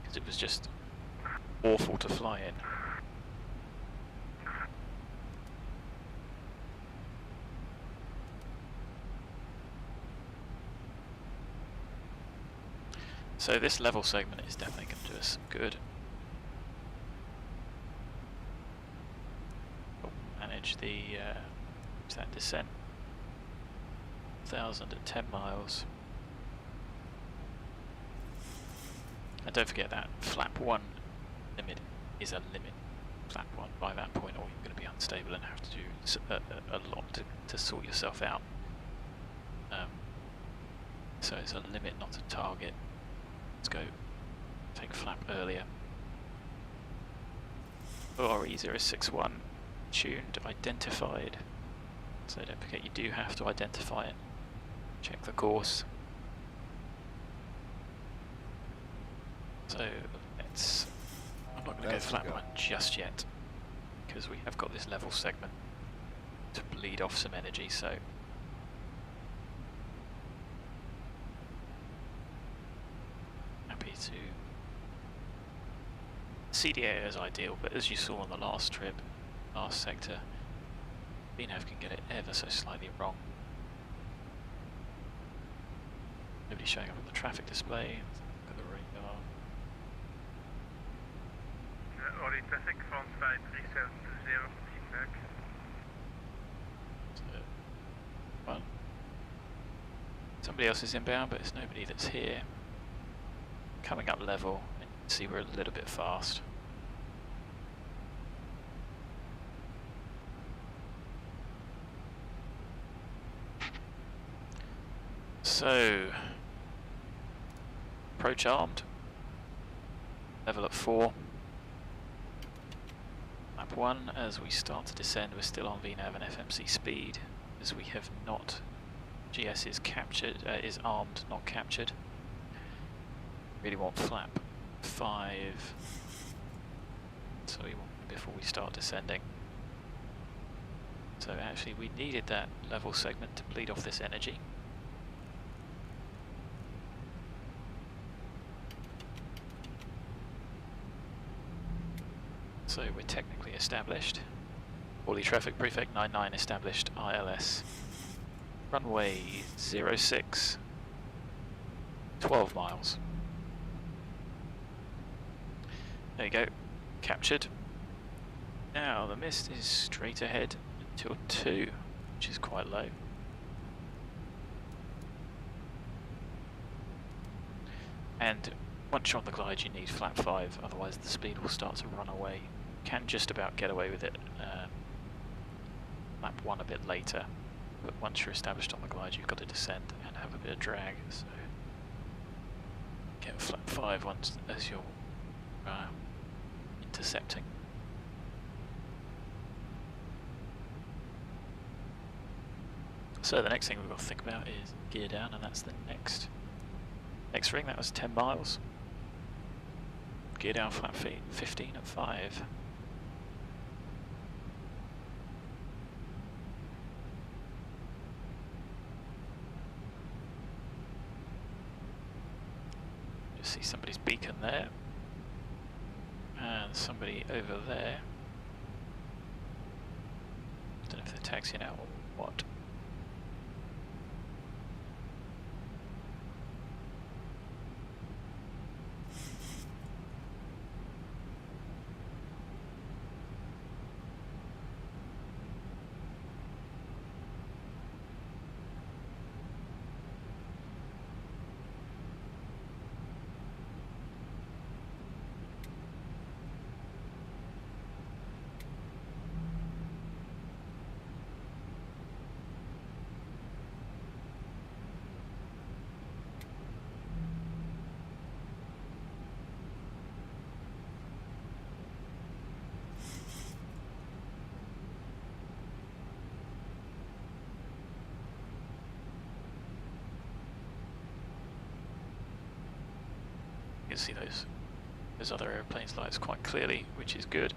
because it was just awful to fly in. So this level segment is definitely going to do us some good. Manage the that descent. 1,000 at 10 miles. And don't forget that flap 1 limit is a limit. Flap 1 by that point, or you're going to be unstable and have to do a lot to sort yourself out. So it's a limit, not a target. Let's go take flap earlier. ORE 061 tuned, identified. So don't forget you do have to identify it. Check the course. So let's, I'm not going to go flap 1 just yet, because we have got this level segment to bleed off some energy, so to CDA is ideal, but as you saw on the last trip, last sector, VNAV can get it ever so slightly wrong. Nobody showing up on the traffic display. Look at the radar. Orly traffic from flight 3720 feedback. So, well, somebody else is inbound, but it's nobody that's here. Coming up level, and you can see we're a little bit fast. So approach armed. Level at 4. Lap 1, as we start to descend, we're still on VNAV and FMC speed, as we have not, GS is captured, is armed, not captured. Really want flap 5, so we want, before we start descending. So actually we needed that level segment to bleed off this energy. So we're technically established. Orly traffic, Prefect 99 established, ILS. Runway 06, 12 miles. There you go, captured. Now the mist is straight ahead until 2, which is quite low. And once you're on the glide you need flap 5, otherwise the speed will start to run away. Can just about get away with it lap 1 a bit later, but once you're established on the glide you've got to descend and have a bit of drag, so get flap 5 once as you're intercepting. So the next thing we've got to think about is gear down, and that's the next ring. That was 10 miles. Gear down flap 15 at 5. Just see somebody's beacon there, and somebody over there. Don't know if they're taxiing out or what. You can see those other airplanes' lights quite clearly, which is good.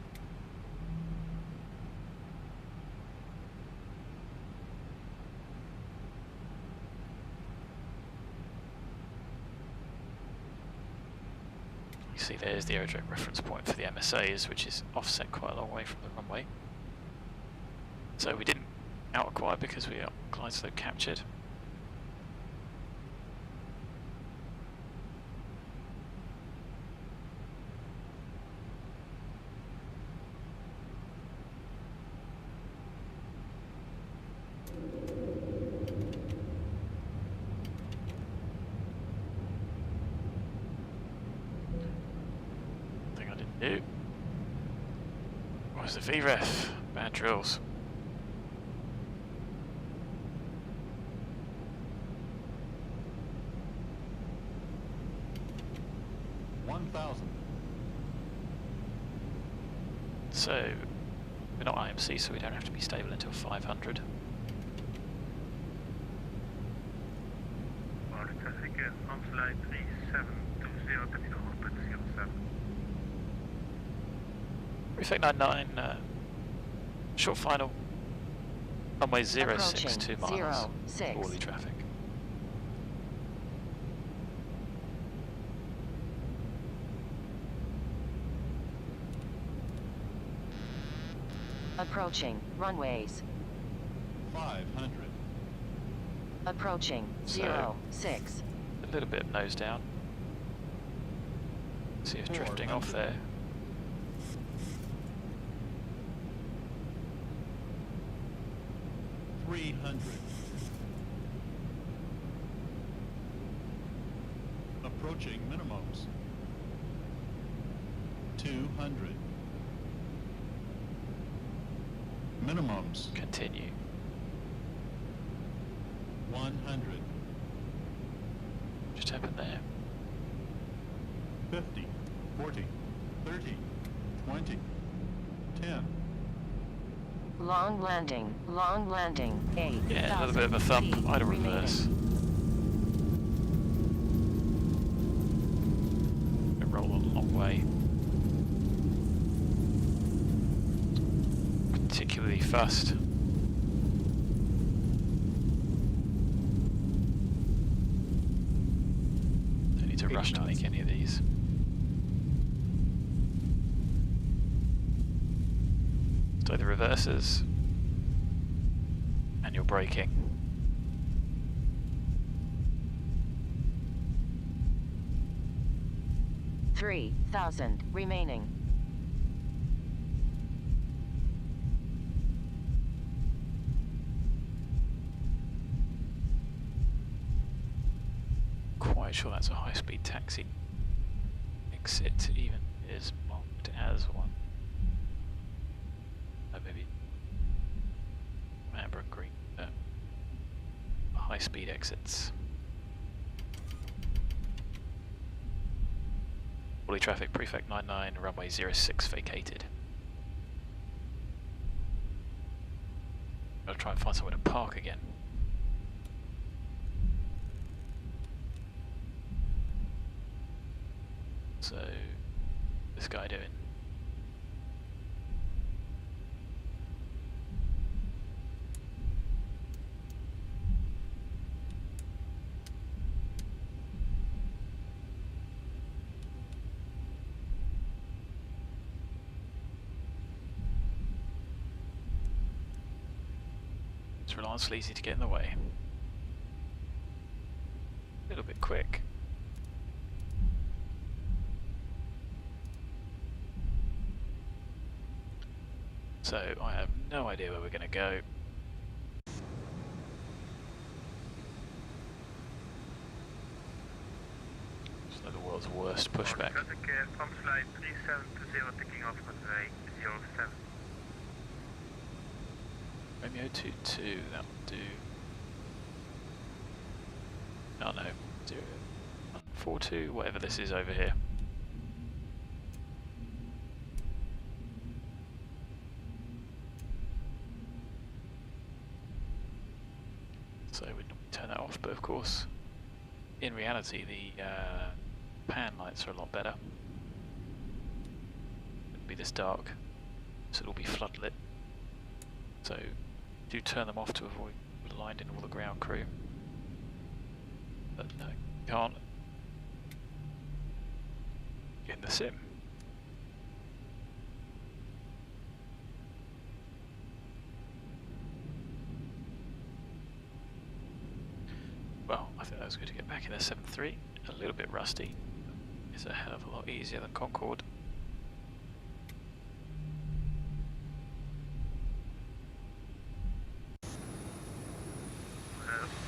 You see there's the aerodrome reference point for the MSAs, which is offset quite a long way from the runway. So we didn't out-acquire because we are glide slope captured. Where's the VREF? Bad drills. So we're not IMC, so we don't have to be stable until 500. Traffic on slide 3720, terminal open 07. Prefect 99, short final, runway 06, 2 miles, 06. Orly traffic. Approaching runways. 500. Approaching So, 06. A little bit of nose down. See us drifting off there. Approaching minimums. 200. Minimums. Continue. 100. Just happened there. 50, 40, 30, 20, 10. Long landing, 8. Yeah, a little bit of a thump. I'd have reverse. Roll a long way. Particularly fast. Don't need to rush to make any of these. So the reverses and you're braking. 3,000 remaining. Quite sure that's a high-speed taxi. Exit even is marked as one. Maybe amber and green. High-speed exits. Fully traffic, Prefect 99, runway 06 vacated. Gotta try and find somewhere to park again. So, this guy doing? It's relentlessly easy to get in the way. A little bit quick. So I have no idea where we're going to go. It's like the world's worst pushback. Traffic from flight 3720 taking off runway 07. Romeo 22, that'll do. Oh no, 0142, whatever this is over here. So we'd turn that off, but of course, in reality, the pan lights are a lot better. It'll be this dark, so it'll be floodlit. So do turn them off to avoid blinding all the ground crew. But no, can't get in the sim. Well, I think that was good to get back in the 7.3. A little bit rusty. It's a hell of a lot easier than Concorde.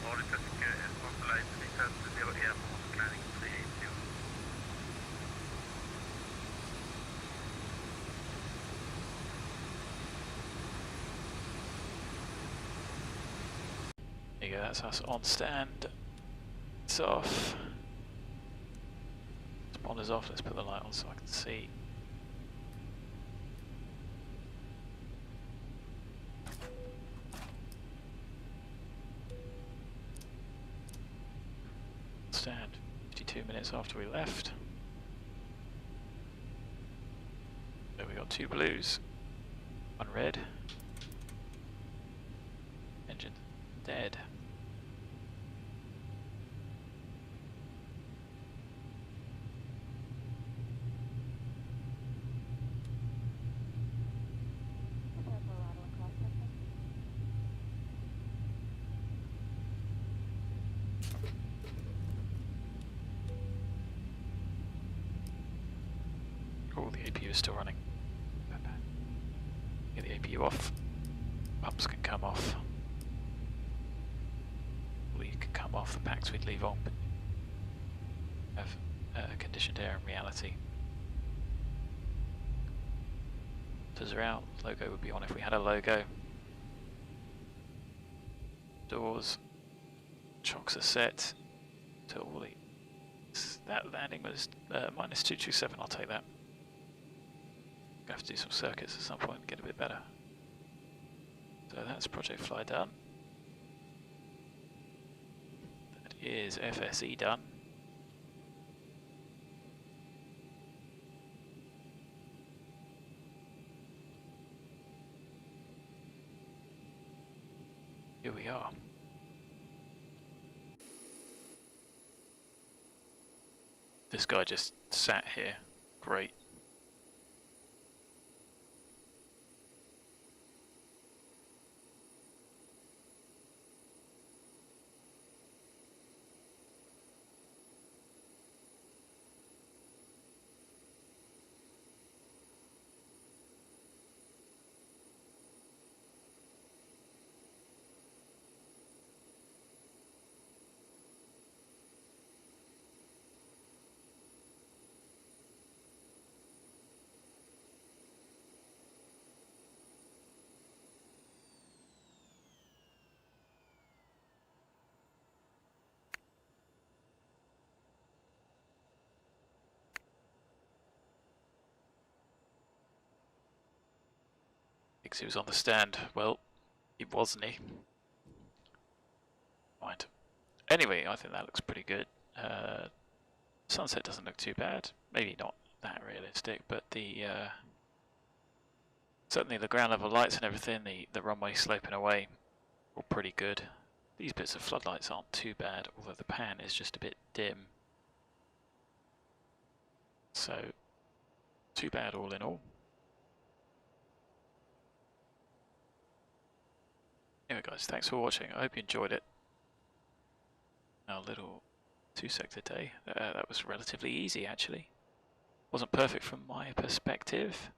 All the traffic from flight 3720 airborne planning 380. There you go, that's us on stand. It's off. Sponder's off, let's put the light on so I can see. Stand 52 minutes after we left. So we got 2 blues, 1 red. Engine dead. Oh, the APU is still running. Get the APU off. Pumps can come off. We can come off the packs we'd leave on, but have conditioned air in reality. Filters are out, logo would be on if we had a logo. Doors, chocks are set to all the That landing was minus 227, I'll take that. Gonna have to do some circuits at some point and get a bit better. So that's projectFLY done. That is FSE done. Here we are. This guy just sat here. Great. Thinks he was on the stand. Well, he wasn't he? Mind. Anyway, I think that looks pretty good. Sunset doesn't look too bad. Maybe not that realistic, but the certainly the ground level lights and everything, the runway sloping away, all pretty good. These bits of floodlights aren't too bad, although the pan is just a bit dim. So, too bad all in all. Anyway guys, thanks for watching. I hope you enjoyed it. Our little 2-sector day. That was relatively easy actually. Wasn't perfect from my perspective.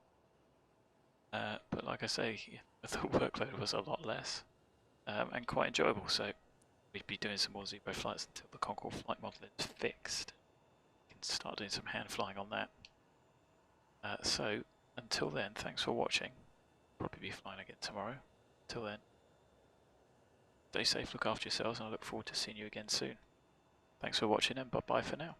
But like I say, the workload was a lot less. And quite enjoyable, so we'd be doing some more Zibo flights until the Concorde flight model is fixed. We can start doing some hand flying on that. So, until then, thanks for watching. Probably be flying again tomorrow. Until then, stay safe, look after yourselves, and I look forward to seeing you again soon. Thanks for watching and bye-bye for now.